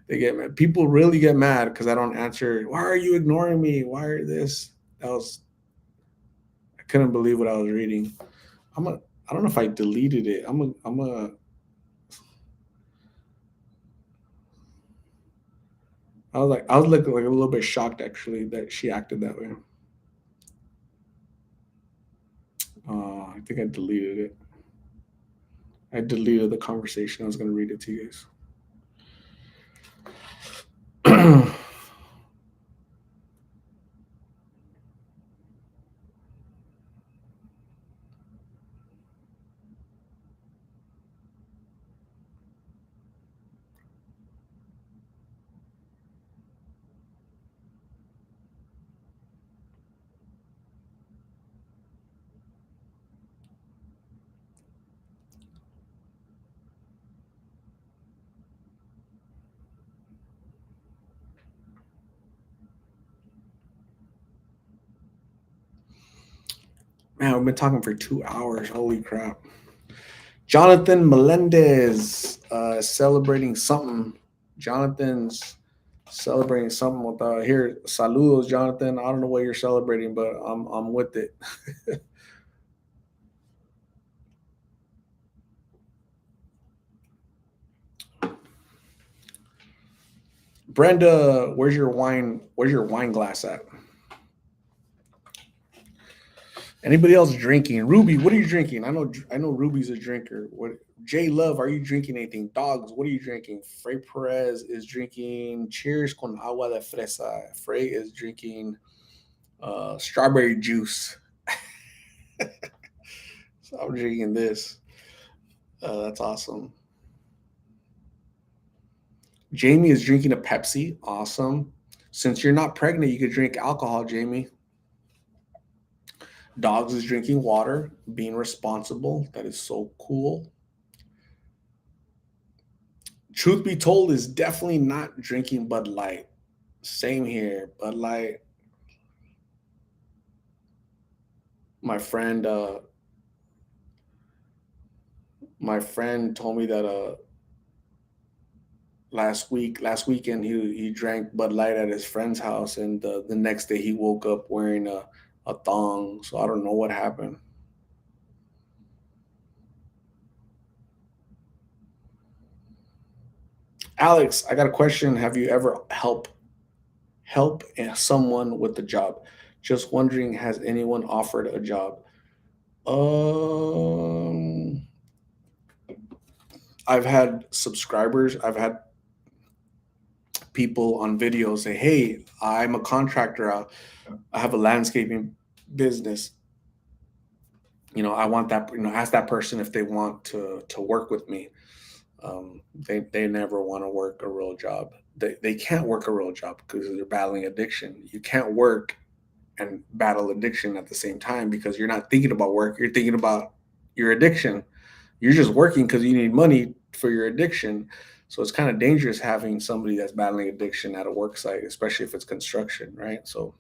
they get mad. People really get mad because I don't answer. Why are you ignoring me? Why are this? That was I couldn't believe what I was reading. I'm a. I don't know if I deleted it. I'm a. I was like a little bit shocked actually that she acted that way. I think I deleted it. I deleted the conversation. I was going to read it to you guys. Man, we've been talking for 2 hours. Holy crap. Jonathan Melendez celebrating something. Jonathan's celebrating something with here. Saludos, Jonathan. I don't know what you're celebrating, but I'm with it. Brenda, where's your wine? Where's your wine glass at? Anybody else drinking? Ruby, what are you drinking? I know Ruby's a drinker. What Jay Love, are you drinking anything? Dogs, what are you drinking? Frey Perez is drinking Cheers con agua de fresa. Frey is drinking strawberry juice. So I'm drinking this. That's awesome. Jamie is drinking a Pepsi. Awesome. Since you're not pregnant, you could drink alcohol, Jamie. Dogs is drinking water, being responsible. That is so cool. Truth be told, is definitely not drinking Bud Light. Same here. Bud Light. My friend, told me that last weekend, he drank Bud Light at his friend's house, and the next day he woke up wearing a thong. So I don't know what happened. Alex, I got a question. Have you ever help someone with a job? Just wondering, has anyone offered a job? Um, I've had subscribers. I've had people on videos say, "Hey, I'm a contractor. I have a landscaping business. I want that. Ask that person if they want to work with me." They never want to work a real job. They can't work a real job because they're battling addiction. You can't work and battle addiction at the same time because you're not thinking about work. You're thinking about your addiction. You're just working because you need money for your addiction. So it's kind of dangerous having somebody that's battling addiction at a work site, especially if it's construction, right? So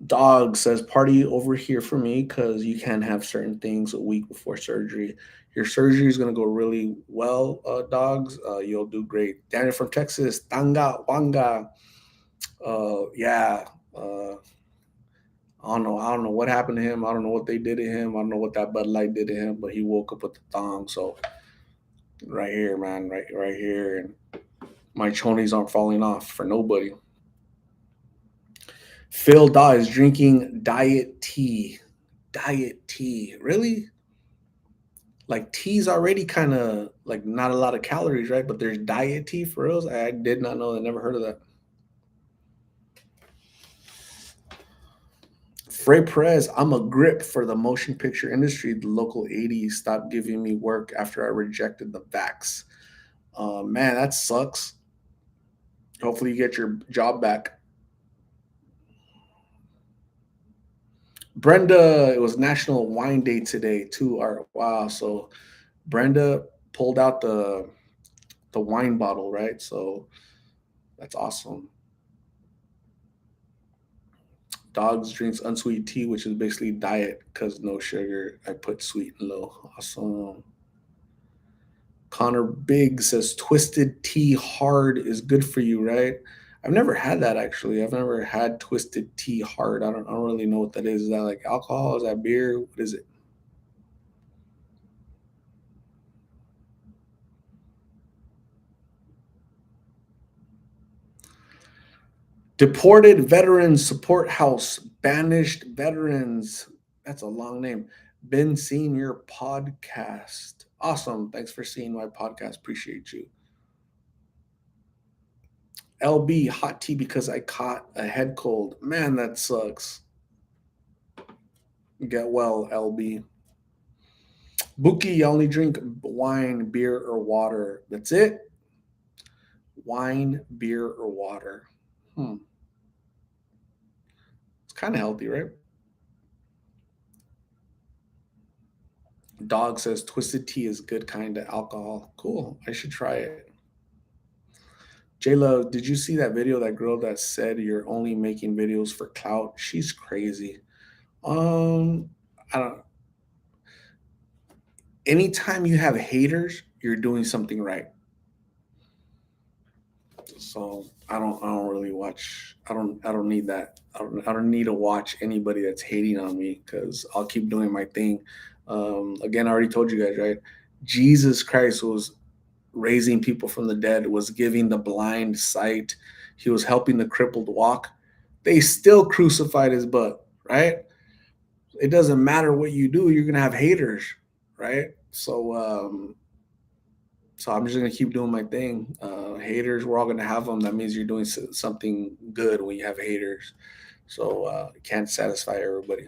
Dog says, party over here for me because you can't have certain things a week before surgery. Your surgery is going to go really well, dogs. You'll do great. Daniel from Texas, Tanga Wanga. Yeah. I don't know what happened to him. I don't know what they did to him. I don't know what that Bud Light did to him, but he woke up with the thong. So right here, man, right here, and my chonies aren't falling off for nobody. Phil Daw is drinking diet tea. Diet tea, really? Like tea's already kind of like not a lot of calories, right? But there's diet tea for reals. I did not know. I never heard of that. Frey Perez, I'm a grip for the motion picture industry. The local 80s stopped giving me work after I rejected the vax. Man, that sucks. Hopefully, you get your job back. Brenda, it was National Wine Day today too. Wow, so Brenda pulled out the wine bottle, right? So that's awesome. Dogs drinks unsweet tea, which is basically diet because no sugar. I put sweet and low. Awesome. Connor Big says twisted tea hard is good for you, right? I've never had that actually. I've never had twisted tea hard. I don't really know what that is. Is that like alcohol? Is that beer? What is it? Deported Veterans Support House, Banished Veterans. That's a long name. Been seeing your podcast. Awesome. Thanks for seeing my podcast. Appreciate you. LB, hot tea because I caught a head cold. Man, that sucks. Get well, LB. Buki, you only drink wine, beer, or water. That's it? Wine, beer, or water. Hmm. It's kind of healthy, right? Dog says twisted tea is good kind of alcohol. Cool. I should try it. J Love, did you see that video? That girl that said you're only making videos for clout. She's crazy. Um, I don't. Anytime you have haters, you're doing something right. So I don't really watch. I don't need that. I don't need to watch anybody that's hating on me because I'll keep doing my thing. Again, I already told you guys, right? Jesus Christ was raising people from the dead, was giving the blind sight, he was helping the crippled walk. They still crucified his butt, right? It doesn't matter what you do, you're gonna have haters, right? So I'm just gonna keep doing my thing. Haters, we're all gonna have them. That means you're doing something good when you have haters. So you can't satisfy everybody.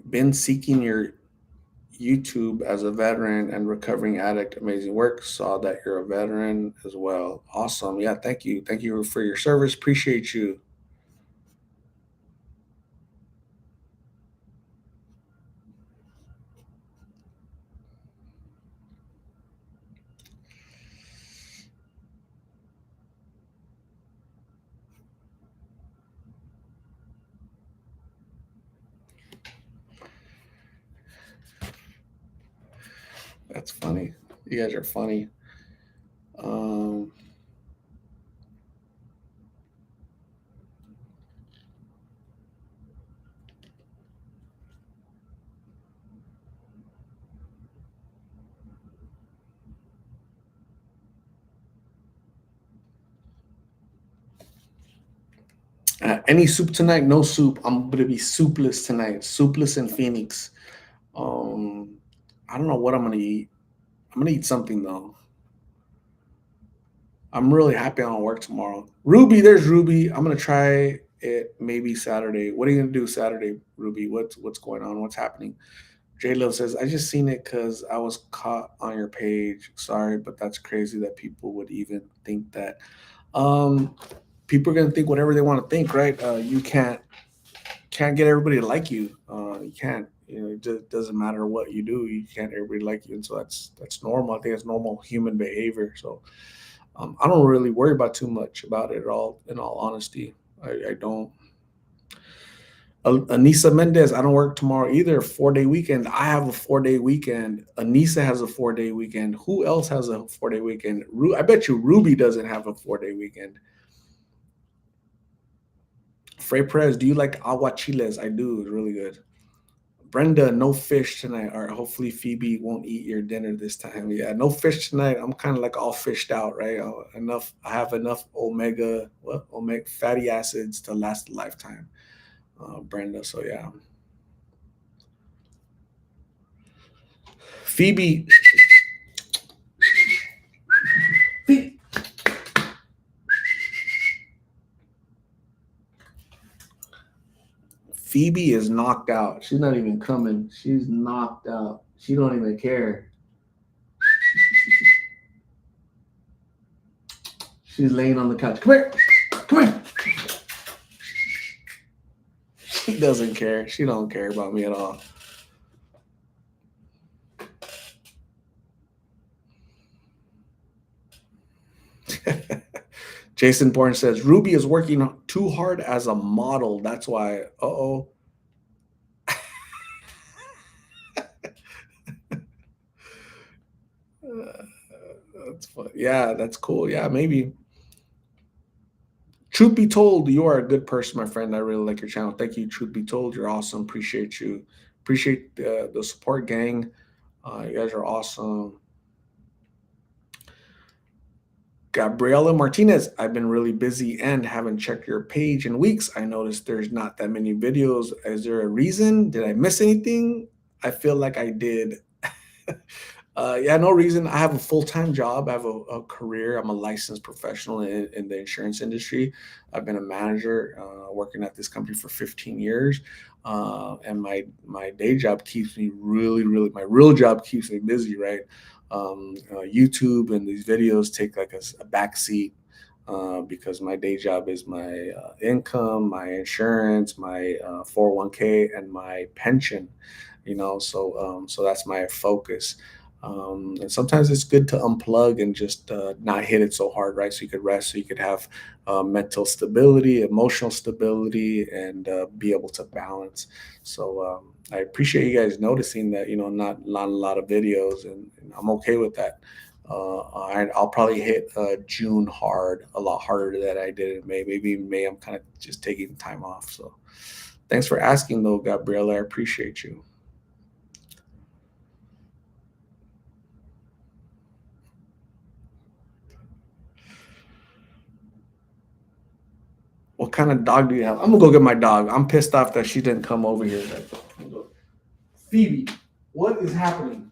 Been seeking your YouTube as a veteran and recovering addict. Amazing work. Saw that you're a veteran as well. Awesome. Yeah, thank you. Thank you for your service. Appreciate you. That's funny. You guys are funny. Um, any soup tonight? No soup. I'm gonna be soupless tonight. Soupless in Phoenix. Um, I don't know what I'm gonna eat. I'm gonna eat something though. I'm really happy I don't work tomorrow. Ruby, there's Ruby. I'm gonna try it maybe Saturday. What are you gonna do Saturday, Ruby? What's going on? What's happening? J Love says, I just seen it because I was caught on your page. Sorry, but that's crazy that people would even think that. Um, People are gonna think whatever they want to think, right? You can't get everybody to like you. You can't. You know, it just doesn't matter what you do. You can't everybody like you, and so that's normal. I think it's normal human behavior. So I don't really worry about too much about it at all. In all honesty, I don't. Anissa Mendez, I don't work tomorrow either. 4 day weekend. I have a 4 day weekend. Anissa has a 4 day weekend. Who else has a 4 day weekend? I bet you Ruby doesn't have a 4 day weekend. Frey Perez, do you like aguachiles? I do. It's really good. Brenda, no fish tonight. All right, hopefully Phoebe won't eat your dinner this time. Yeah, no fish tonight. I'm kind of like all fished out, right? Enough. I have enough omega fatty acids to last a lifetime, Brenda. So yeah, Phoebe. Phoebe is knocked out. She's not even coming. She's knocked out. She don't even care. She's laying on the couch. Come here. Come here. She doesn't care. She don't care about me at all. Jason Bourne says Ruby is working too hard as a model. That's why. Uh-oh. That's fun. Yeah, that's cool. Yeah, maybe. Truth be told, you are a good person, my friend. I really like your channel. Thank you. Truth be told, you're awesome. Appreciate you. Appreciate the support, gang. You guys are awesome. Gabriela Martinez, I've been really busy and haven't checked your page in weeks. I noticed there's not that many videos. Is there a reason? Did I miss anything? I feel like I did. Yeah, no reason. I have a full-time job. I have a career. I'm a licensed professional in the insurance industry. I've been a manager working at this company for 15 years. And my day job keeps me really, my real job keeps me busy, right? YouTube and these videos take like a back seat because my day job is my income, my insurance, my 401k, and my pension. So that's my focus. And sometimes it's good to unplug and just not hit it so hard, right? So you could rest, so you could have mental stability, emotional stability, and be able to balance. So I appreciate you guys noticing that, not a lot of videos, and I'm okay with that. I'll probably hit June hard, a lot harder than I did in May. Maybe in May I'm kind of just taking time off. So thanks for asking, though, Gabriella. I appreciate you. What kind of dog do you have? I'm gonna go get my dog. I'm pissed off that she didn't come over here. Phoebe, what is happening?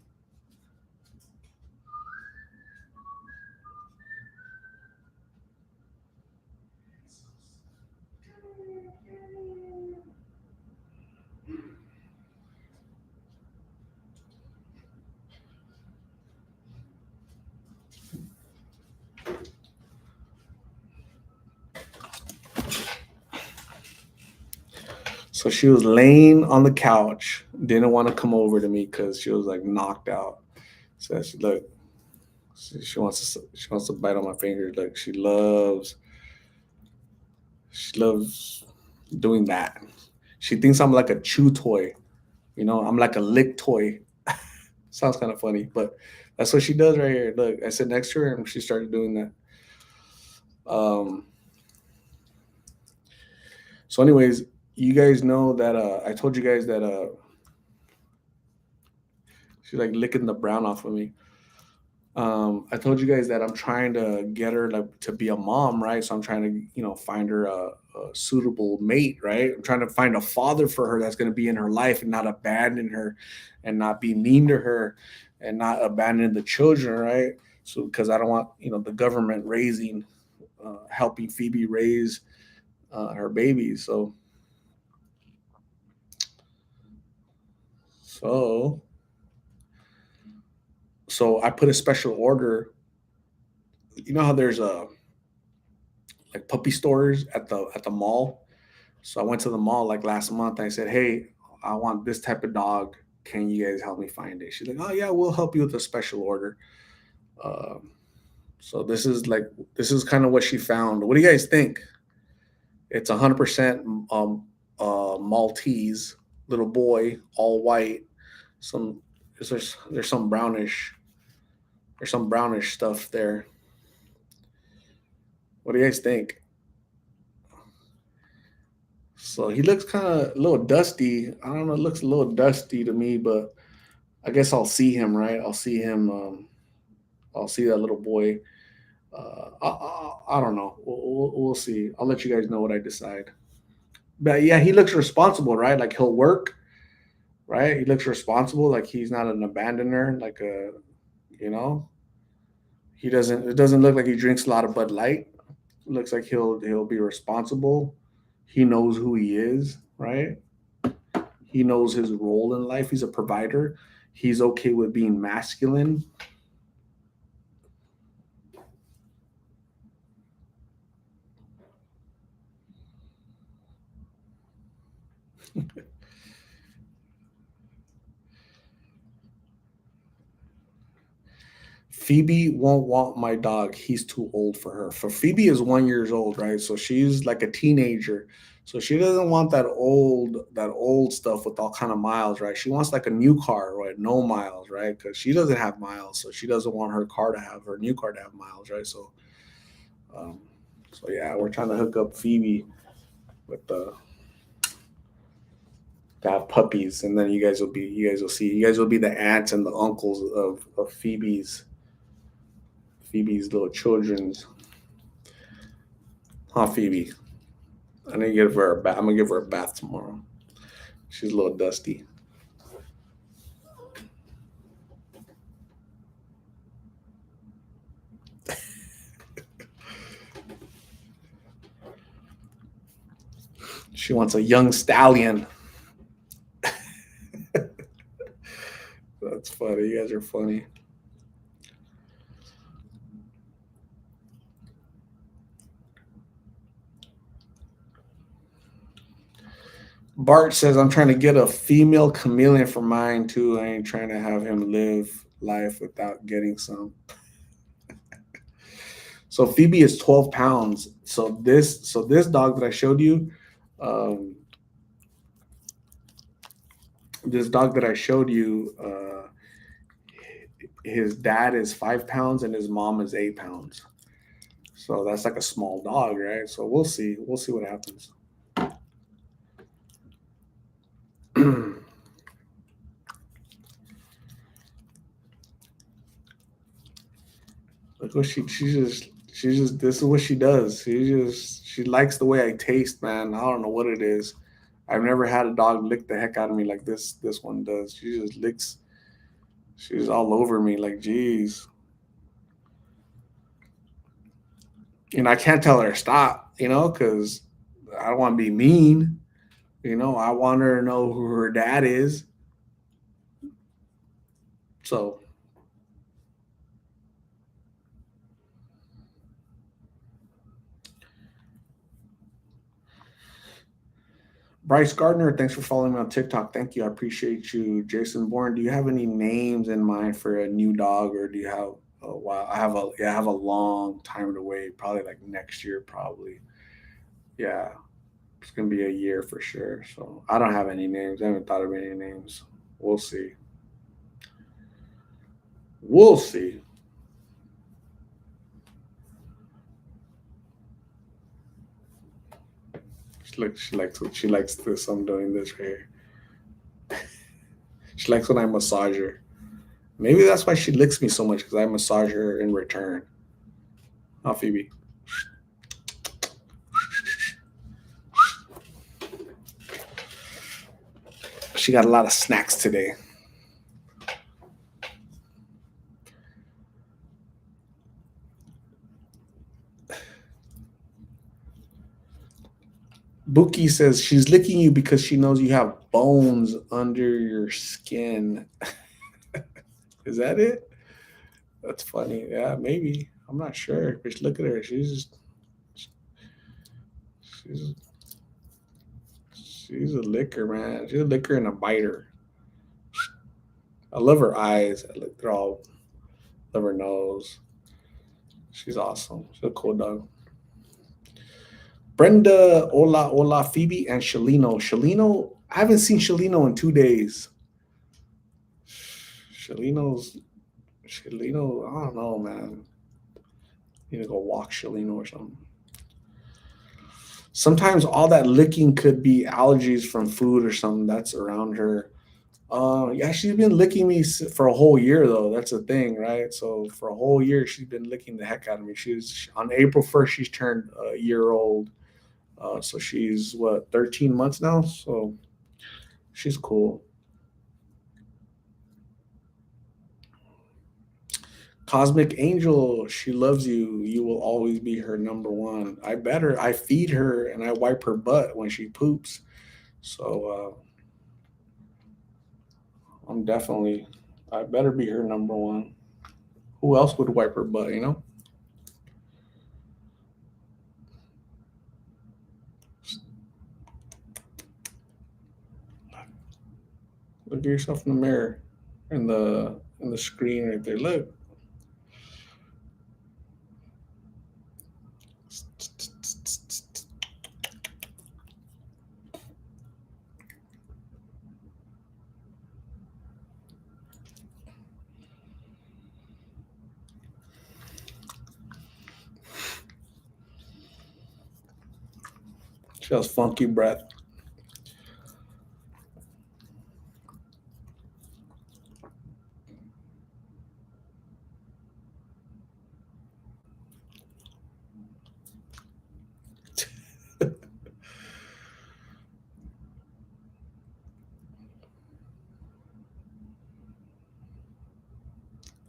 So she was laying on the couch, didn't want to come over to me because she was like knocked out. So she look, she wants to bite on my finger. Like she loves doing that. She thinks I'm like a chew toy. I'm like a lick toy. Sounds kind of funny, but that's what she does right here. Look, I sit next to her and she started doing that. Um, so, anyways, you guys know that I told you guys that she's like licking the brown off of me. I told you guys that I'm trying to get her like to be a mom, right? So I'm trying to, find her a suitable mate, right? I'm trying to find a father for her that's going to be in her life and not abandon her, and not be mean to her, and not abandon the children, right? So because I don't want, the government helping Phoebe raise her babies. So so I put a special order. You know how there's a like puppy stores at the mall. So I went to the mall like last month. And I said, "Hey, I want this type of dog. Can you guys help me find it?" She's like, "Oh yeah, we'll help you with a special order." Um, so this is kind of what she found. What do you guys think? It's 100% Maltese little boy, all white. Some there's some brownish stuff there. What do you guys think? So he looks kind of a little dusty. I don't know. It looks a little dusty to me, but I guess I'll see him, right? I'll see him. I'll see that little boy. I don't know. We'll see. I'll let you guys know what I decide. But yeah, he looks responsible, right? Like he'll work, right? He looks responsible. Like he's not an abandoner. You know, he doesn't. It doesn't look like he drinks a lot of Bud Light. It looks like he'll be responsible. He knows who he is, right? He knows his role in life. He's a provider. He's okay with being masculine. Phoebe won't want my dog. He's too old for her. For Phoebe is 1 years old, right? So she's like a teenager. So she doesn't want that old stuff with all kind of miles, right? She wants like a new car, right? No miles, right? Because she doesn't have miles, so she doesn't want her new car to have miles, right? Um, so yeah, we're trying to hook up Phoebe with the to have puppies, and then you guys will be the aunts and the uncles of Phoebe's little children's. Huh, Phoebe? I need to give her a bath. I'm gonna give her a bath tomorrow. She's a little dusty. She wants a young stallion. That's funny. You guys are funny. Bart says, "I'm trying to get a female chameleon for mine too. I ain't trying to have him live life without getting some." So Phoebe is 12 pounds. So this dog that I showed you, um, this dog that I showed you, his dad is 5 pounds and his mom is 8 pounds. So that's like a small dog, right? So we'll see. We'll see what happens. Look what she just this is what she does. She likes the way I taste, man. I don't know what it is. I've never had a dog lick the heck out of me like this one does. She just licks. She's all over me like, geez. And I can't tell her to stop, because I don't want to be mean. I want her to know who her dad is. So, Bryce Gardner, thanks for following me on TikTok. Thank you. I appreciate you. Jason Bourne, do you have any names in mind for a new dog, or do you have a while? I have a long time to wait. Probably like next year, probably. Yeah, it's gonna be a year for sure. So I don't have any names. I haven't thought of any names. We'll see. We'll see. She likes this. I'm doing this right here. She likes when I massage her. Maybe that's why she licks me so much because I massage her in return. Oh, Phoebe. She got a lot of snacks today. Buki says she's licking you because she knows you have bones under your skin. Is that it? That's funny. Yeah, maybe. I'm not sure. But look at her. She's she's a licker, man. She's a licker and a biter. I love her eyes. They're all love her nose. She's awesome. She's a cool dog. Brenda, hola, Phoebe, and Shalino. I haven't seen Shalino in 2 days. Shalino's, Shalino, I don't know, man. Need to go walk Shalino or something. Sometimes all that licking could be allergies from food or something that's around her. Yeah, she's been licking me for a whole year though. That's the thing, right? So for a whole year, she's been licking the heck out of me. She's on April 1st. She's turned a year old. So she's what 13 months now. So she's cool. Cosmic Angel, she loves you. You will always be her number one. I feed her and I wipe her butt when she poops. So I'm definitely, I better be her number one. Who else would wipe her butt? Look at yourself in the mirror, in the screen right there. Look. She has funky breath.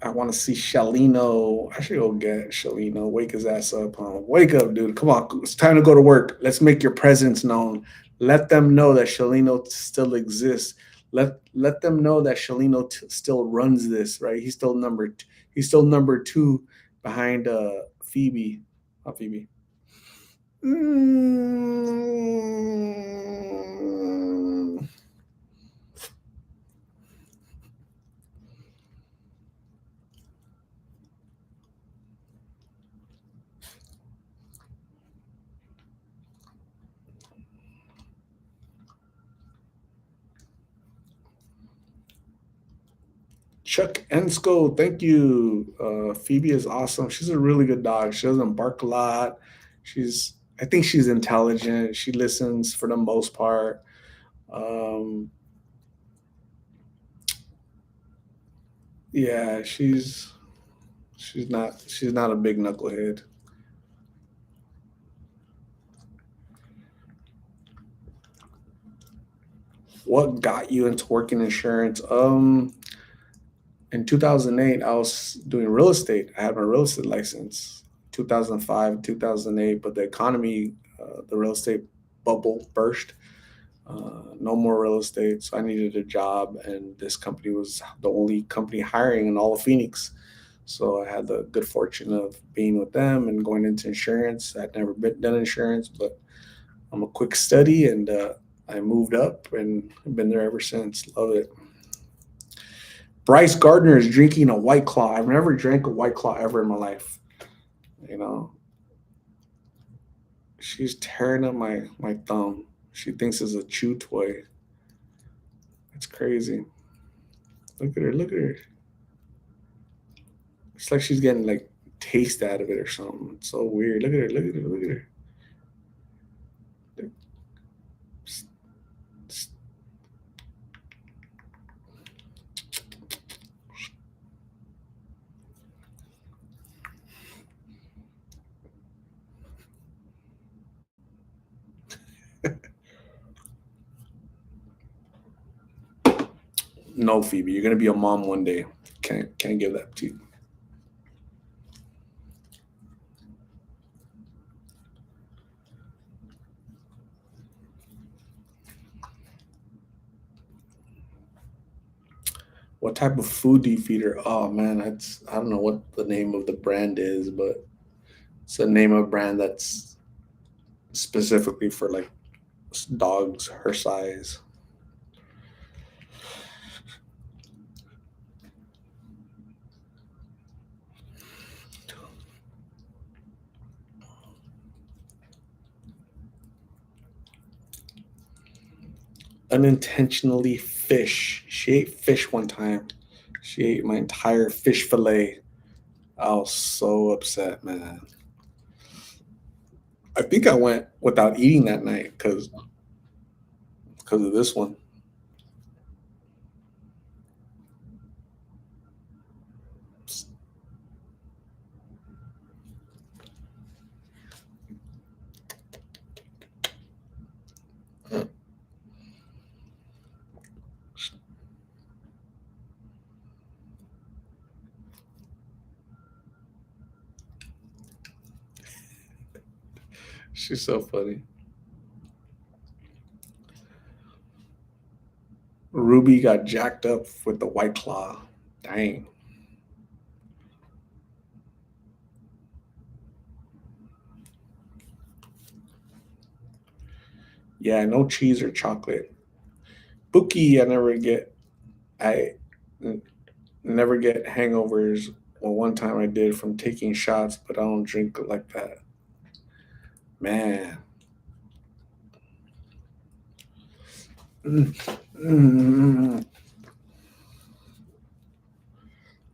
I want to see Shalino. I should go get Shalino. Wake his ass up. Wake up, dude. Come on. It's time to go to work. Let's make your presence known. Let them know that Shalino still exists. Let them know that Shalino still runs this, right? He's still number two behind Phoebe. Not Phoebe. Mm. Chuck Ensko, thank you. Phoebe is awesome. She's a really good dog. She doesn't bark a lot. I think she's intelligent. She listens for the most part. Um, yeah, she's not a big knucklehead. What got you into working insurance? In 2008, I was doing real estate. I had my real estate license. 2005, 2008, but the economy, the real estate bubble burst. No more real estate, so I needed a job, and this company was the only company hiring in all of Phoenix. So I had the good fortune of being with them and going into insurance. I'd never done insurance, but I'm a quick study, and I moved up and I've been there ever since. Love it. Bryce Gardner is drinking a White Claw. I've never drank a White Claw ever in my life. You know, she's tearing up my thumb. She thinks it's a chew toy. It's crazy. Look at her. Look at her. It's like she's getting like taste out of it or something. It's so weird. Look at her. Look at her. Look at her. No, Phoebe, you're gonna be a mom one day. Can't give that to you. What type of food do you feed her? Oh man, I don't know what the name of the brand is, but it's a name of a brand that's specifically for like dogs her size. Unintentionally fish. She ate fish one time. She ate my entire fish fillet. I was so upset, man. I think I went without eating that night because of this one. She's so funny. Ruby got jacked up with the White Claw. Dang. Yeah, no cheese or chocolate. Bookie, I never get hangovers. Well, one time I did from taking shots, but I don't drink like that. Man. Mm, mm.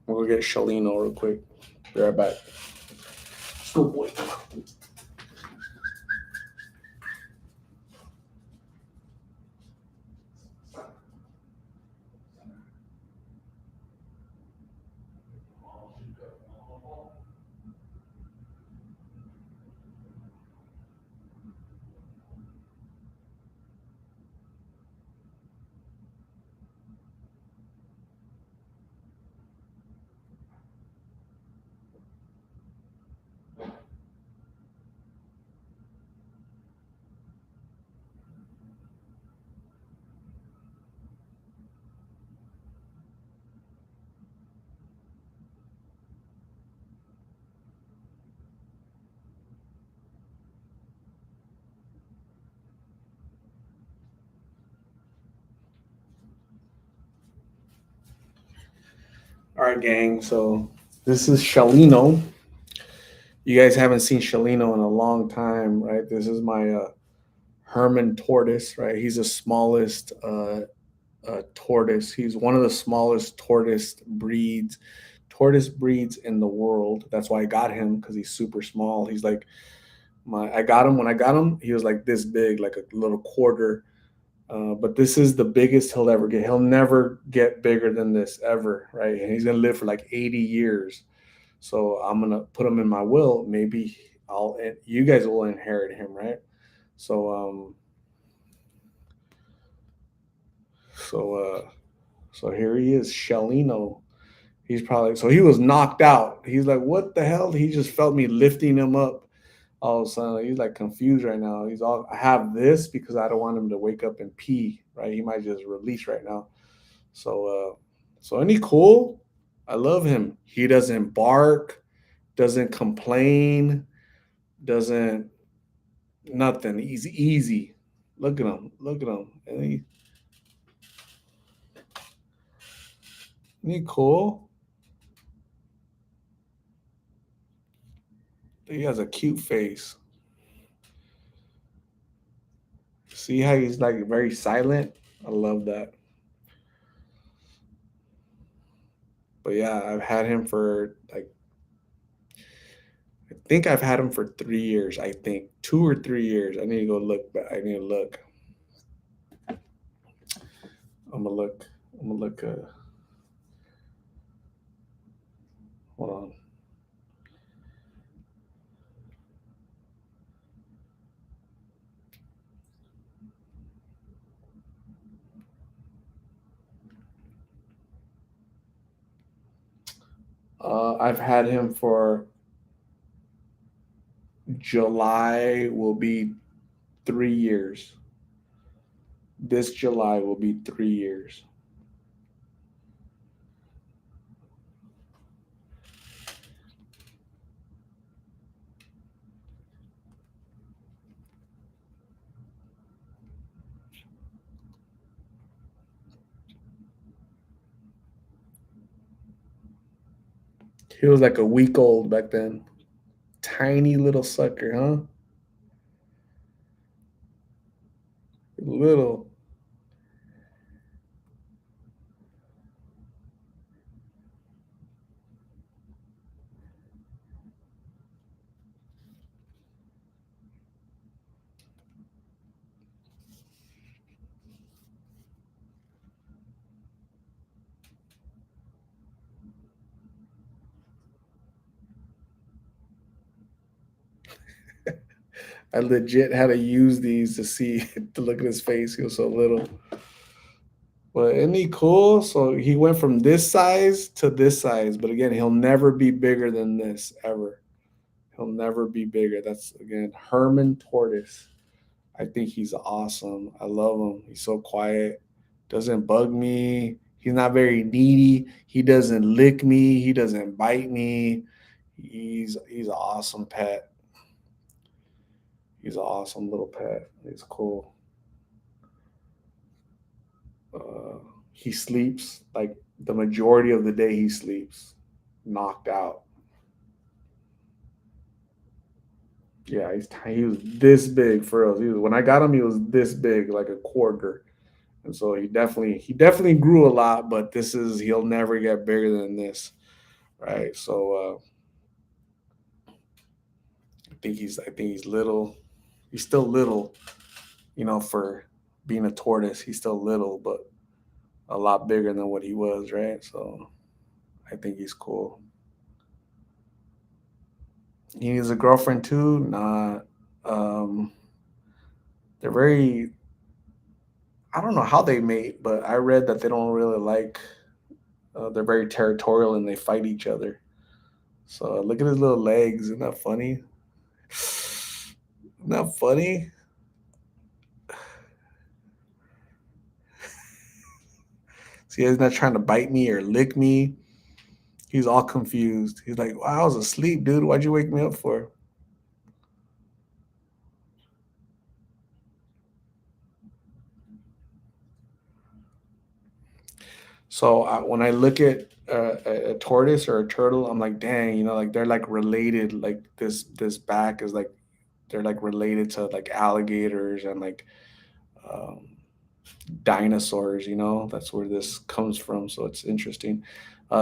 We'll get Shalino real quick. Be right back. Oh boy. All right, gang. So this is Shalino. You guys haven't seen Shalino in a long time, right? This is my Herman tortoise, right? He's the smallest tortoise. He's one of the smallest tortoise breeds in the world. That's why I got him, because he's super small. He's like my I got him when I got him. He was like this big, like a little quarter. But this is the biggest he'll ever get. He'll never get bigger than this ever, right? And he's gonna live for like 80 years. So I'm gonna put him in my will. Maybe you guys will inherit him, right? So so so here he is, Shelino. He's probably so he was knocked out. He's like, what the hell? He just felt me lifting him up. All of a sudden, he's like confused right now. He's all, I have this because I don't want him to wake up and pee, right? He might just release right now. So, so any cool? I love him. He doesn't bark, doesn't complain, doesn't nothing. He's easy. Look at him. Look at him. Ain't he cool? He has a cute face. See how he's like very silent? I love that. But yeah, I've had him for like I think I've had him for 3 years. I think 2 or 3 years. I need to go look. But I need to look. I'm gonna look. I'm gonna look. Hold on. I've had him for July. Will be 3 years. This July will be 3 years. He was like a week old back then. Tiny little sucker, huh? Little. I legit had to use these to see to look at his face. He was so little. But isn't he cool? So he went from this size to this size, but again, he'll never be bigger than this ever. He'll never be bigger. That's again Herman Tortoise. I think he's awesome. I love him. He's so quiet. Doesn't bug me. He's not very needy. He doesn't lick me. He doesn't bite me. He's an awesome pet. He's an awesome little pet. He's cool. Uh, he sleeps like the majority of the day. He sleeps, knocked out. Yeah, he was this big for us. When I got him, he was this big, like a quarter. And so he definitely grew a lot, but he'll never get bigger than this, right? So I think he's little. He's still little, for being a tortoise. He's still little, but a lot bigger than what he was, right? So I think he's cool. He needs a girlfriend too. Nah, um, they're very. I don't know how they mate, but I read that they don't really like. They're very territorial and they fight each other. So look at his little legs. Isn't that funny? Isn't that funny? See, he's not trying to bite me or lick me. He's all confused. He's like, "Wow, I was asleep, dude. Why'd you wake me up for?" So when I look at a tortoise or a turtle, I'm like, dang, like they're like related. Like this back is like they're like related to like alligators and like um, dinosaurs. That's where this comes from. So it's interesting.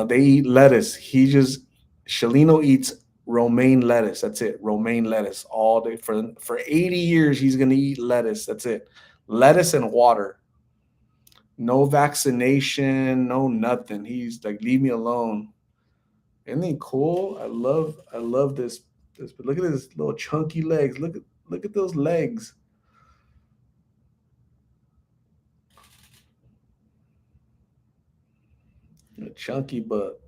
They eat lettuce. Shalino eats romaine lettuce. That's it. Romaine lettuce all day for 80 years. He's gonna eat lettuce. That's it. Lettuce and water. No vaccination. No nothing. He's like, leave me alone. Isn't he cool? I love this. But look at his little chunky legs. Look at those legs. A chunky butt.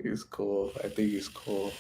He's cool. I think he's cool.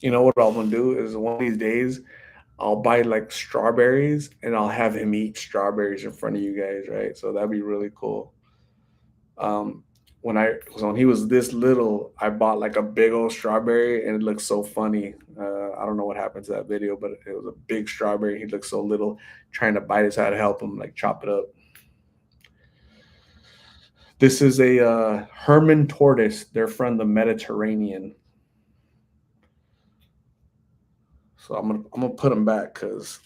You know what I'm gonna do is one of these days I'll buy like strawberries and I'll have him eat strawberries in front of you guys, right? So that'd be really cool. Um, when he was this little, I bought like a big old strawberry and it looked so funny. I don't know what happened to that video, but it was a big strawberry. He looked so little, trying to bite his head to help him like chop it up. This is a Herman tortoise. They're from the Mediterranean. So I'm gonna put him back because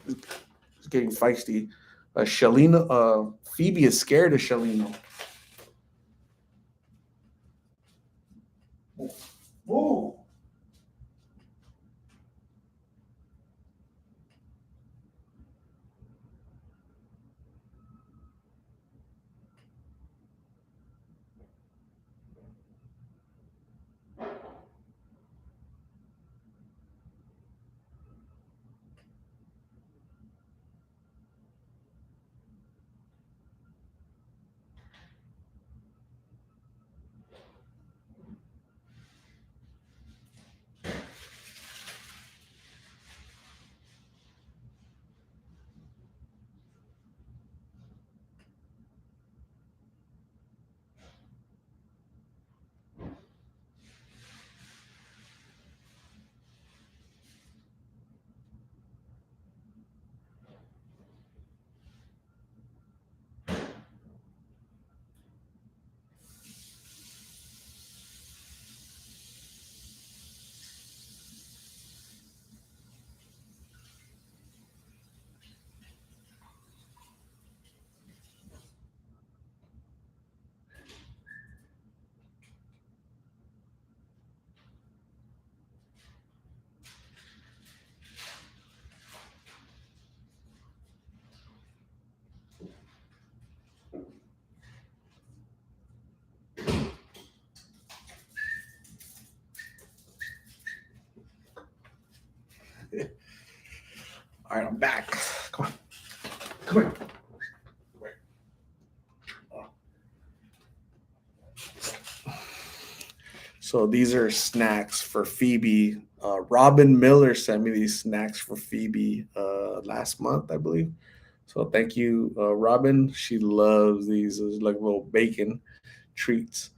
it's getting feisty. Shalina, Phoebe is scared of Shalino. Whoa. All right, I'm back. Come on. Come here. So these are snacks for Phoebe. Robin Miller sent me these snacks for Phoebe last month, I believe. So thank you, Robin. She loves these. It's like little bacon treats.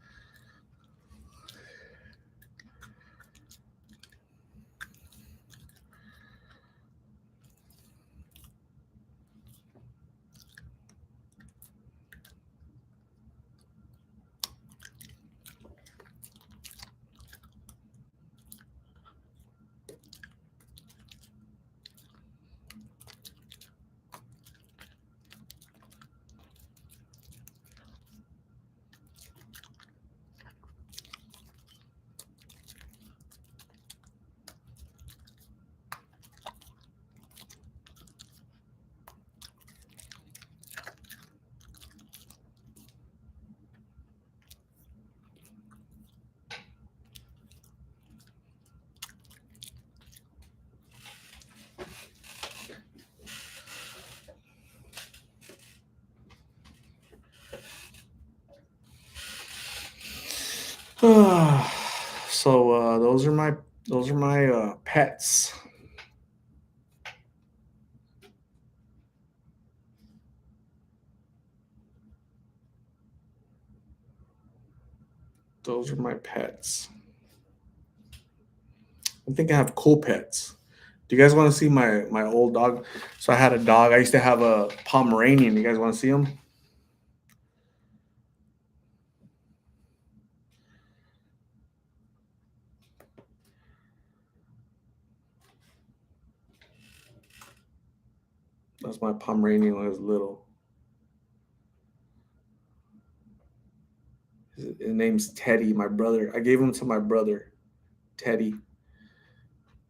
So those are my pets. Those are my pets. I think I have cool pets. Do you guys want to see my old dog? So I had a dog. I used to have a Pomeranian. You guys want to see him? That's my Pomeranian when he was little. His name's Teddy. My brother. I gave him to my brother, Teddy. It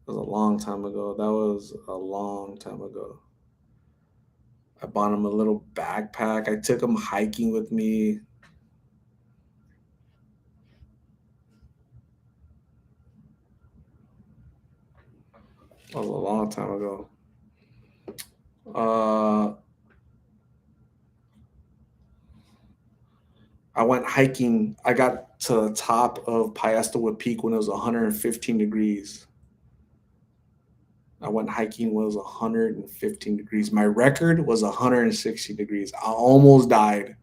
was a long time ago. That was a long time ago. I bought him a little backpack. I took him hiking with me. That was a long time ago. Uh, I went hiking. I got to the top of Piestewood Peak when it was 115 degrees. I went hiking when it was 115 degrees. My record was 160 degrees. I almost died.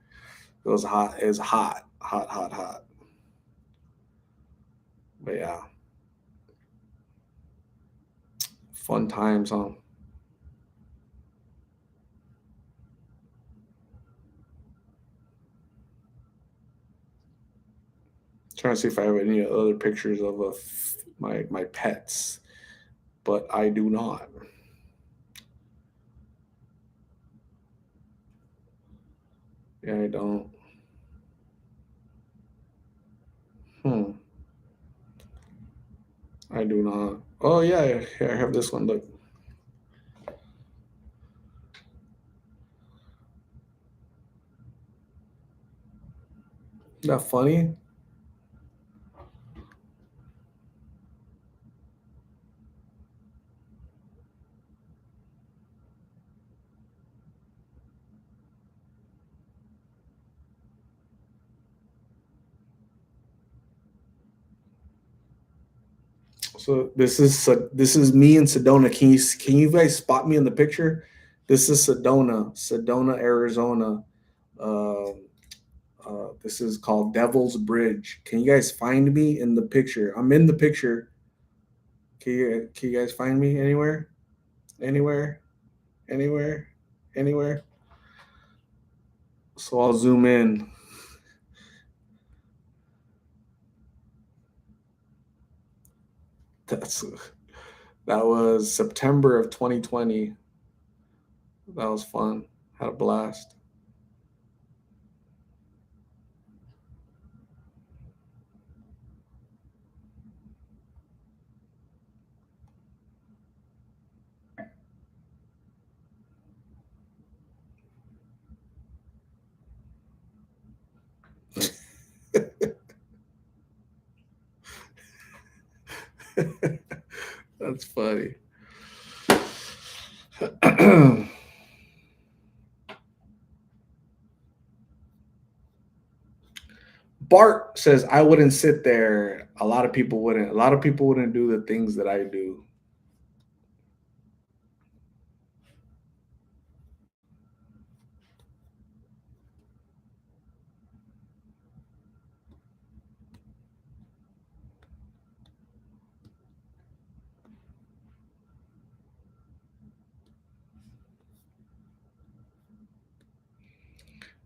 It was hot. It was hot, hot, hot, hot. But yeah, fun times, huh? Trying to see if I have any other pictures of my pets, but I do not. Yeah, I don't. Hmm. I do not. Oh yeah, yeah, I have this one. Look, isn't that funny? So this is me in Sedona. Can you guys spot me in the picture? This is Sedona, Arizona. Um this is called Devil's Bridge. Can you guys find me in the picture? I'm in the picture. Can you guys find me anywhere? Anywhere? Anywhere? Anywhere? So I'll zoom in. That's that was September of 2020. That was fun. Had a blast. That's funny. Bart says I wouldn't sit there. A lot of people wouldn't. A lot of people wouldn't do the things that I do.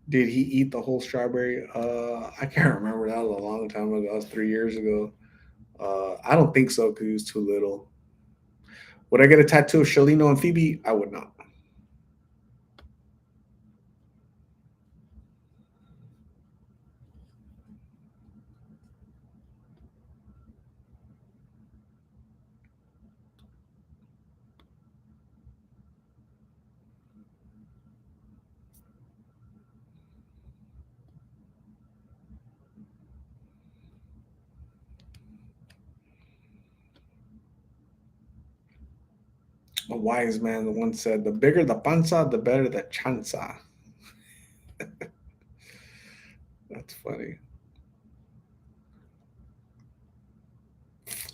Did he eat the whole strawberry? I can't remember. That was a long time ago. That was 3 years ago. I don't think so because he was too little. Would I get a tattoo of Shalino and Phoebe? I would not. A wise man once said, "The bigger the panza, the better the chanza." That's funny.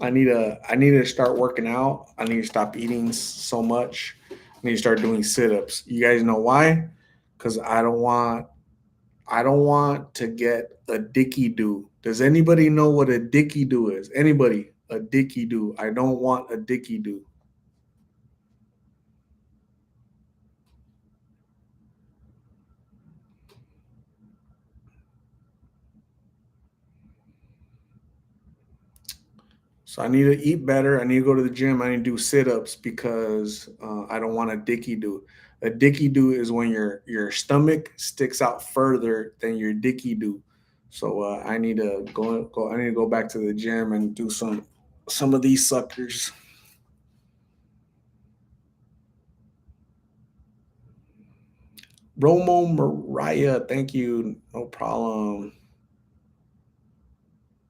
I need to start working out. I need to stop eating so much. I need to start doing sit-ups. You guys know why? Because I don't want to get a dicky do. Does anybody know what a dicky do is? Anybody? A dicky do. I don't want a dicky do. So I need to eat better. I need to go to the gym. I need to do sit-ups because I don't want a dicky do. A dicky do is when your stomach sticks out further than your dicky do. So I need to go. I need to go back to the gym and do some of these suckers. Romo Mariah, thank you. No problem.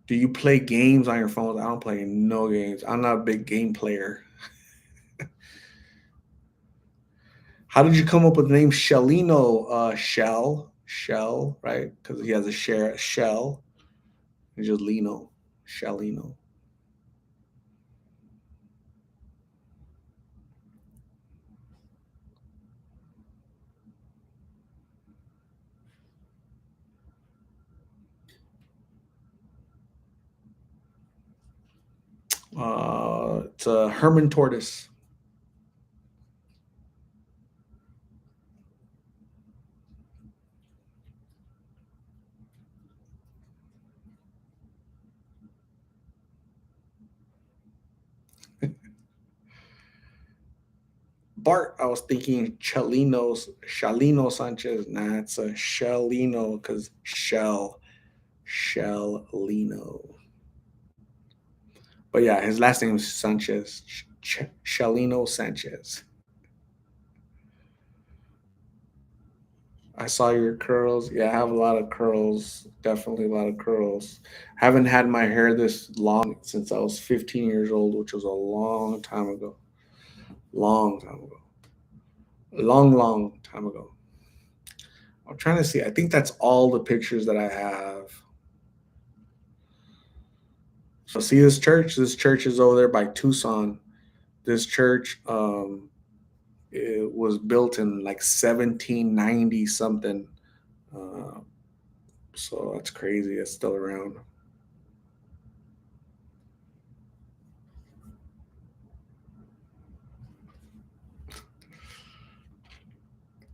Do you play games on your phones? I don't play no games. I'm not a big game player. How did you come up with the name Shellino? Shell, right? Because he has a shell. It's just Lino, Shellino. It's a Herman Tortoise. Bart, I was thinking Shalino Sanchez. Nah, it's a Shellino because Shellino. But yeah, his last name is Sanchez, Shalino Sanchez. I saw your curls. Yeah, I have a lot of curls. Definitely a lot of curls. Haven't had my hair this long since I was 15 years old, which was a long time ago. Long time ago. Long time ago. I'm trying to see. I think that's all the pictures that I have. So see this church? This church is over there by Tucson. This church it was built in like 1790 something. Uh, so that's crazy. It's still around.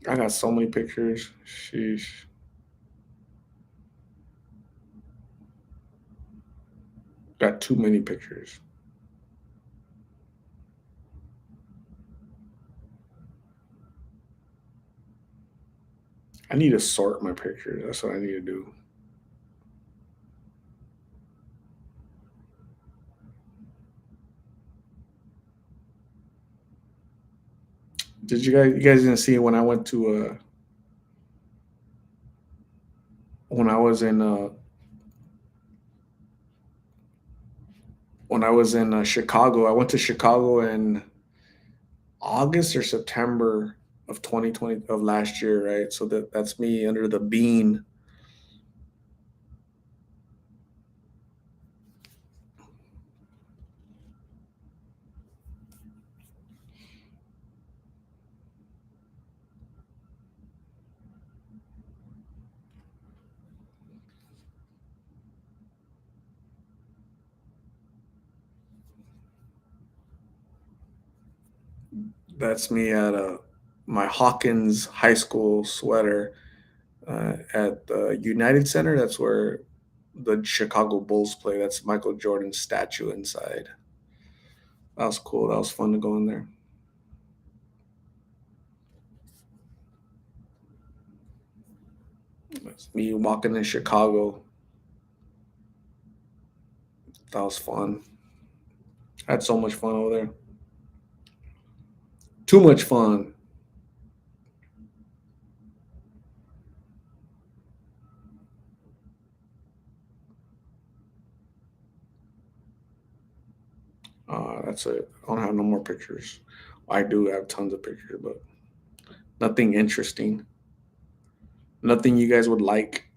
I got so many pictures. Sheesh. Got too many pictures. I need to sort my pictures. That's what I need to do. Did you guys didn't see when I went to when I was in Chicago. I went to Chicago in August or September of 2020 of last year, right? So that's me under the bean. That's me at my Hawkins High School sweater at the United Center. That's where the Chicago Bulls play. That's Michael Jordan's statue inside. That was cool. That was fun to go in there. That's me walking in Chicago. That was fun. I had so much fun over there. Too much fun. That's it. I don't have no more pictures. I do have tons of pictures, but nothing interesting. Nothing you guys would like.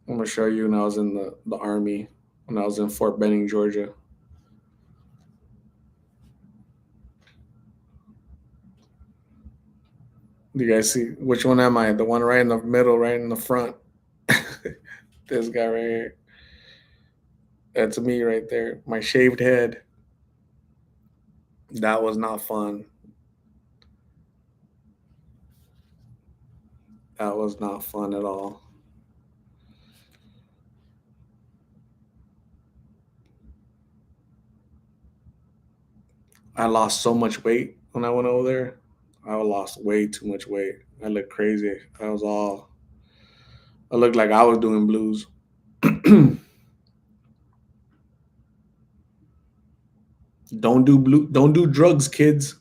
I'm gonna show you when I was in the army, when I was in Fort Benning, Georgia. Do you guys see which one am I? The one right in the middle, right in the front. This guy right here. That's me right there. My shaved head. That was not fun. That was not fun at all. I lost so much weight when I went over there. I lost way too much weight. I looked crazy. I looked like I was doing blues. Don't do drugs, kids.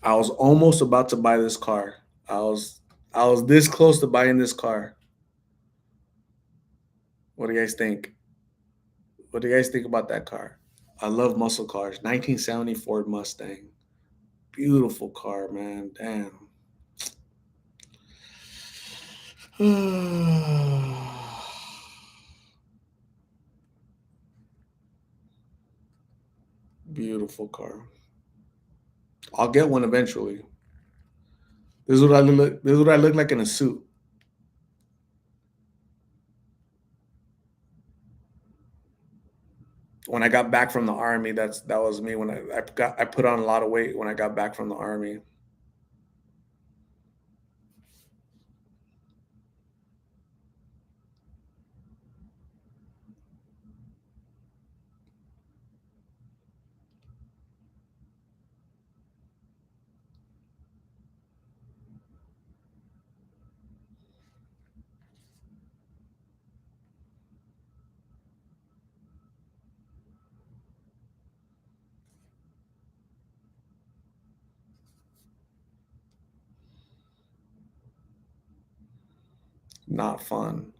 I was almost about to buy this car. I was I was this close to buying this car. What do you guys think? What do you guys think about that car? I love muscle cars. 1970 Ford Mustang. Beautiful car, man. Damn. Beautiful car. I'll get one eventually. This is what I look like in a suit. When I got back from the army, that was me when I put on a lot of weight when I got back from the army. Not fun.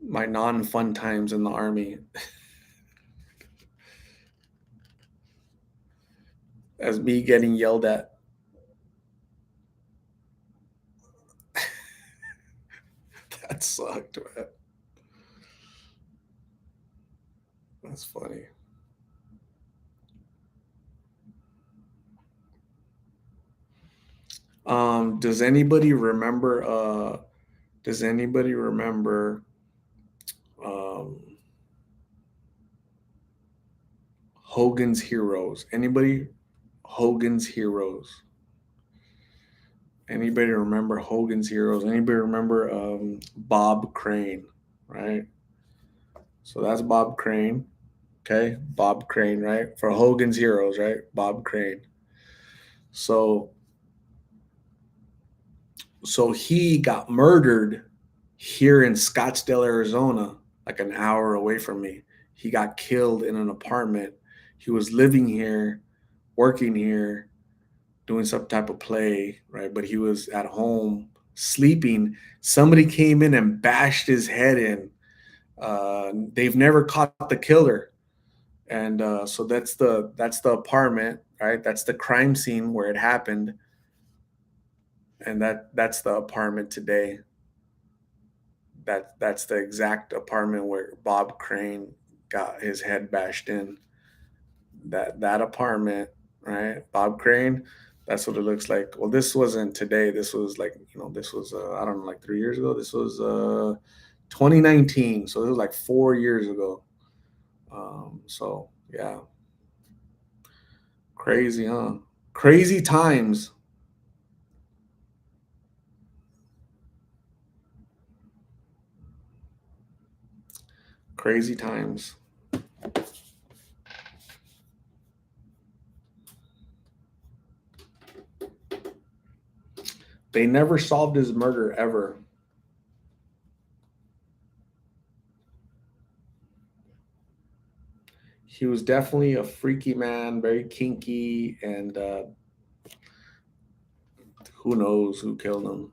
My non-fun times in the army as me getting yelled at. That sucked, man. That's funny. Does anybody remember does anybody remember um Hogan's Heroes? Anybody? Hogan's Heroes. Anybody remember Hogan's Heroes? Anybody remember Bob Crane? Right. So that's Bob Crane. Okay, Bob Crane, right? For Hogan's Heroes, right? Bob Crane. So he got murdered here in Scottsdale, Arizona, like an hour away from me. He got killed in an apartment. He was living here, working here, doing some type of play, right? But he was at home sleeping. Somebody came in and bashed his head in. They've never caught the killer, and so that's the apartment, right? That's the crime scene where it happened, and that's the apartment today. That's the exact apartment where Bob Crane got his head bashed in. That apartment, right? Bob Crane. That's what it looks like. Well, this wasn't today. This was like this was I don't know, like 3 years ago. This was 2019. So it was like 4 years ago. So yeah, crazy, huh? Crazy times. Crazy times. They never solved his murder ever. He was definitely a freaky man, very kinky, and who knows who killed him.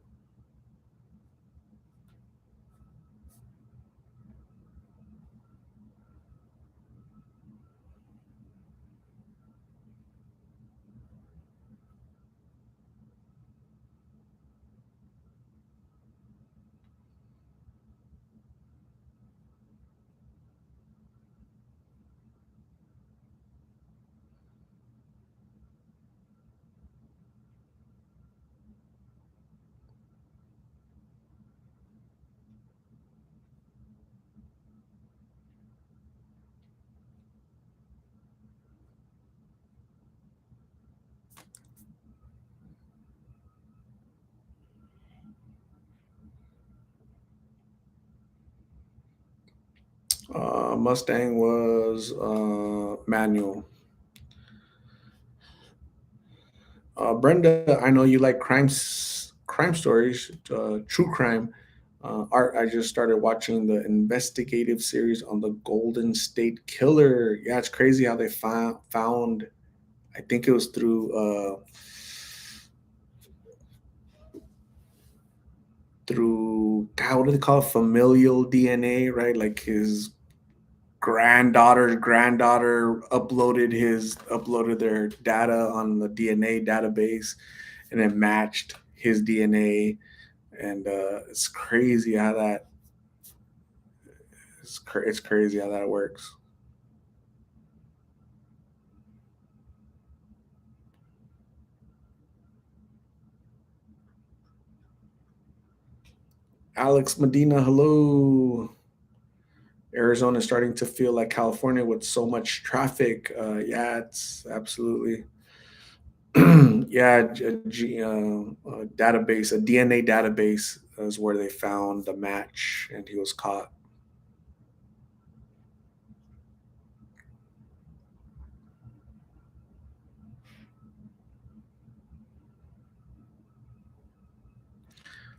Mustang was manual. Brenda, I know you like crime stories, true crime. Art, I just started watching the investigative series on the Golden State Killer. Yeah, it's crazy how they found. I think it was through God, what do they call it? Familial DNA, right? Like his granddaughter uploaded their data on the DNA database, and it matched his DNA. And it's crazy how it's crazy how that works. Alex Medina, hello. Arizona is starting to feel like California with so much traffic. Yeah, it's absolutely. Yeah, database, a DNA database is where they found the match, and he was caught.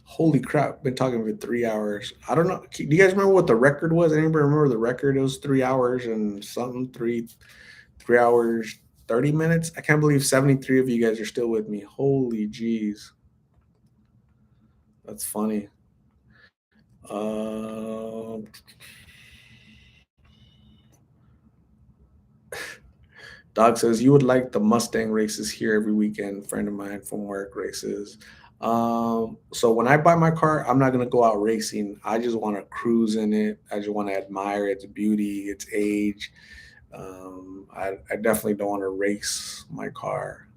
Holy crap! Been talking for 3 hours. I don't know. Do you guys remember what the record was? Anybody remember the record? It was 3 hours and something. 3 hours 30 minutes. I can't believe 73 of you guys are still with me. Holy jeez, that's funny. Um, Dog says you would like the Mustang races here every weekend. Friend of mine from work races. So when I buy my car, I'm not gonna go out racing. I just want to cruise in it. I just want to admire its beauty, its age. I definitely don't want to race my car.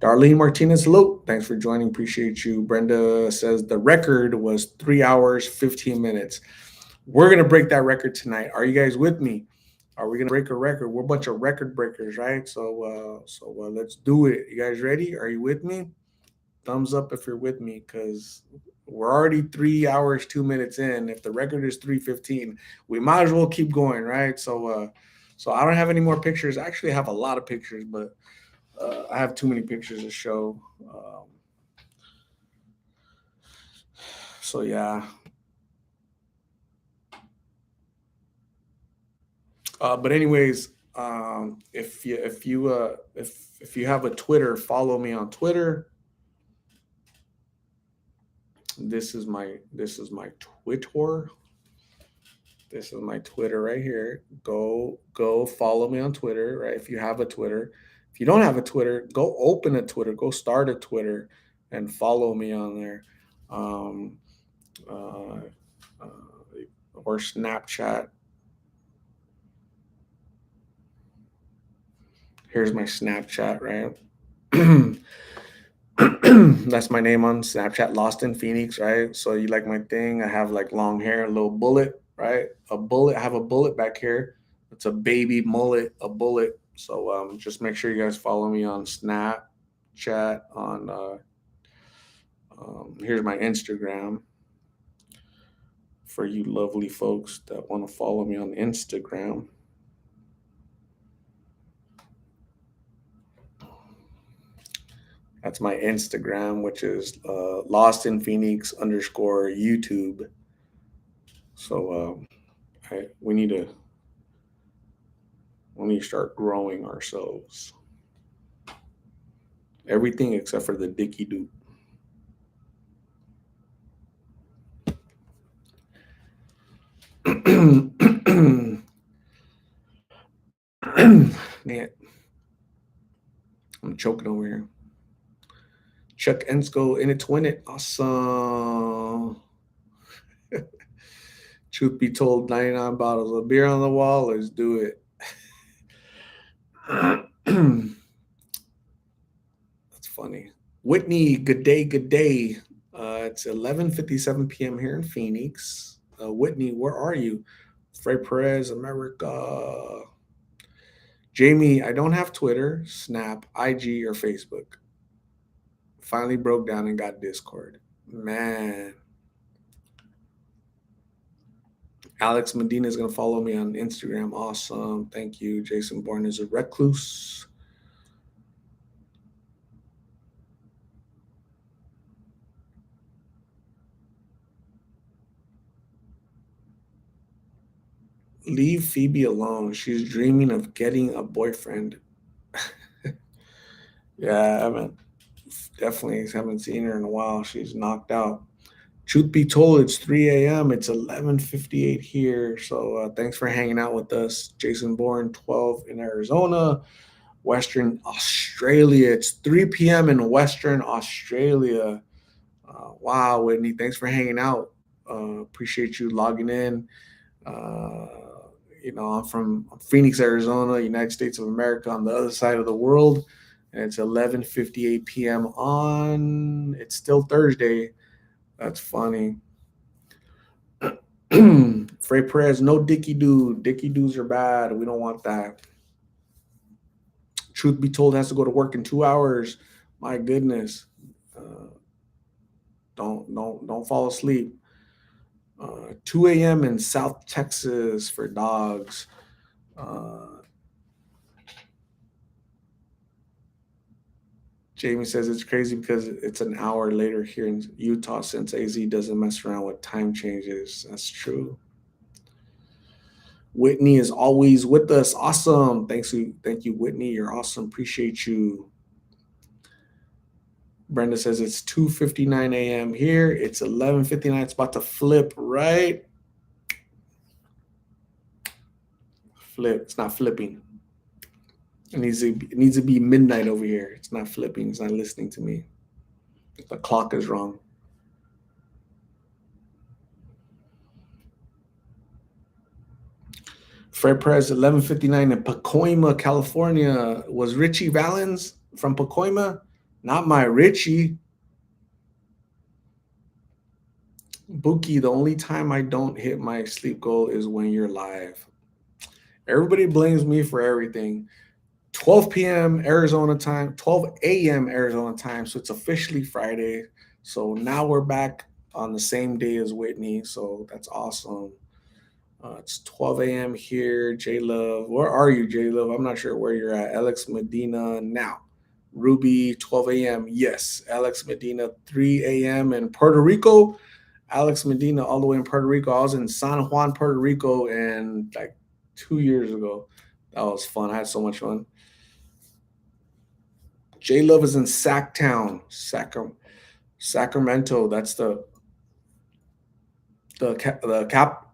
Darlene Martinez, hello. Thanks for joining. Appreciate you. Brenda says the record was 3 hours, 15 minutes. We're going to break that record tonight. Are you guys with me? Are we going to break a record? We're a bunch of record breakers, right? So let's do it. You guys ready? Are you with me? Thumbs up if you're with me, because we're already 3 hours, 2 minutes in. If the record is 3:15, we might as well keep going, right? So I don't have any more pictures. I actually have a lot of pictures, but I have too many pictures to show. So yeah. But anyways, if you have a Twitter, follow me on Twitter. This is my Twitter. This is my Twitter right here. Go follow me on Twitter, right? If you have a Twitter. If you don't have a Twitter, go open a Twitter, go start a Twitter and follow me on there. Um, uh, or Snapchat. Here's my Snapchat, right? That's my name on Snapchat, Lost in Phoenix, right? So you like my thing? I have like long hair, a little bullet, right? A bullet. I have a bullet back here. It's a baby mullet, a bullet. So just make sure you guys follow me on Snapchat. Here's my Instagram for you lovely folks that want to follow me on Instagram. That's my Instagram, which is Lost in Phoenix underscore YouTube. So we need to start growing ourselves. Everything except for the Dicky Duke. Man, I'm choking over here. Chuck Ensko in it, twin it. Awesome. Truth be told, 99 bottles of beer on the wall. Let's do it. That's funny. Whitney, good day, good day. It's 11:57 p.m. here in Phoenix. Whitney, where are you? Frey Perez, America. Jamie, I don't have Twitter, Snap, IG, or Facebook. Finally broke down and got Discord. Man, Alex Medina is going to follow me on Instagram. Awesome. Thank you. Jason Bourne is a recluse. Leave Phoebe alone. She's dreaming of getting a boyfriend. Yeah, I haven't seen her in a while. She's knocked out. Truth be told, it's 3 a.m. It's 11:58 here. So thanks for hanging out with us. Jason Bourne, 12 in Arizona, Western Australia. It's 3 p.m. in Western Australia. Wow, Whitney, thanks for hanging out. Appreciate you logging in. Uh, I'm from Phoenix, Arizona, United States of America, on the other side of the world, and it's 11:58 p.m. on. It's still Thursday. That's funny. Frey Perez, no Dicky Doo. Dicky Doos are bad. We don't want that. Truth be told, has to go to work in 2 hours. My goodness. Uh, don't fall asleep. 2 a.m. in South Texas for dogs. Jamie says it's crazy because it's an hour later here in Utah since AZ doesn't mess around with time changes. That's true. Whitney is always with us. Awesome. Thank you, Whitney. You're awesome. Appreciate you. Brenda says it's 2:59 a.m. here. It's 11:59. It's about to flip, right? Flip. It's not flipping. It needs to be midnight over here. It's not flipping. It's not listening to me. The clock is wrong. Fred Perez, 11:59 in Pacoima, California. Was Richie Valens from Pacoima? Not my Richie. Buki, the only time I don't hit my sleep goal is when you're live. Everybody blames me for everything. 12 p.m. Arizona time, 12 a.m. Arizona time. So it's officially Friday. So now we're back on the same day as Whitney. So that's awesome. It's 12 a.m. here. J Love, where are you, J Love? I'm not sure where you're at. Alex Medina now. Ruby, 12 a.m. Yes. Alex Medina, 3 a.m. in Puerto Rico. Alex Medina, all the way in Puerto Rico. I was in San Juan, Puerto Rico, and like 2 years ago. That was fun. I had so much fun. J Love is in Sacktown, Sacramento. That's the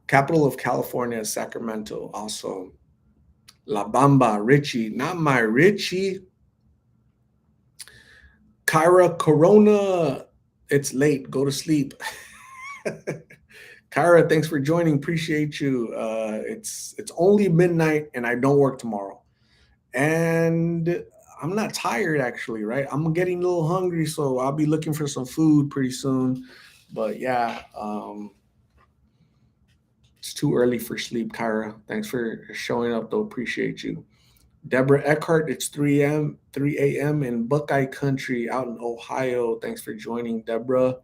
capital of California, Sacramento. Also, La Bamba, Richie, not my Richie. Kyra Corona, it's late. Go to sleep. Kyra, thanks for joining. Appreciate you. It's only midnight, and I don't work tomorrow. And I'm not tired actually, right? I'm getting a little hungry, so I'll be looking for some food pretty soon. But yeah, it's too early for sleep, Kyra. Thanks for showing up, though. Appreciate you. Deborah Eckhart, it's 3 a.m. in Buckeye Country out in Ohio. Thanks for joining, Deborah.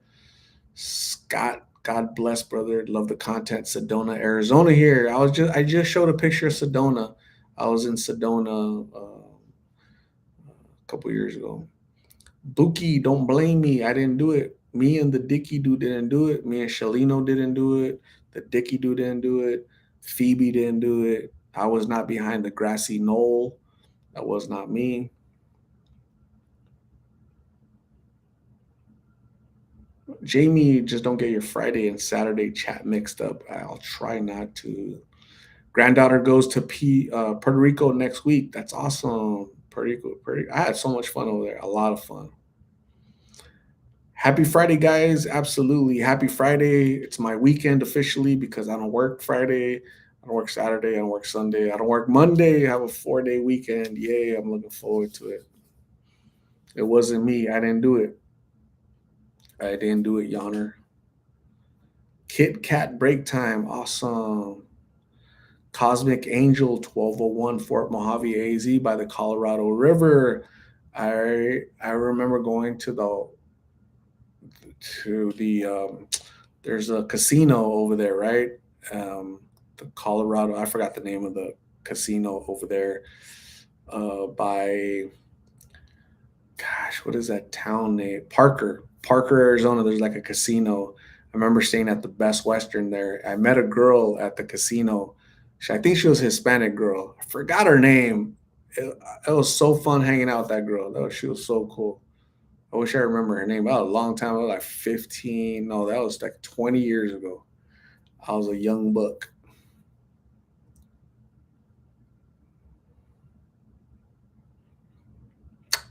Scott, God bless, brother. Love the content. Sedona, Arizona here. I just showed a picture of Sedona. I was in Sedona a couple years ago. Buki, don't blame me. I didn't do it. Me and the Dicky dude didn't do it. Me and Shalino didn't do it. The Dicky dude didn't do it. Phoebe didn't do it. I was not behind the grassy knoll. That was not me. Jamie, just don't get your Friday and Saturday chat mixed up. I'll try not to. Granddaughter goes to Puerto Rico next week. That's awesome. Puerto Rico. I had so much fun over there. A lot of fun. Happy Friday, guys. Absolutely. Happy Friday. It's my weekend officially because I don't work Friday. I don't work Saturday. I don't work Sunday. I don't work Monday. I have a 4-day weekend. Yay. I'm looking forward to it. It wasn't me. I didn't do it. I didn't do it, Yonner. Kit Kat break time. Awesome. Cosmic Angel 1201 Fort Mojave AZ by the Colorado River. I remember going to the there's a casino over there, right? the Colorado. I forgot the name of the casino over there by, gosh, what is that town name? Parker, Arizona. There's like a casino. I remember staying at the Best Western there. I met a girl at the casino. I think she was a Hispanic girl. I forgot her name. It was so fun hanging out with that girl. She was so cool. I wish I remember her name. That was a long time ago, like 15. No, that was like 20 years ago. I was a young buck.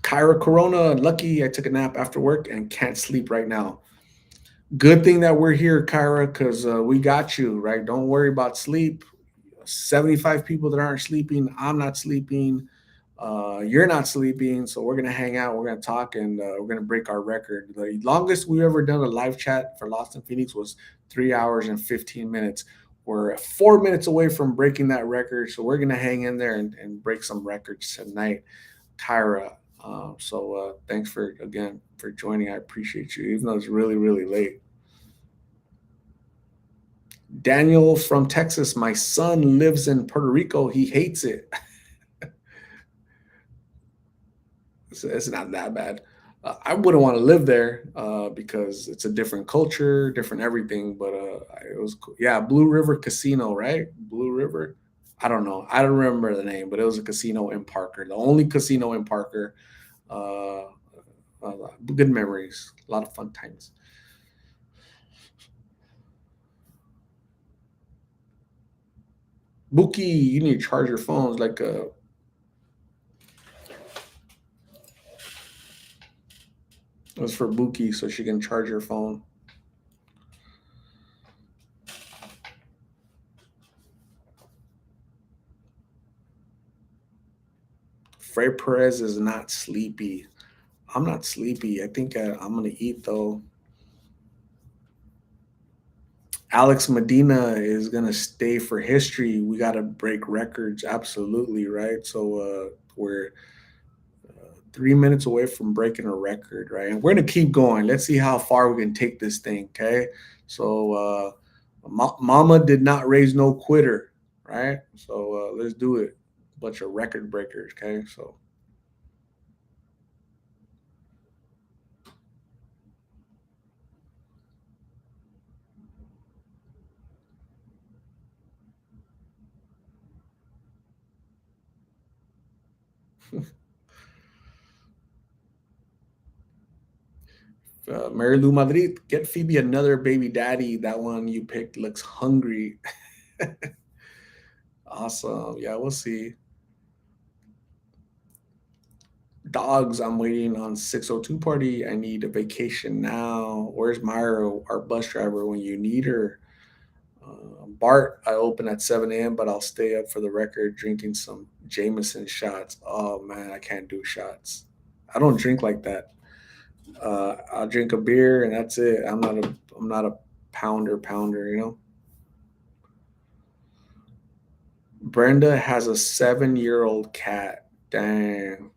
Kyra Corona, lucky I took a nap after work and can't sleep right now. Good thing that we're here, Kyra, because we got you, right? Don't worry about sleep. 75 people that aren't sleeping. I'm not sleeping. You're not sleeping. So we're going to hang out. We're going to talk and we're going to break our record. The longest we've ever done a live chat for Lost in Phoenix was 3 hours and 15 minutes. We're 4 minutes away from breaking that record. So we're going to hang in there and break some records tonight. Kyra, thanks for joining. I appreciate you, even though it's really, really late. Daniel from Texas. My son lives in Puerto Rico. He hates it. It's not that bad. I wouldn't want to live there because it's a different culture, different everything. But it was cool. Yeah, Blue River Casino, right? Blue River. I don't know. I don't remember the name, but it was a casino in Parker. The only casino in Parker. Uh, Good memories. A lot of fun times. Buki, you need to charge your phones like a. It was for Buki so she can charge her phone. Frey Perez is not sleepy. I'm not sleepy. I think I'm going to eat, though. Alex Medina is going to stay for history. We got to break records. Absolutely, right? So we're 3 minutes away from breaking a record, right? And we're going to keep going. Let's see how far we can take this thing, okay? So Mama did not raise no quitter, right? So let's do it. Bunch of record breakers, okay? So. Mary Lou Madrid, get Phoebe another baby daddy. That one you picked looks hungry. Awesome. Yeah, we'll see. Dogs, I'm waiting on 602 party. I need a vacation now. Where's Myra, our bus driver, when you need her? Bart, I open at 7 a.m., but I'll stay up for the record drinking some Jameson shots. Oh, man, I can't do shots. I don't drink like that. I'll drink a beer and that's it. I'm not a pounder, you know. Brenda has a 7-year-old cat. Dang.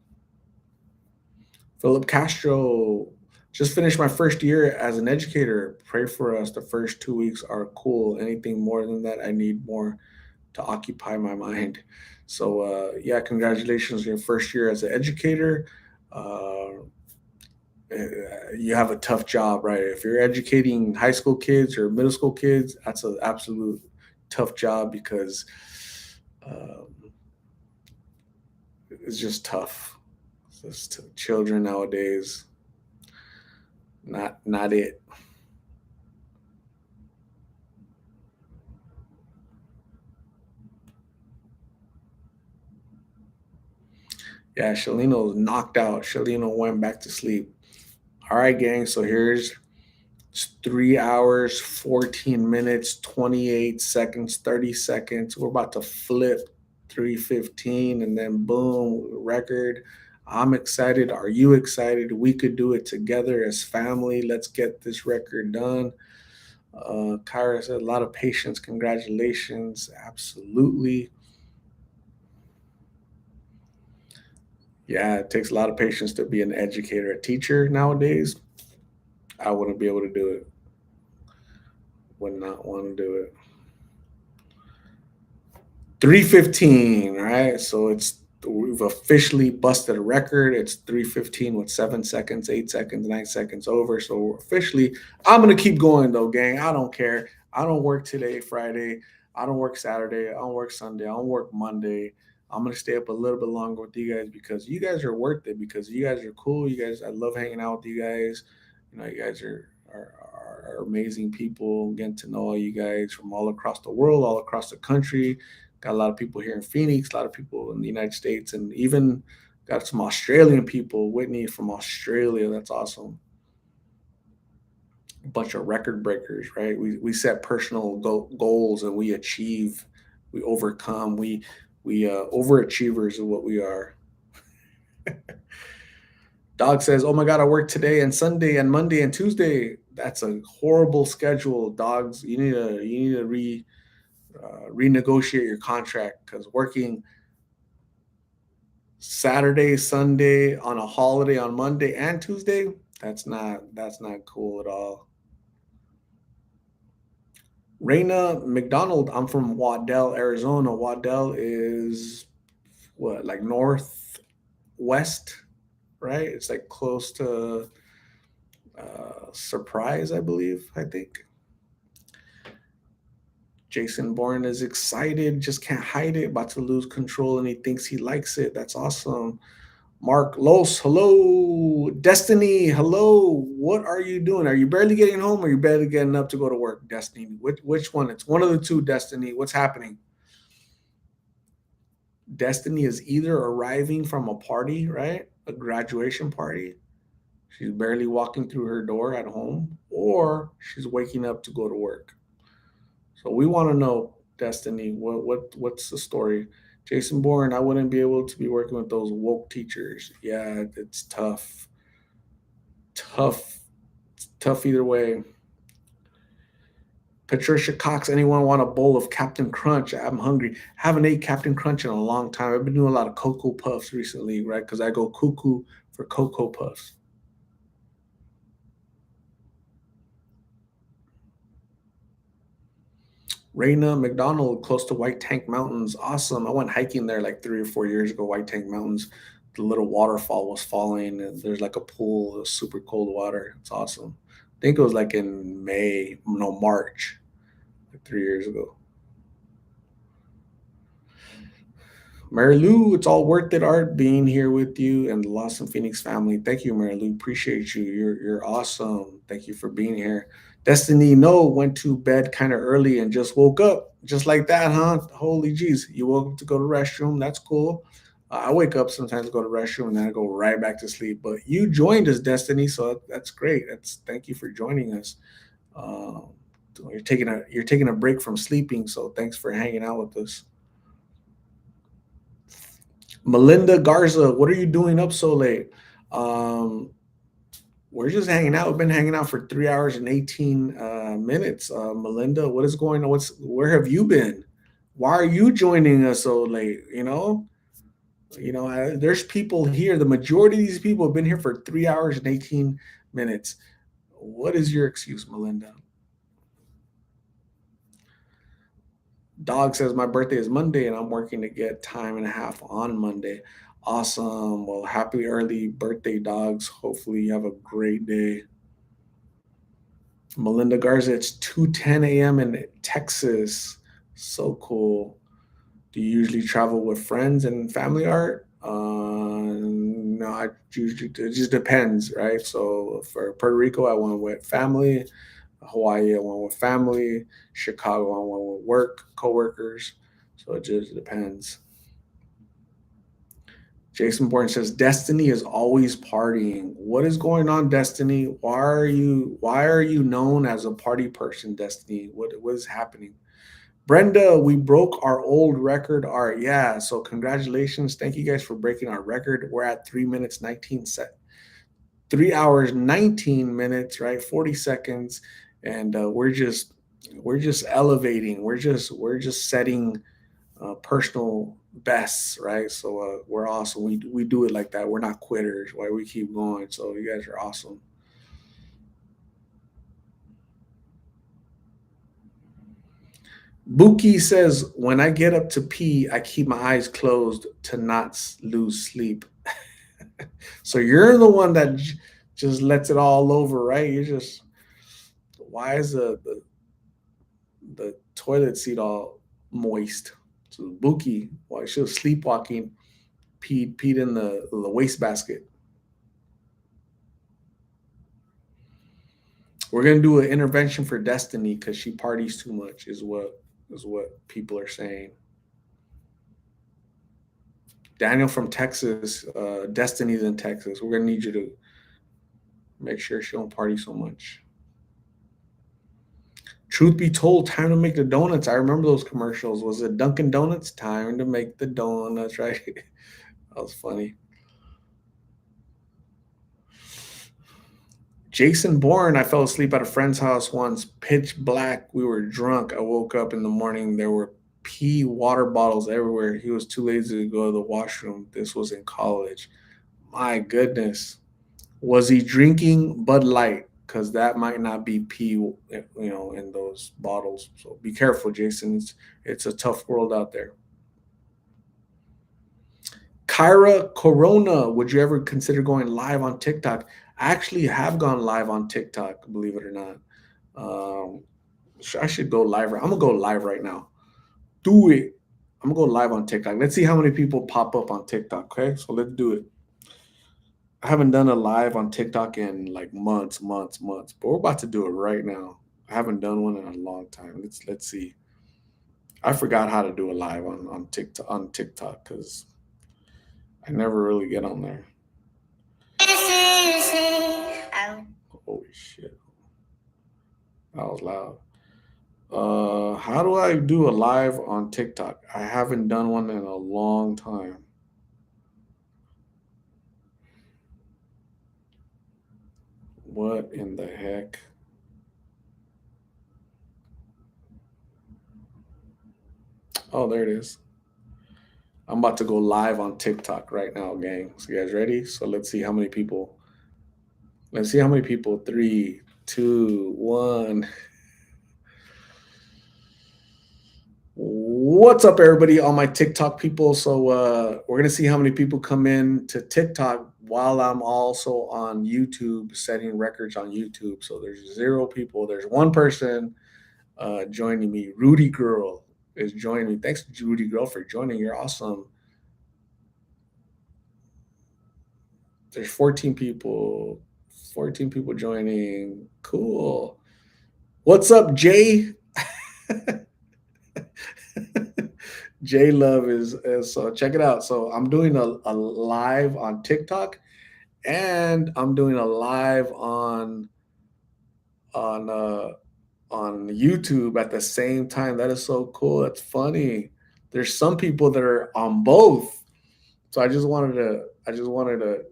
Philip Castro, just finished my first year as an educator. Pray for us. The first 2 weeks are cool. Anything more than that, I need more to occupy my mind. So, yeah, congratulations on your first year as an educator. Uh, you have a tough job, right? If you're educating high school kids or middle school kids, that's an absolute tough job because um, it's just tough. Just children nowadays, not it. Yeah, Shalino knocked out. Shalino went back to sleep. All right, gang. So here's 3 hours, 14 minutes, 28 seconds, 30 seconds. We're about to flip 3:15 and then boom, record. I'm excited. Are you excited? We could do it together as family. Let's get this record done. Kyra said a lot of patience. Congratulations. Absolutely. Yeah, it takes a lot of patience to be an educator, a teacher nowadays. I wouldn't be able to do it. Would not want to do it. 3:15, right? So we've officially busted a record. It's 3:15 with 7 seconds, 8 seconds, 9 seconds over. So officially, I'm gonna keep going though, gang. I don't care. I don't work today, Friday. I don't work Saturday. I don't work Sunday. I don't work Monday. I'm gonna stay up a little bit longer with you guys because you guys are worth it. Because you guys are cool. You guys, I love hanging out with you guys. You guys are amazing people. Getting to know all you guys from all across the world, all across the country. Got a lot of people here in Phoenix, a lot of people in the United States, and even got some Australian people. Whitney from Australia, that's awesome. A bunch of record breakers, right? We set personal goals and we achieve, we overcome, we overachievers are what we are. Dog says, "Oh my God, I work today and Sunday and Monday and Tuesday. That's a horrible schedule, dogs. You need to renegotiate your contract because working Saturday, Sunday on a holiday on Monday and Tuesday, that's not cool at all." Raina McDonald, I'm from Waddell, Arizona. Waddell is what, like northwest, right? It's like close to Surprise, I believe. I think Jason Bourne is excited, just can't hide it, about to lose control, and he thinks he likes it. That's awesome. Mark Los, hello. Destiny, hello. What are you doing? Are you barely getting home or are you barely getting up to go to work, Destiny? Which one? It's one of the two, Destiny. What's happening? Destiny is either arriving from a party, right? A graduation party. She's barely walking through her door at home, or she's waking up to go to work. So we want to know, Destiny, what's the story? Jason Bourne, I wouldn't be able to be working with those woke teachers. Yeah, it's tough. Tough. Tough either way. Patricia Cox, anyone want a bowl of Captain Crunch? I'm hungry. Haven't ate Captain Crunch in a long time. I've been doing a lot of Cocoa Puffs recently, right? Because I go cuckoo for Cocoa Puffs. Raina McDonald, close to White Tank Mountains. Awesome. I went hiking there like 3 or 4 years ago, White Tank Mountains. The little waterfall was falling, and there's like a pool of super cold water. It's awesome. I think it was like in May, no, March, like 3 years ago. Mary Lou, it's all worth it, Art, being here with you and the Lost in Phoenix family. Thank you, Mary Lou. Appreciate you. You're awesome. Thank you for being here. Destiny No went to bed kind of early and just woke up. Just like that, huh? Holy jeez. You woke up to go to the restroom. That's cool. I wake up sometimes to go to the restroom and then I go right back to sleep. But you joined us, Destiny, so that's great. That's thank you for joining us. Um, you're taking a break from sleeping, so thanks for hanging out with us. Melinda Garza, what are you doing up so late? Um, we're just hanging out. We've been hanging out for 3 hours and 18 minutes. Melinda, what is going on? Where have you been? Why are you joining us so late? There's people here. The majority of these people have been here for 3 hours and 18 minutes. What is your excuse, Melinda? Dog says my birthday is Monday and I'm working to get time and a half on Monday. Awesome. Well, happy early birthday, dogs. Hopefully you have a great day. Melinda Garza, it's 2:10 a.m. in Texas. So cool. Do you usually travel with friends and family, Art? No, I usually, it just depends, right? So for Puerto Rico, I went with family. Hawaii, I went with family. Chicago, I went with work, coworkers. So it just depends. Jason Bourne says Destiny is always partying. What is going on, Destiny? Why are you known as a party person, Destiny? What is happening? Brenda, we broke our old record. Art, yeah. So congratulations. Thank you guys for breaking our record. We're at 3 minutes 19 set. 3 hours 19 minutes, right? 40 seconds, and we're just elevating. We're just setting personal bests, right? So we're awesome. We do it like that. We're not quitters. Why we keep going. So you guys are awesome. Buki says, when I get up to pee, I keep my eyes closed to not lose sleep. So you're the one that just lets it all over, right? You're just, why is the toilet seat all moist? So Buki, while she was sleepwalking, peed in the wastebasket. We're gonna do an intervention for Destiny because she parties too much, is what people are saying. Daniel from Texas, Destiny's in Texas. We're gonna need you to make sure she don't party so much. Truth be told, time to make the donuts. I remember those commercials. Was it Dunkin' Donuts? Time to make the donuts, right? That was funny. Jason Bourne, I fell asleep at a friend's house once, pitch black. We were drunk. I woke up in the morning. There were pee water bottles everywhere. He was too lazy to go to the washroom. This was in college. My goodness. Was he drinking Bud Light? Because that might not be pee, in those bottles. So be careful, Jason. It's a tough world out there. Kyra Corona, would you ever consider going live on TikTok? I actually have gone live on TikTok, believe it or not. Um, I should go live. I'm gonna go live right now. Do it. I'm gonna go live on TikTok. Let's see how many people pop up on TikTok. Okay, so let's do it. I haven't done a live on TikTok in like months, but we're about to do it right now. I haven't done one in a long time. Let's see. I forgot how to do a live on TikTok because I never really get on there. Holy shit, that was loud. How do I do a live on TikTok? I haven't done one in a long time. What in the heck? Oh, there it is. I'm about to go live on TikTok right now, gang. So you guys ready? So let's see how many people. Let's see how many people. Three, two, one. What's up, everybody? All my TikTok people. So we're gonna see how many people come in to TikTok while I'm also on YouTube, setting records on YouTube. So there's 0 people. There's one person joining me. Rudy Girl is joining me. Thanks, Rudy Girl, for joining. You're awesome. There's 14 people. 14 people joining. Cool. What's up, Jay? J Love is so check it out. So I'm doing a live on TikTok and I'm doing a live on on YouTube at the same time. That is so cool. That's funny. There's some people that are on both. So I just wanted to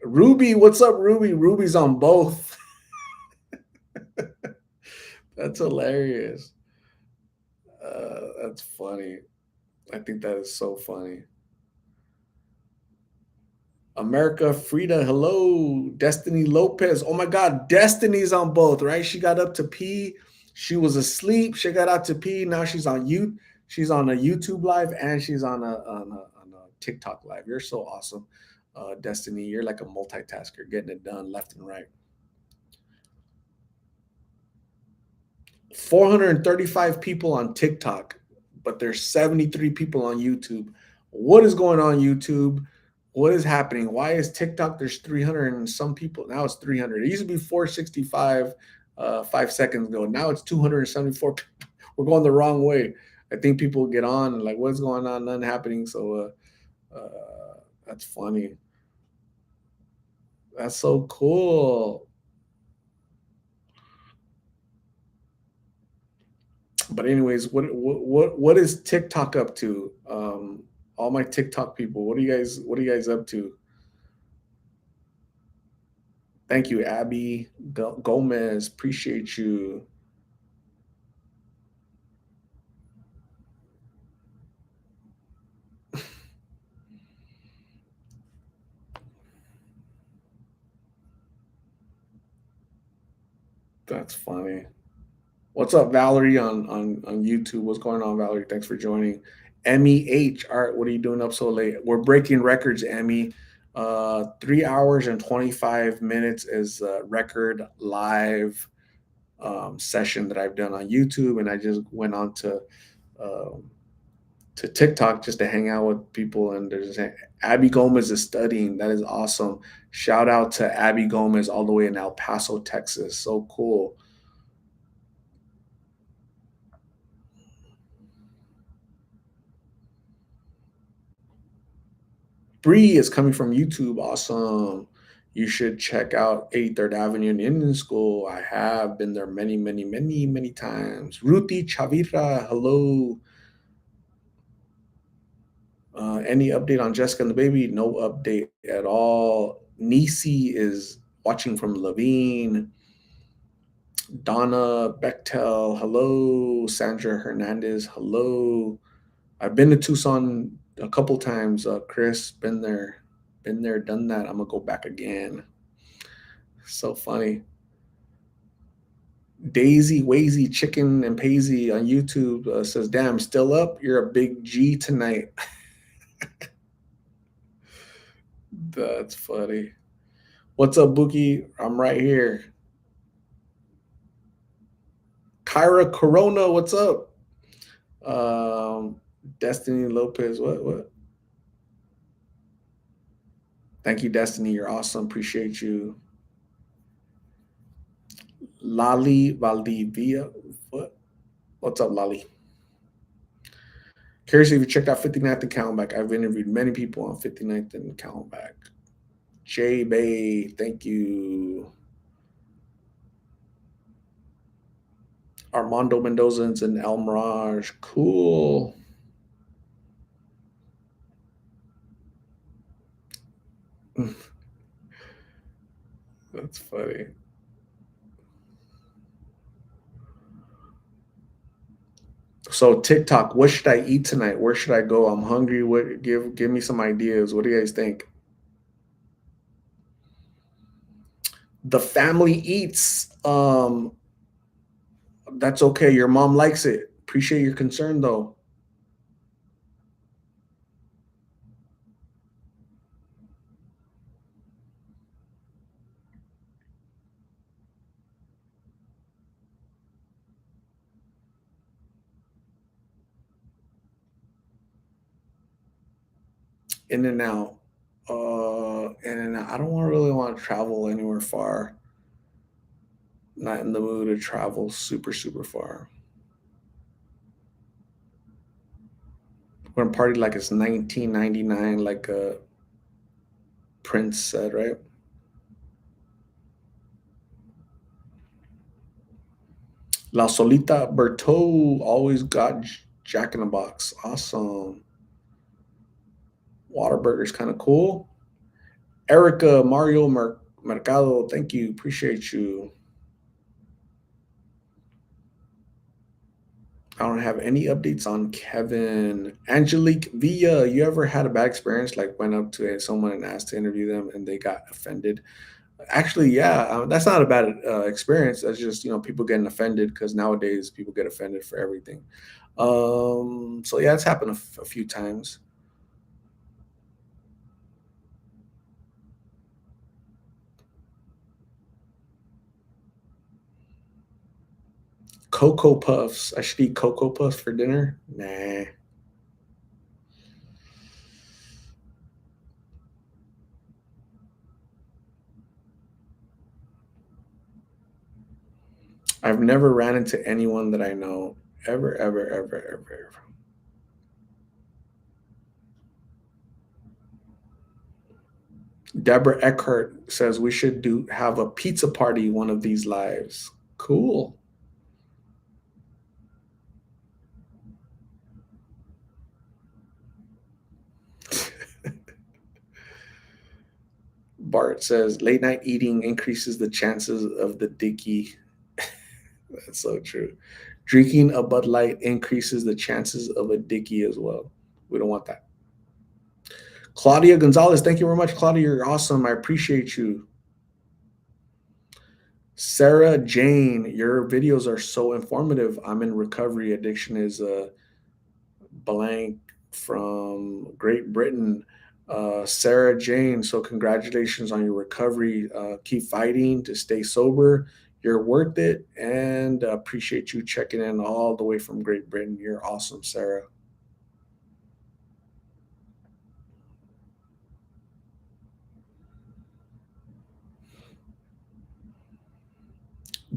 Ruby, what's up, Ruby? Ruby's on both. That's hilarious. That's funny. I think that is so funny. America Frida, hello. Destiny Lopez. Oh my God, Destiny's on both, right? She got up to pee. She was asleep. She got out to pee. Now she's on you. She's on a YouTube live and she's on a TikTok live. You're so awesome, Destiny. You're like a multitasker, getting it done left and right. 435 people on TikTok, but there's 73 people on YouTube. What is going on, YouTube? What is happening? Why is TikTok there's 300 and some people? Now it's 300. It used to be 465 5 seconds ago. Now it's 274. We're going the wrong way. I think people get on and like, what's going on? Nothing happening. So that's funny. That's so cool. But anyways, what is TikTok up to? All my TikTok people, what are you guys up to? Thank you, Abby Gomez. Appreciate you. That's funny. What's up, Valerie on YouTube? What's going on, Valerie? Thanks for joining. Emmy H. All right, what are you doing up so late? We're breaking records, Emmy. 3 hours and 25 minutes is a record live session that I've done on YouTube, and I just went on um, to TikTok just to hang out with people. And there's Abby Gomez is studying. That is awesome. Shout out to Abby Gomez all the way in El Paso, Texas. So cool. Bree is coming from YouTube. Awesome. You should check out 83rd Avenue and Indian School. I have been there many, many, many, many times. Ruthie Chavira, hello. Any update on Jessica and the baby? No update at all. Nisi is watching from Levine. Donna Bechtel, hello. Sandra Hernandez, hello. I've been to Tucson a couple times. Chris, been there, done that. I'm gonna go back again. So funny. Daisy Wazy Chicken and Paisy on YouTube says, "Damn, still up? You're a big G tonight." That's funny. What's up, Bookie? I'm right here. Kyra Corona, what's up? Destiny Lopez, what? Thank you, Destiny. You're awesome. Appreciate you. Lali Valdivia, what? What's up, Lali? Curious if you checked out 59th and Countback. I've interviewed many people on 59th and Countback. Jay Bay, thank you. Armando Mendozans and El Mirage, cool. That's funny. So TikTok, what should I eat tonight? Where should I go? I'm hungry. What give me some ideas. What do you guys think? The family eats. That's okay. Your mom likes it. Appreciate your concern though. In and out. In and out. I don't really want to travel anywhere far. Not in the mood to travel super, super far. We're gonna party like it's 1999, like Prince said, right? La Solita Berto always got Jack in the Box. Awesome. Waterburger's kind of cool. Erica Mario Mercado, thank you. Appreciate you. I don't have any updates on Kevin. Angelique Villa, you ever had a bad experience? Like went up to someone and asked to interview them and they got offended? Actually, yeah, that's not a bad experience. That's just people getting offended because nowadays people get offended for everything. So yeah, it's happened a few times. Cocoa Puffs. I should eat Cocoa Puffs for dinner. Nah. I've never ran into anyone that I know ever, ever, ever, ever, ever. Deborah Eckhart says we should have a pizza party one of these lives. Cool. Bart says late night eating increases the chances of the dicky. That's so true. Drinking a Bud Light increases the chances of a dicky as well. We don't want that. Claudia Gonzalez, thank you very much, Claudia. You're awesome. I appreciate you. Sarah Jane, your videos are so informative. I'm in recovery. Addiction is a blank from Great Britain. Sarah Jane, so congratulations on your recovery. Keep fighting to stay sober. You're worth it, and appreciate you checking in all the way from Great Britain. You're awesome, Sarah.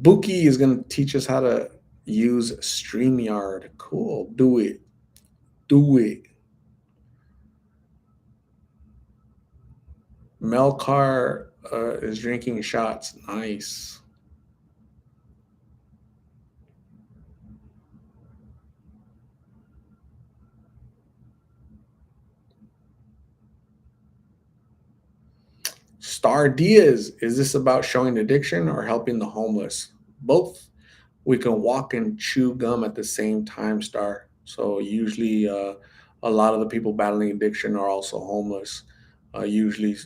Buki is going to teach us how to use StreamYard. Cool. Do it. Do it. Melcar is drinking shots. Nice. Star Diaz, is this about showing addiction or helping the homeless? Both. We can walk and chew gum at the same time, Star. So usually, a lot of the people battling addiction are also homeless, usually,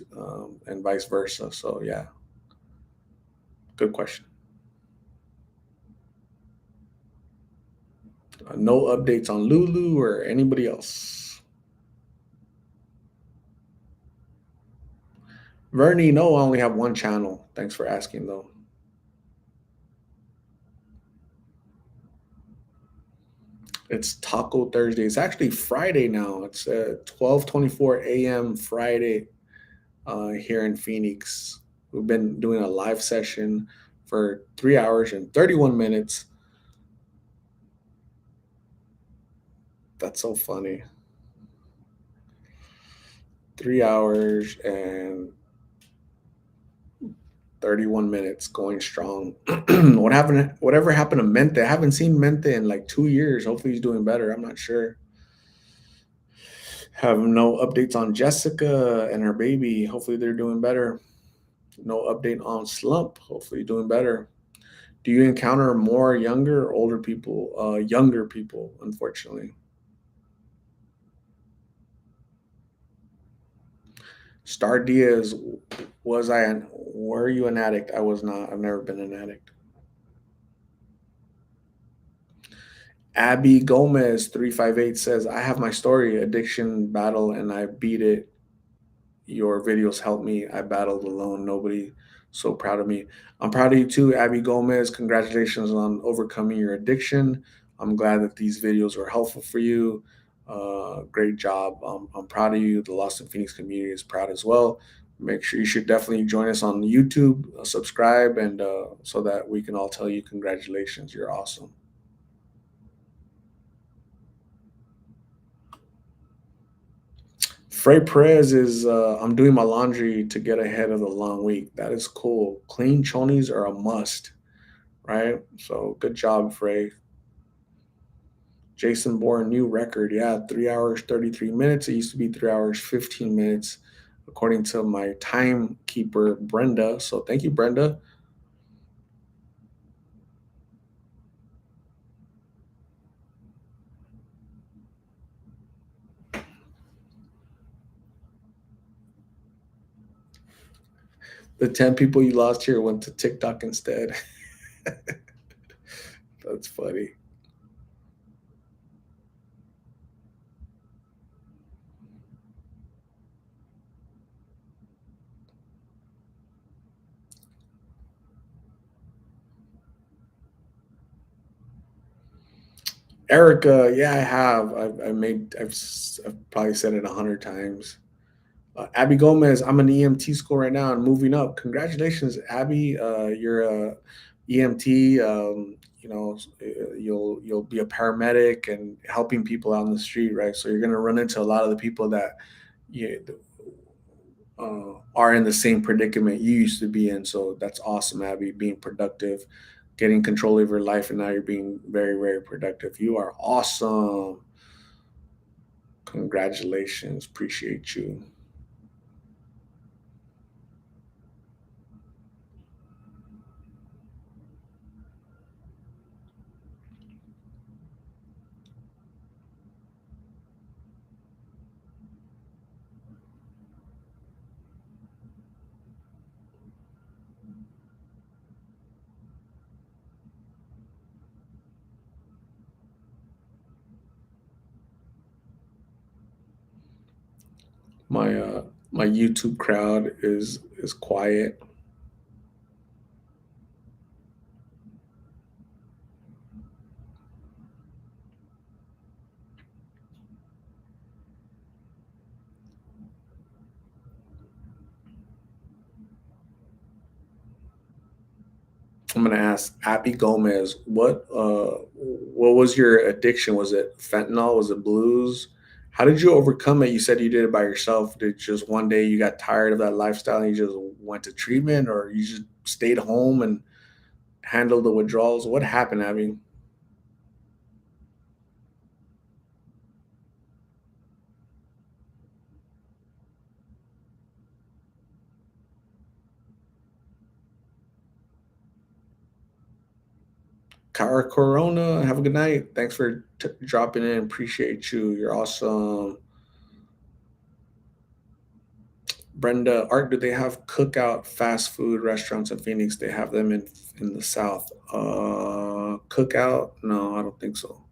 and vice versa. So yeah, good question. No updates on Lulu or anybody else. Vernie, no, I only have one channel. Thanks for asking, though. It's Taco Thursday. It's actually Friday now. It's 12:24 a.m. Friday here in Phoenix. We've been doing a live session for 3 hours and 31 minutes. That's so funny. 3 hours and 31 minutes going strong. What happened? Whatever happened to Mente? I haven't seen Mente in like 2 years. Hopefully he's doing better. I'm not sure. Have no updates on Jessica and her baby. Hopefully they're doing better. No update on Slump. Hopefully doing better. Do you encounter more younger or older people? Younger people, unfortunately. Star Diaz, were you an addict? I was not. I've never been an addict. Abby Gomez 358 says, I have my story, addiction battle, and I beat it. Your videos helped me. I battled alone. Nobody so proud of me. I'm proud of you too, Abby Gomez. Congratulations on overcoming your addiction. I'm glad that these videos were helpful for you. Great job. I'm proud of you. The Lost in Phoenix community is proud as well. Make sure you should definitely join us on YouTube, subscribe, and so that we can all tell you congratulations. You're awesome. Frey Perez is I'm doing my laundry to get ahead of the long week. That is cool. Clean chonies are a must, right? So good job, Frey. Jason Bourne, new record. Yeah, 3 hours, 33 minutes. It used to be 3 hours, 15 minutes, according to my timekeeper, Brenda. So thank you, Brenda. The 10 people you lost here went to TikTok instead. That's funny. Erica, yeah, I have. I've probably said it 100 times. Abby Gomez, I'm an EMT school right now and moving up. Congratulations, Abby. You're a EMT. You'll be a paramedic and helping people out on the street, right? So you're gonna run into a lot of the people that you, are in the same predicament you used to be in. So that's awesome, Abby. Being productive, getting control of your life, and now you're being very, very productive. You are awesome. Congratulations. Appreciate you. My YouTube crowd is quiet. I'm gonna ask Abby Gomez, what was your addiction? Was it fentanyl? Was it blues? How did you overcome it? You said you did it by yourself. Did just one day you got tired of that lifestyle and you just went to treatment, or you just stayed home and handled the withdrawals? What happened, Abby? Cara Corona, have a good night. Thanks for dropping in. Appreciate you. You're awesome. Brenda, Art, do they have cookout fast food restaurants in Phoenix? They have them in the South. Cookout? No, I don't think so.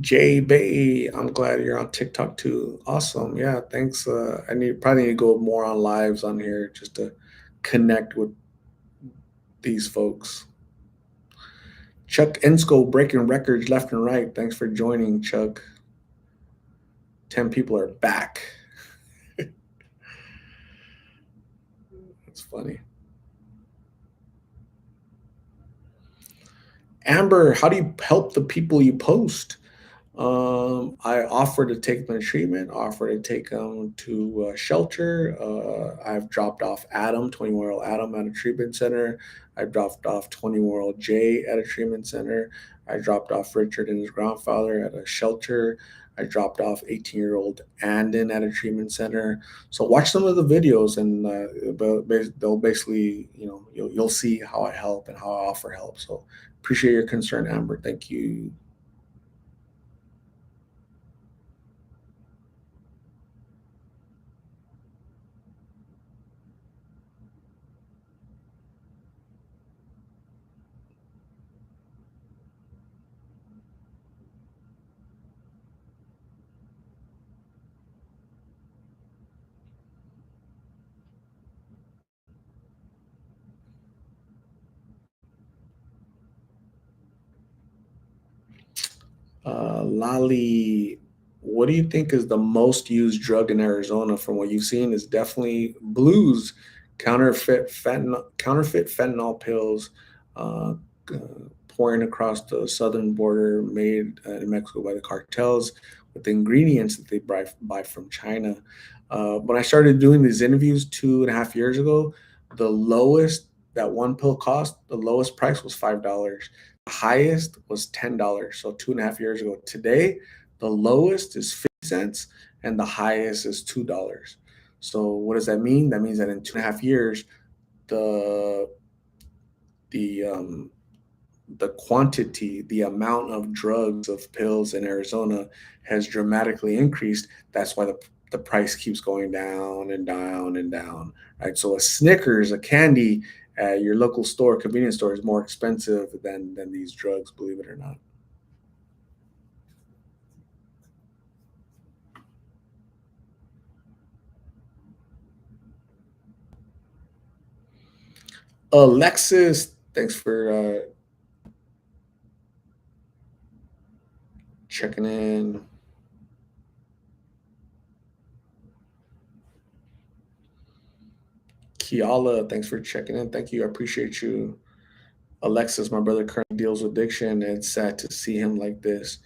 Jay Bay, I'm glad you're on TikTok too. Awesome. Yeah, thanks. I need probably need to go more on lives on here just to connect with these folks. Chuck Ensko breaking records left and right. Thanks for joining, Chuck. 10 people are back. That's funny. Amber, how do you help the people you post? I offer to take them to treatment, offer to take them to shelter. I've dropped off Adam, 21-year-old Adam, at a treatment center. I dropped off 20-year-old Jay at a treatment center. I dropped off Richard and his grandfather at a shelter. I dropped off 18-year-old Andon at a treatment center. So watch some of the videos, and they'll basically, you'll see how I help and how I offer help. So appreciate your concern, Amber. Thank you. Lali, what do you think is the most used drug in Arizona? From what you've seen, is definitely blues, counterfeit fentanyl pills, uh, uh, pouring across the southern border, made in Mexico by the cartels with ingredients that they buy from China. When I started doing these interviews 2.5 years ago, the lowest that one pill cost, the lowest price was $5. Highest was $10. So 2.5 years ago. Today, the lowest is 50 cents and the highest is $2. So what does that mean? That means that in 2.5 years, the the um, the quantity, the amount of drugs of pills in Arizona has dramatically increased. That's why the price keeps going down and down and down. Right. So a Snickers, a candy at your local store, convenience store, is more expensive than these drugs, believe it or not. Alexis, thanks for checking in. Kiala, thanks for checking in. Thank you. I appreciate you. Alexis, my brother currently deals with addiction. It's sad to see him like this.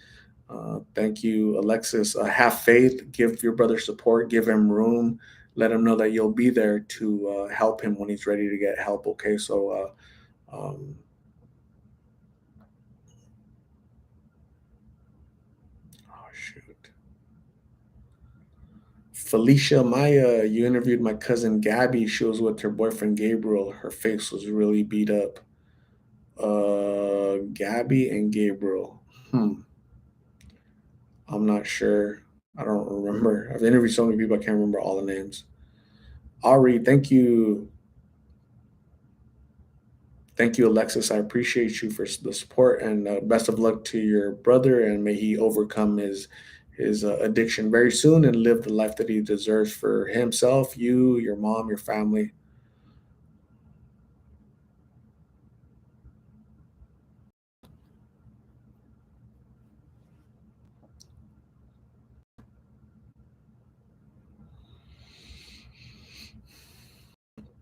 Thank you, Alexis. Have faith. Give your brother support. Give him room. Let him know that you'll be there to help him when he's ready to get help. Okay. So, um, oh, shoot. Felicia Maya, you interviewed my cousin Gabby. She was with her boyfriend Gabriel. Her face was really beat up. Gabby and Gabriel. Hmm. I'm not sure. I don't remember. I've interviewed so many people, I can't remember all the names. Ari, thank you. Thank you, Alexis. I appreciate you for the support and best of luck to your brother. And may he overcome his addiction very soon and live the life that he deserves for himself, you, your mom, your family.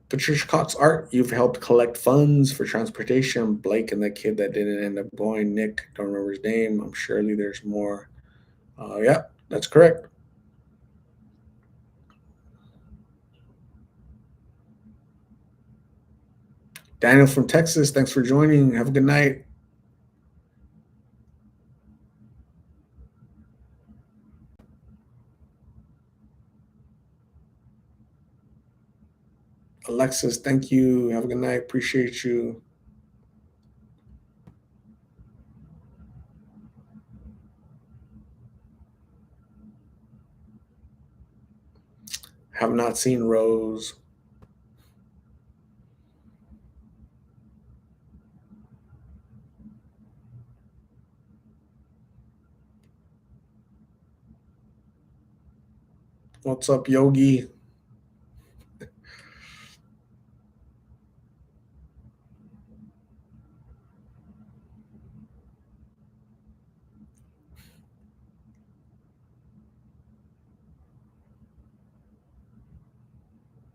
Patricia Cox Art, you've helped collect funds for transportation. Blake and the kid that didn't end up going. Nick, don't remember his name. I'm surely there's more. Yeah, that's correct. Daniel from Texas, thanks for joining. Have a good night. Alexis, thank you. Have a good night. Appreciate you. Have not seen Rose. What's up, Yogi?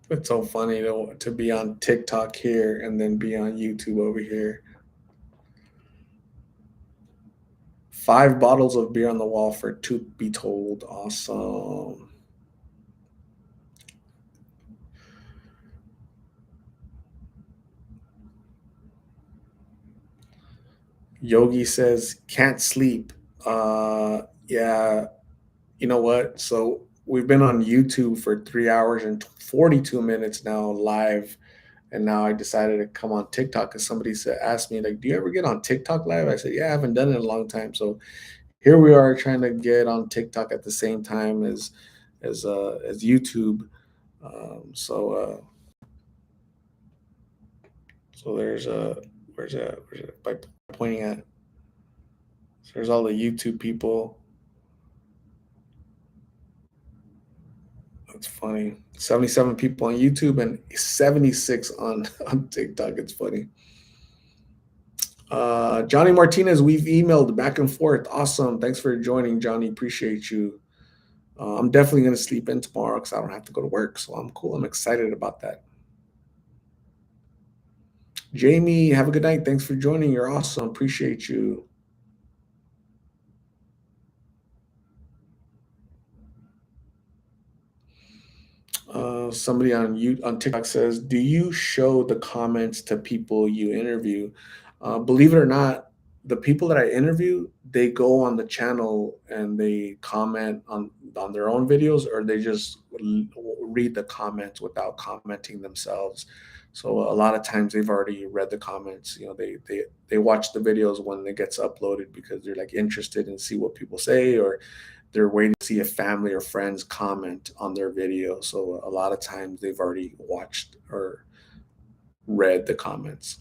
It's so funny to be on TikTok here and then be on YouTube over here. 5 bottles of beer on the wall for to be told. Awesome. Yogi says can't sleep. Yeah, you know what? So we've been on YouTube for 3 hours and 42 minutes now live, and now I decided to come on TikTok because somebody said asked me like, "Do you ever get on TikTok live?" I said, "Yeah, I haven't done it in a long time." So here we are trying to get on TikTok at the same time as YouTube. So there's a where's a by pointing at so there's all the YouTube people. That's funny. 77 people on YouTube and 76 on on TikTok. It's funny. Johnny Martinez, we've emailed back and forth. Awesome. Thanks for joining, Johnny. Appreciate you. I'm definitely going to sleep in tomorrow because I don't have to go to work. So I'm cool. I'm excited about that. Jamie, have a good night. Thanks for joining. You're awesome. Appreciate you. Somebody on TikTok says, "Do you show the comments to people you interview?" Believe it or not, the people that I interview, they go on the channel and they comment on their own videos, or they just read the comments without commenting themselves. So a lot of times they've already read the comments. You know, they watch the videos when it gets uploaded because they're like interested in see what people say, or they're waiting to see if family or friends comment on their video. So a lot of times they've already watched or read the comments.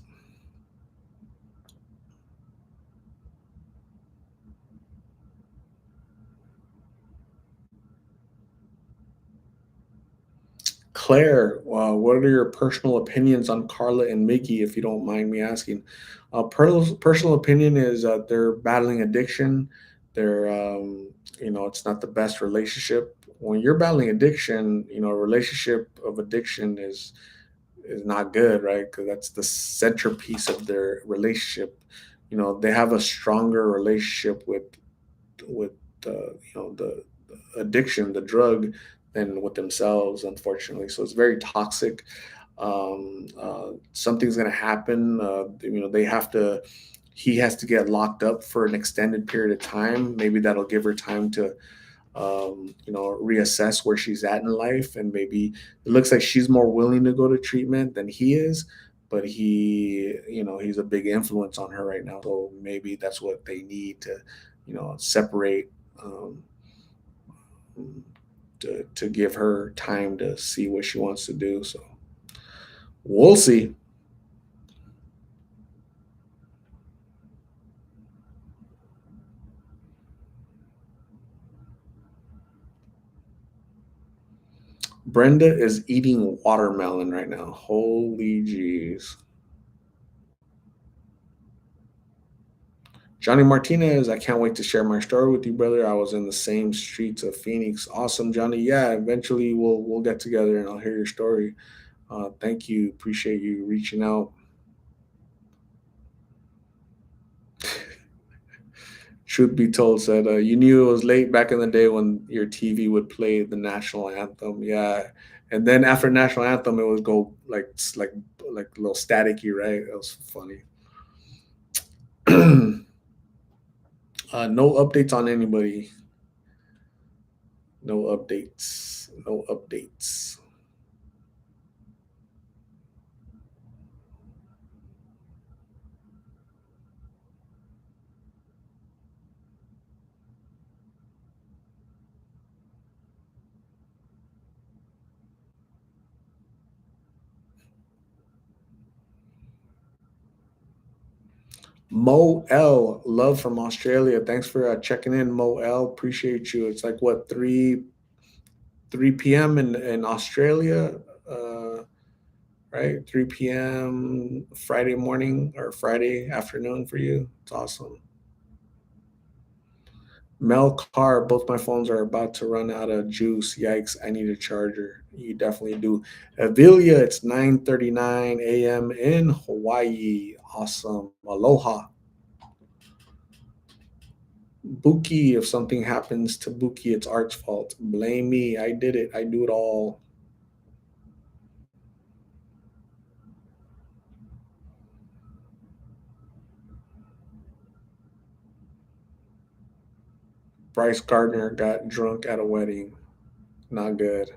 Claire, what are your personal opinions on Carla and Miggy, if you don't mind me asking? Personal opinion is that they're battling addiction. They're, it's not the best relationship. When you're battling addiction, a relationship of addiction is not good, right? Because that's the centerpiece of their relationship. They have a stronger relationship with the addiction, the drug, than with themselves, unfortunately. So it's very toxic. Something's going to happen. They have to. He has to get locked up for an extended period of time. Maybe that'll give her time to reassess where she's at in life. And maybe it looks like she's more willing to go to treatment than he is. but he's a big influence on her right now. So maybe that's what they need to, separate, um, to give her time to see what she wants to do. So we'll see. Brenda is eating watermelon right now. Holy jeez. Johnny Martinez, I can't wait to share my story with you, brother. I was in the same streets of Phoenix. Awesome, Johnny. Yeah, eventually we'll get together and I'll hear your story. Thank you. Appreciate you reaching out. Truth be told, said you knew it was late back in the day when your TV would play the national anthem. Yeah, and then after national anthem, it would go like a little staticky, right? That was funny. No updates on anybody. No updates. No updates. Mo L, love from Australia. Thanks for checking in, Mo L. Appreciate you. It's like what, 3 p.m. in Australia, uh, right? 3 p.m. Friday morning or Friday afternoon for you. It's awesome. Mel Carr, both my phones are about to run out of juice. Yikes! I need a charger. You definitely do. Avilia, it's 9:39 a.m. in Hawaii. Awesome. Aloha. Buki, if something happens to Buki, it's Art's fault. Blame me. I did it. I do it all. Bryce Gardner got drunk at a wedding. Not good.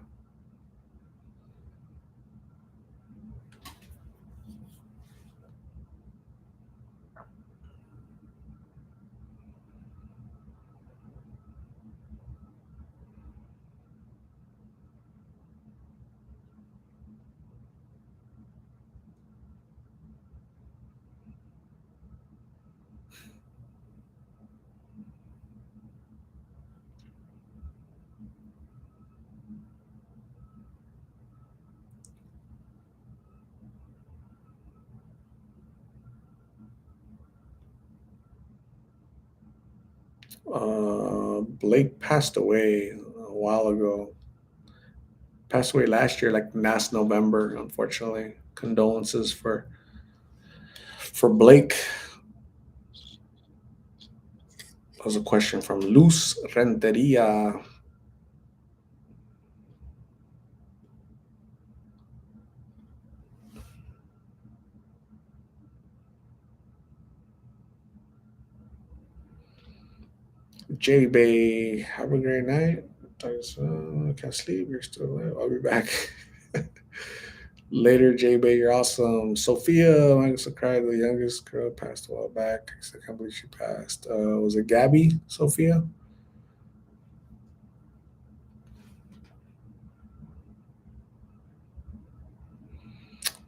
Blake passed away a while ago. Passed away last year, like last November. Unfortunately, condolences for Blake. That was a question from Luz Renteria. J Bay, have a great night. I can't sleep. You're still alive. I'll be back. Later, J Bay, you're awesome. Sophia, I'm so cried. The youngest girl passed a while back. I can't believe she passed. Was it Gabby, Sophia?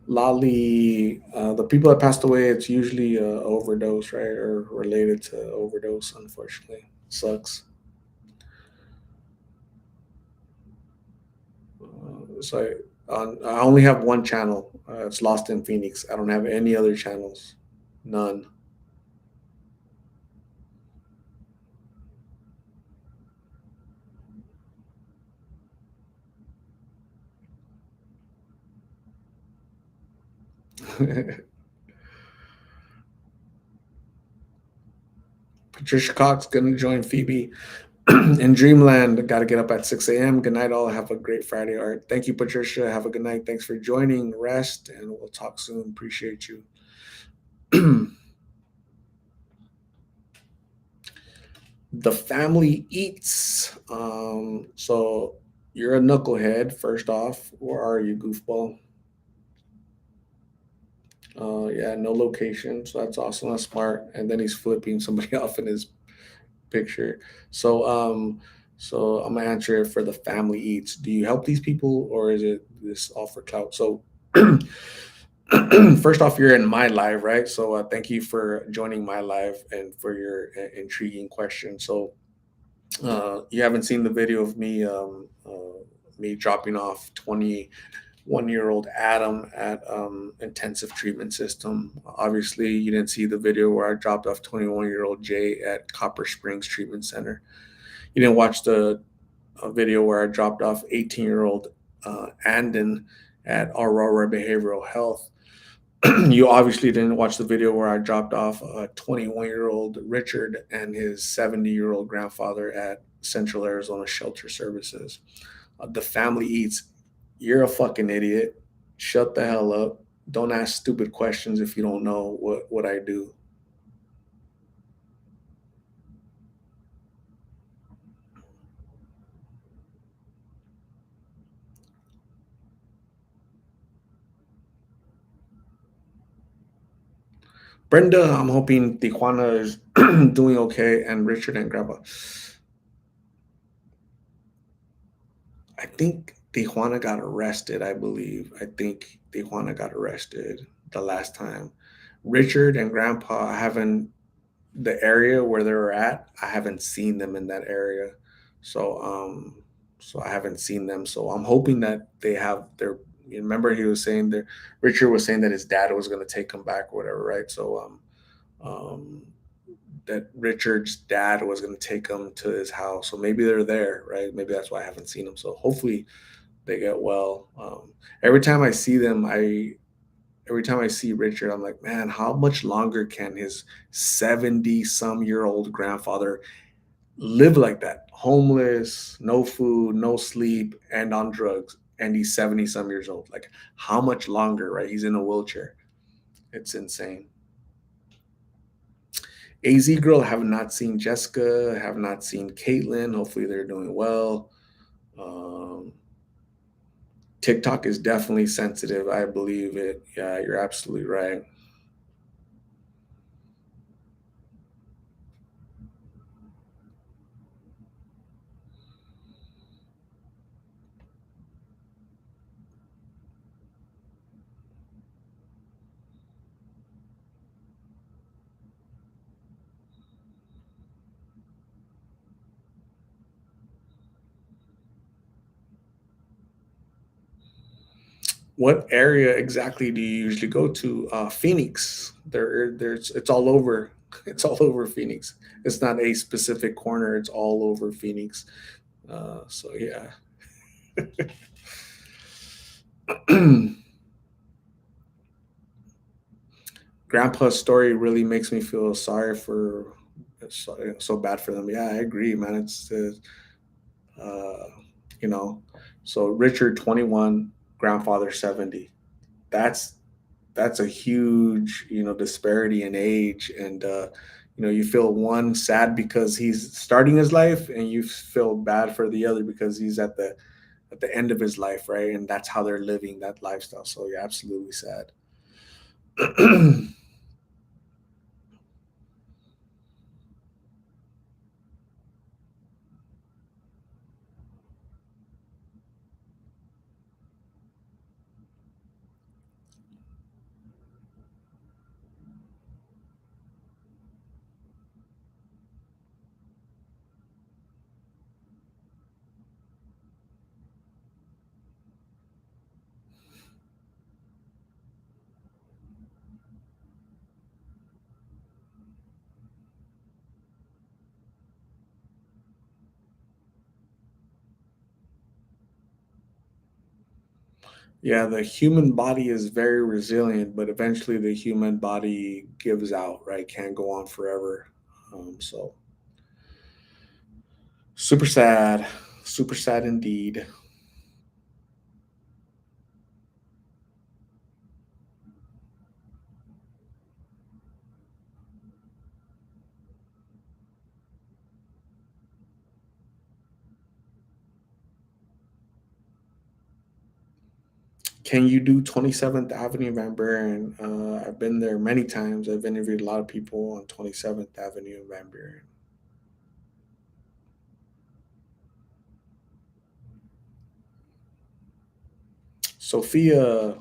Lolly, the people that passed away, it's usually overdose, right? Or related to overdose, unfortunately. Sucks. So I only have one channel. It's Lost in Phoenix. I don't have any other channels. None. Patricia Cox gonna join Phoebe in Dreamland. Got to get up at 6 a.m. Good night, all. Have a great Friday, Art. Thank you, Patricia. Have a good night. Thanks for joining. Rest, and we'll talk soon. Appreciate you. The family eats. So you're a knucklehead. First off, where are you, goofball? Yeah, no location. So that's awesome. That's smart. And then he's flipping somebody off in his picture. So, so I'm gonna answer it for the family eats. Do you help these people, or is it this all for clout? So, first off, you're in my live, right? So, thank you for joining my live and for your intriguing question. So, you haven't seen the video of me dropping off 21-year-old Adam at intensive treatment system. Obviously, you didn't see the video where I dropped off 21-year-old Jay at Copper Springs Treatment Center. You didn't watch the video where I dropped off 18-year-old Andon at Aurora Behavioral Health. You obviously didn't watch the video where I dropped off 21-year-old Richard and his 70-year-old grandfather at Central Arizona Shelter Services. The family eats. You're a fucking idiot. Shut the hell up. Don't ask stupid questions if you don't know what I do. Brenda, I'm hoping Tijuana is doing okay, and Richard and Grandpa. I think Tijuana got arrested, I believe. I think Tijuana got arrested the last time. Richard and Grandpa, I haven't, the area where they were at, I haven't seen them in that area. So, so I haven't seen them. So I'm hoping that they have their, you remember he was saying that Richard was saying that his dad was going to take him back or whatever, right? So, um, that Richard's dad was going to take him to his house. So maybe they're there, right? Maybe that's why I haven't seen them. So hopefully they get well. Every time I see them, every time I see Richard, I'm like, man, how much longer can his 70-some-year-old grandfather live like that? Homeless, no food, no sleep, and on drugs. And he's 70 some years old. Like, how much longer, right? He's in a wheelchair. It's insane. AZ Girl, have not seen Jessica, have not seen Caitlin. Hopefully they're doing well. Um, TikTok is definitely sensitive. I believe it. Yeah, you're absolutely right. What area exactly do you usually go to? Phoenix. There's it's all over. It's all over Phoenix. It's not a specific corner. It's all over Phoenix. So yeah. Grandpa's story really makes me feel sorry for so bad for them. Yeah, I agree, man. It's uh, you know, so Richard 21, grandfather 70. That's that's a huge disparity in age, and you feel one sad because he's starting his life, and you feel bad for the other because he's at the end of his life, right? And that's how they're living that lifestyle. So you're absolutely sad. Yeah, the human body is very resilient, but eventually the human body gives out, right? Can't go on forever. So super sad indeed. Can you do 27th Avenue, Van Buren? I've been there many times. I've interviewed a lot of people on 27th Avenue in Van Buren. Sophia,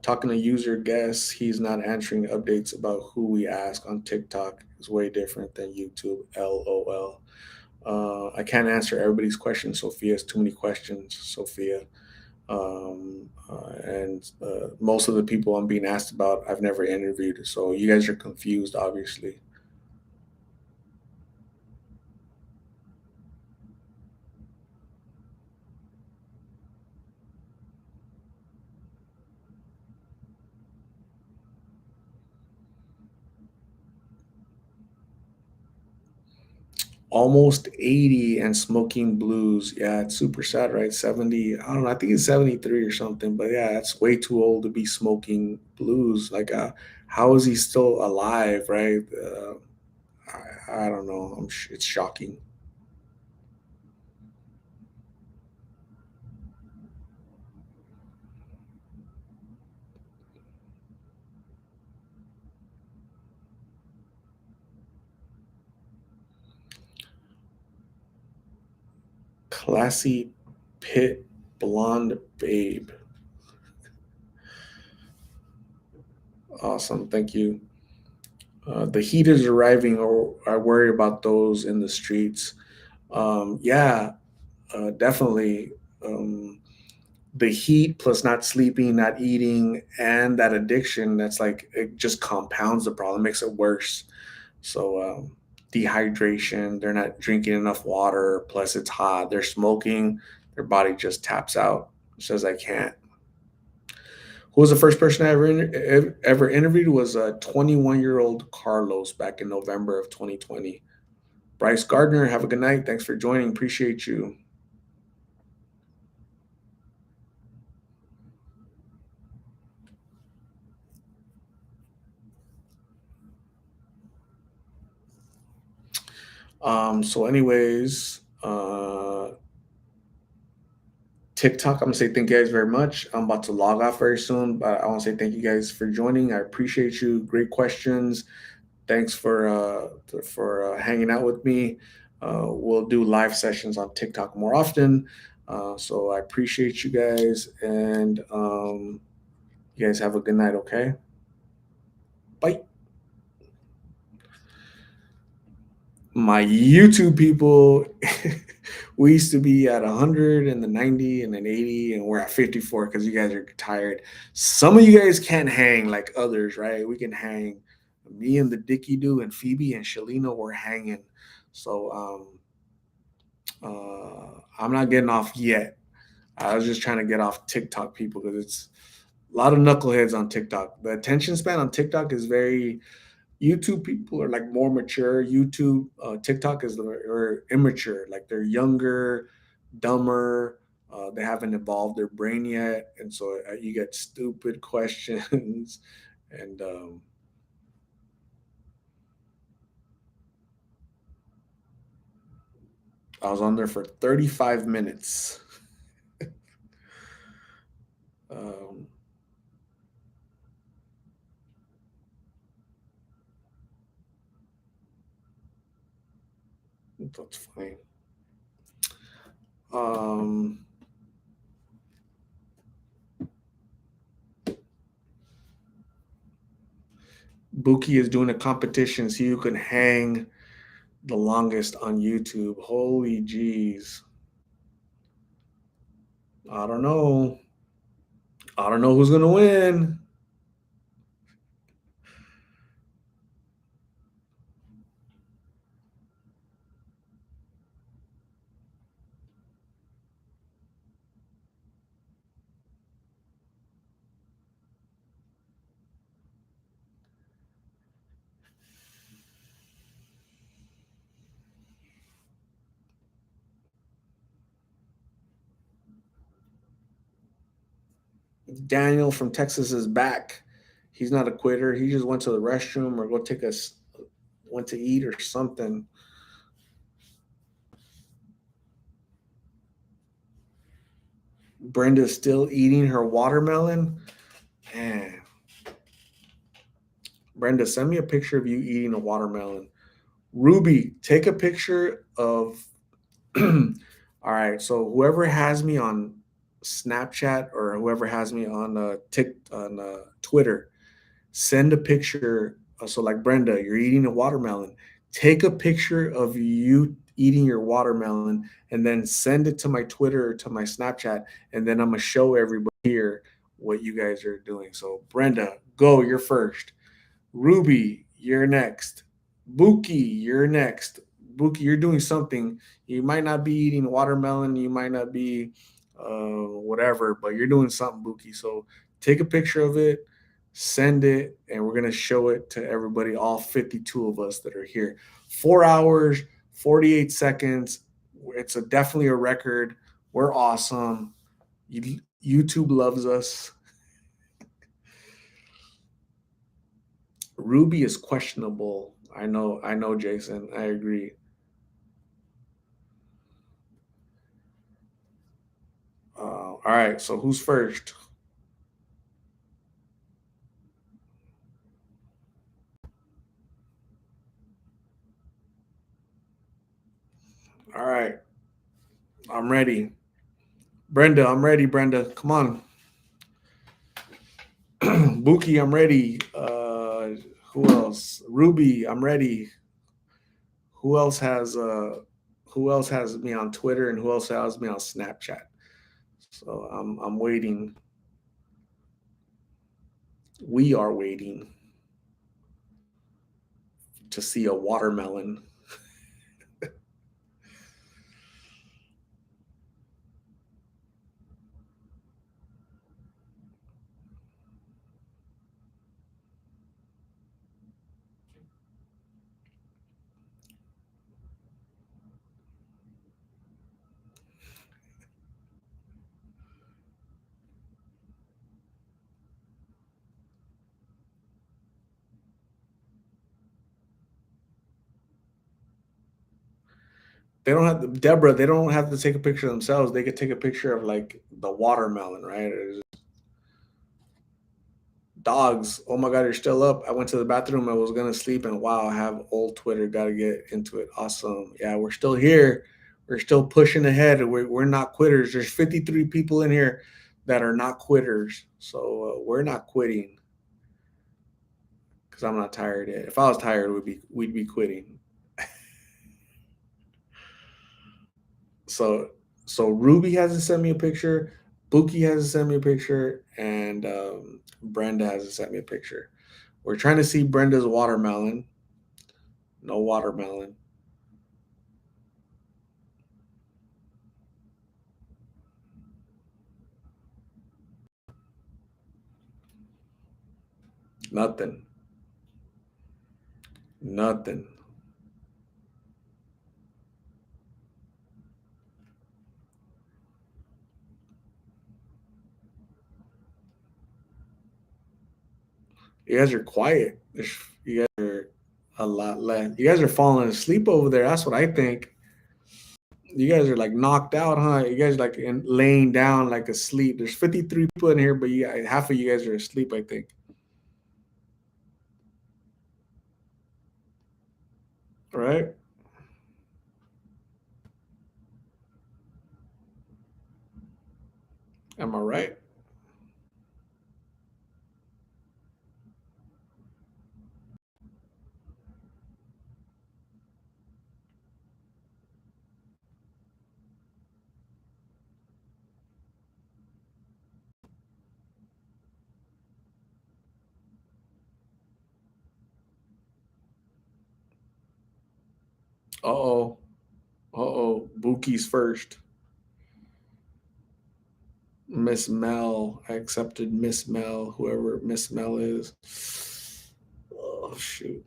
talking to user guests, he's not answering updates about who we ask on TikTok is way different than YouTube. LOL. I can't answer everybody's questions, Sophia. It's too many questions, Sophia. And most of the people I'm being asked about, I've never interviewed. So you guys are confused, obviously. Almost 80 and smoking blues. Yeah, it's super sad, right? 70. I don't know. I think it's 73 or something. But yeah, it's way too old to be smoking blues. Like, how is he still alive, right? I don't know. It's shocking. Classy pit blonde babe. Awesome. Thank you. The heat is arriving, or I worry about those in the streets. Yeah, definitely. The heat plus not sleeping, not eating, and that addiction, that's like, it just compounds the problem, makes it worse. So, dehydration, they're not drinking enough water, plus it's hot, they're smoking, their body just taps out, says, I can't. Who was the first person I ever interviewed? Was a 21-year-old Carlos back in November of 2020. Bryce Gardner, have a good night. Thanks for joining. Appreciate you. So, anyways, TikTok, I'm gonna say thank you guys very much. I'm about to log off very soon, but I want to say thank you guys for joining. I appreciate you. Great questions. Thanks for hanging out with me. We'll do live sessions on TikTok more often. So I appreciate you guys, and you guys have a good night. Okay, bye. My YouTube people, we used to be at 100 and the 90 and then 80, and we're at 54 because you guys are tired. Some of you guys can't hang like others, right? We can hang. Me and the Dicky Do and Phoebe and Shalina were hanging. So, I'm not getting off yet. I was just trying to get off TikTok people because it's a lot of knuckleheads on TikTok. The attention span on TikTok is very. YouTube people are like more mature. YouTube, TikTok is are immature. Like they're younger, dumber. They haven't evolved their brain yet, and so you get stupid questions. And I was on there for 35 minutes. Um, that's fine. Um, Buki is doing a competition, so you can hang the longest on YouTube. Holy jeez. I don't know. I don't know who's gonna win. Daniel from Texas is back. He's not a quitter. He just went to the restroom or went to eat or something. Brenda's still eating her watermelon. Man, Brenda, send me a picture of you eating a watermelon. Ruby, take a picture of. All right, so whoever has me on Snapchat or whoever has me on Twitter, send a picture. So, like Brenda, you're eating a watermelon. Take a picture of you eating your watermelon and then send it to my Twitter or to my Snapchat, and then I'm gonna show everybody here what you guys are doing. So, Brenda, go. You're first. Ruby, you're next. Buki, you're next. Buki, you're doing something. You might not be eating watermelon. You might not be whatever, but you're doing something, Buki. So take a picture of it, send it, and we're going to show it to everybody, all 52 of us that are here. 4 hours, 48 seconds. It's definitely a record. We're awesome. YouTube loves us. Ruby is questionable. I know, Jason. I agree. All right, so who's first? All right, I'm ready. Brenda, I'm ready. Brenda, come on. Buki, I'm ready. Who else? Ruby, I'm ready. Who else has who else has me on Twitter and who else has me on Snapchat? So I'm waiting. We are waiting to see a watermelon. They don't have to, Deborah. They don't have to take a picture themselves. They could take a picture of like the watermelon, right? Dogs. Oh my God, you're still up. I went to the bathroom. I was gonna sleep, and wow, I have old Twitter. Got to get into it. Awesome. Yeah, we're still here. We're still pushing ahead. We're not quitters. There's 53 people in here that are not quitters. So we're not quitting because I'm not tired yet. If I was tired, we'd be quitting. So so Ruby hasn't sent me a picture. Buki hasn't sent me a picture, and Brenda hasn't sent me a picture. We're trying to see Brenda's watermelon. No watermelon. Nothing. Nothing. You guys are quiet. You guys are a lot less. You guys are falling asleep over there. That's what I think. You guys are like knocked out, huh? You guys like laying down like asleep. There's 53 people in here, but half of you guys are asleep, I think. Right? Am I right? Uh oh. Uh oh. Buki's first. Miss Mel. I accepted Miss Mel, whoever Miss Mel is. Oh, shoot.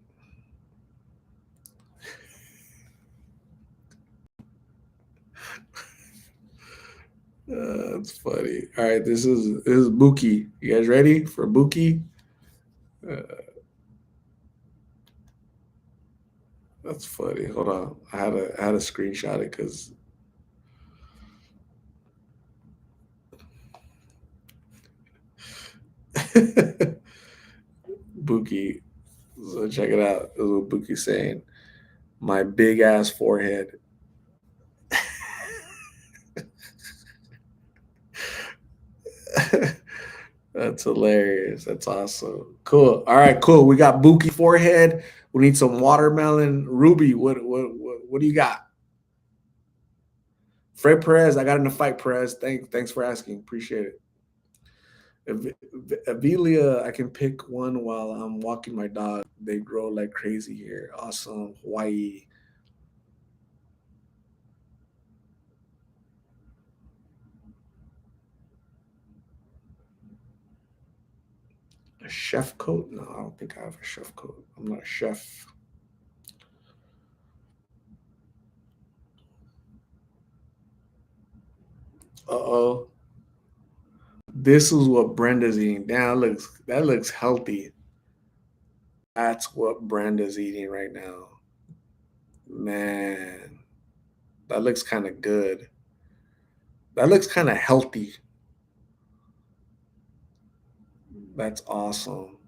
That's funny. All right, this is Buki. You guys ready for Buki? Uh, that's funny. Hold on, I had to screenshot it because Buki. So check it out. This is what Buki's saying. My big ass forehead. That's hilarious. That's awesome. Cool. All right, cool. We got Buki forehead. We need some watermelon. Ruby, what do you got? Fred Perez, I got in the fight, Perez. Thanks for asking. Appreciate it. Avilia, I can pick one while I'm walking my dog. They grow like crazy here. Awesome. Hawaii. A chef coat? No, I don't think I have a chef coat. I'm not a chef. Uh-oh. This is what Brenda's eating. Damn, that looks healthy. That's what Brenda's eating right now. Man, that looks kind of good. That looks kind of healthy. That's awesome.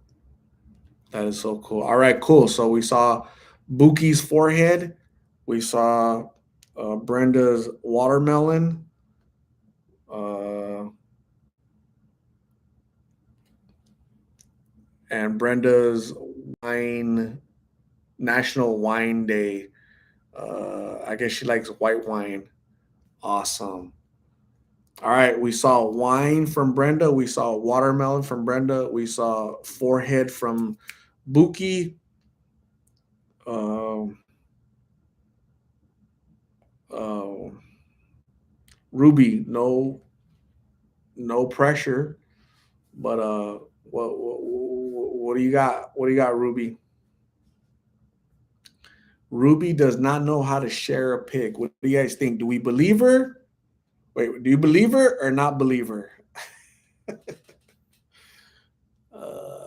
That is so cool. All right, cool. So we saw Buki's forehead. We saw Brenda's watermelon. Uh, and Brenda's wine, National Wine Day. I guess she likes white wine. Awesome. All right, we saw wine from Brenda. We saw watermelon from Brenda. We saw forehead from Buki. Um, uh, Ruby, no pressure. But what do you got? What do you got, Ruby? Ruby does not know how to share a pic. What do you guys think? Do we believe her? Wait, do you believe her or not believe her?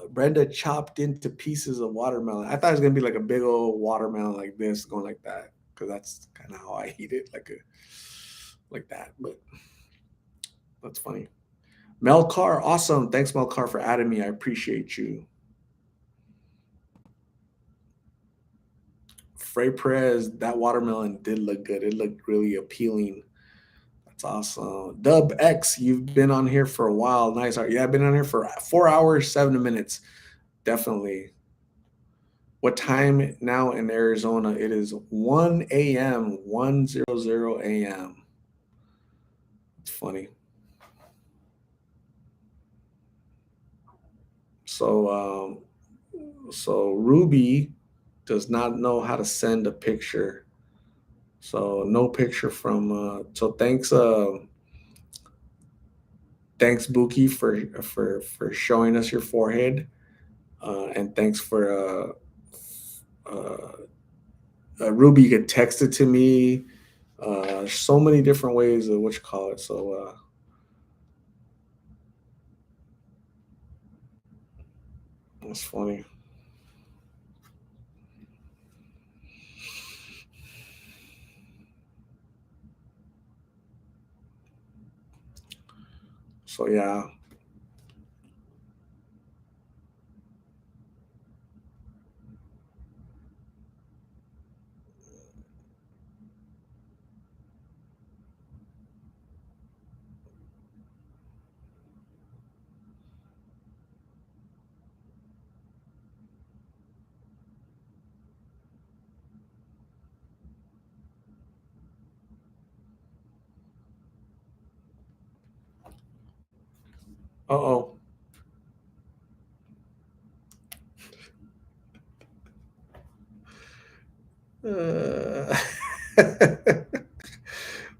Brenda chopped into pieces of watermelon. I thought it was gonna be like a big old watermelon like this, going like that, because that's kind of how I eat it, like that. But that's funny. Melcar, awesome. Thanks, Melcar, for adding me. I appreciate you. Frey Perez, that watermelon did look good. It looked really appealing. That's awesome. Dub X, you've been on here for a while. Nice. Yeah, I've been on here for 4 hours, 7 minutes. Definitely. What time now in Arizona? It is 1 a.m., 1:00 a.m. It's funny. So Ruby does not know how to send a picture. So no picture from so thanks Buki for showing us your forehead. And thanks for Ruby, you could text it to me. So many different ways of what you call it. So it's funny. So yeah. Uh-oh. Uh,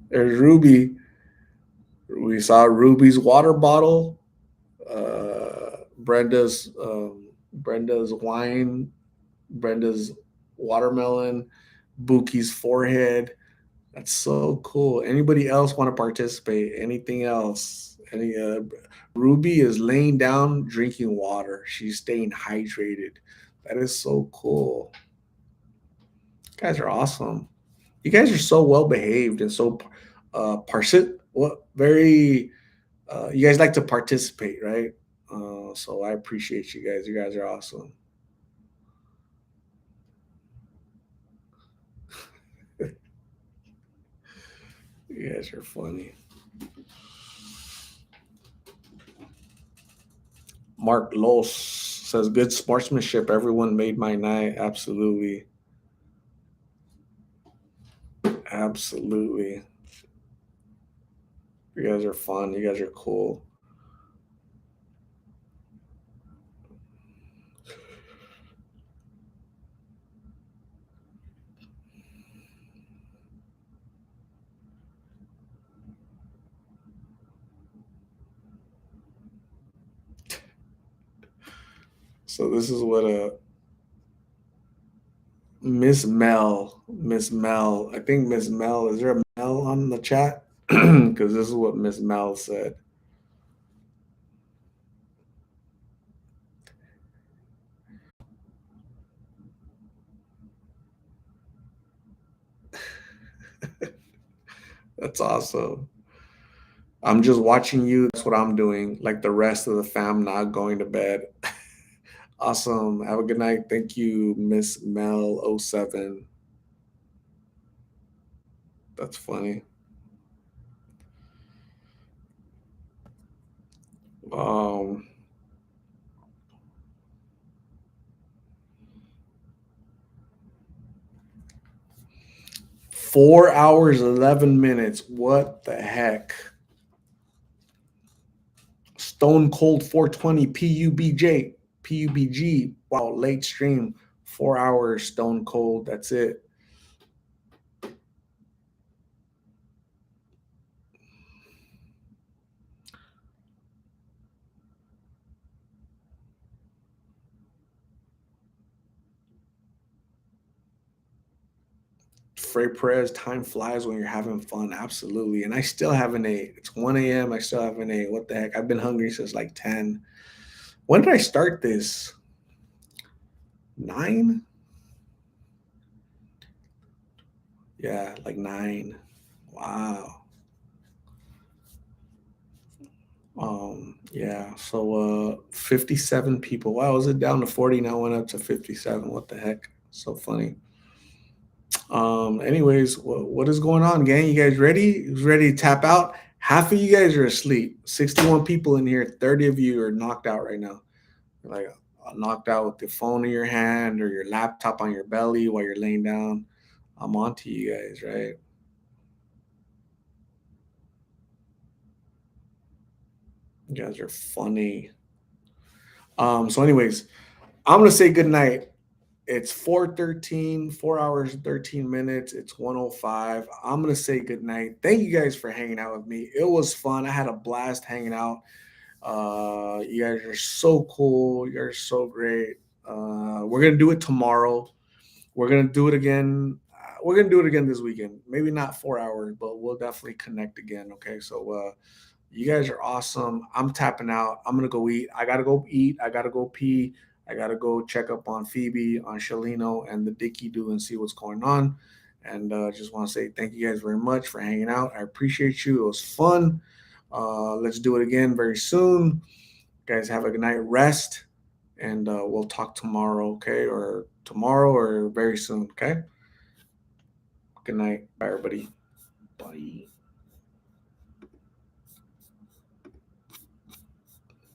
there's Ruby. We saw Ruby's water bottle. Brenda's wine. Brenda's watermelon. Buki's forehead. That's so cool. Anybody else want to participate? Anything else? Any Ruby is laying down drinking water. She's staying hydrated. That is so cool. You guys are awesome. You guys are so well behaved and so what very you guys like to participate, right? So I appreciate you guys. You guys are awesome. You guys are funny. Mark Los says, good sportsmanship. Everyone made my night. Absolutely. Absolutely. You guys are fun. You guys are cool. So this is what a Miss Mel. I think Miss Mel. Is there a Mel on the chat? Because this is what Miss Mel said. That's awesome. I'm just watching you. That's what I'm doing. Like the rest of the fam, not going to bed. Awesome. Have a good night. Thank you, Miss Mel 07. That's funny. Um, 4 hours, 11 minutes. What the heck? Stone Cold 420 PUBJ. PUBG. Wow, late stream. 4 hours, Stone Cold. That's it. Frey Perez, time flies when you're having fun. Absolutely. And I still haven't ate. It's 1 a.m. I still haven't ate. What the heck? I've been hungry since like 10. When did I start this? 9? Yeah, like 9. Wow. Yeah. So 57 people. Wow, was it down to 40? Now went up to 57. What the heck? So funny. Anyways, what is going on, gang? You guys ready? Who's ready to tap out? Half of you guys are asleep. 61 people in here, 30 of you are knocked out right now. Like knocked out with the phone in your hand or your laptop on your belly while you're laying down. I'm on to you guys, right? You guys are funny. So anyways, I'm gonna say good night. It's 4:13, 4 hours and 13 minutes. It's 105. I'm gonna say good night. Thank you guys for hanging out with me. It was fun. I had a blast hanging out. You guys are so cool. You're so great. We're gonna do it tomorrow. We're gonna do it again. We're gonna do it again this weekend. Maybe not 4 hours, but we'll definitely connect again. Okay. So you guys are awesome. I'm tapping out. I'm gonna go eat. I gotta go eat. I gotta go pee. I gotta go check up on Phoebe, on Shalino, and the Dicky do and see what's going on. And just want to say thank you guys very much for hanging out. I appreciate you. It was fun. Let's do it again very soon. Guys, have a good night. Rest, and we'll talk tomorrow. Okay, or tomorrow or very soon. Okay. Good night. Bye, everybody. Bye.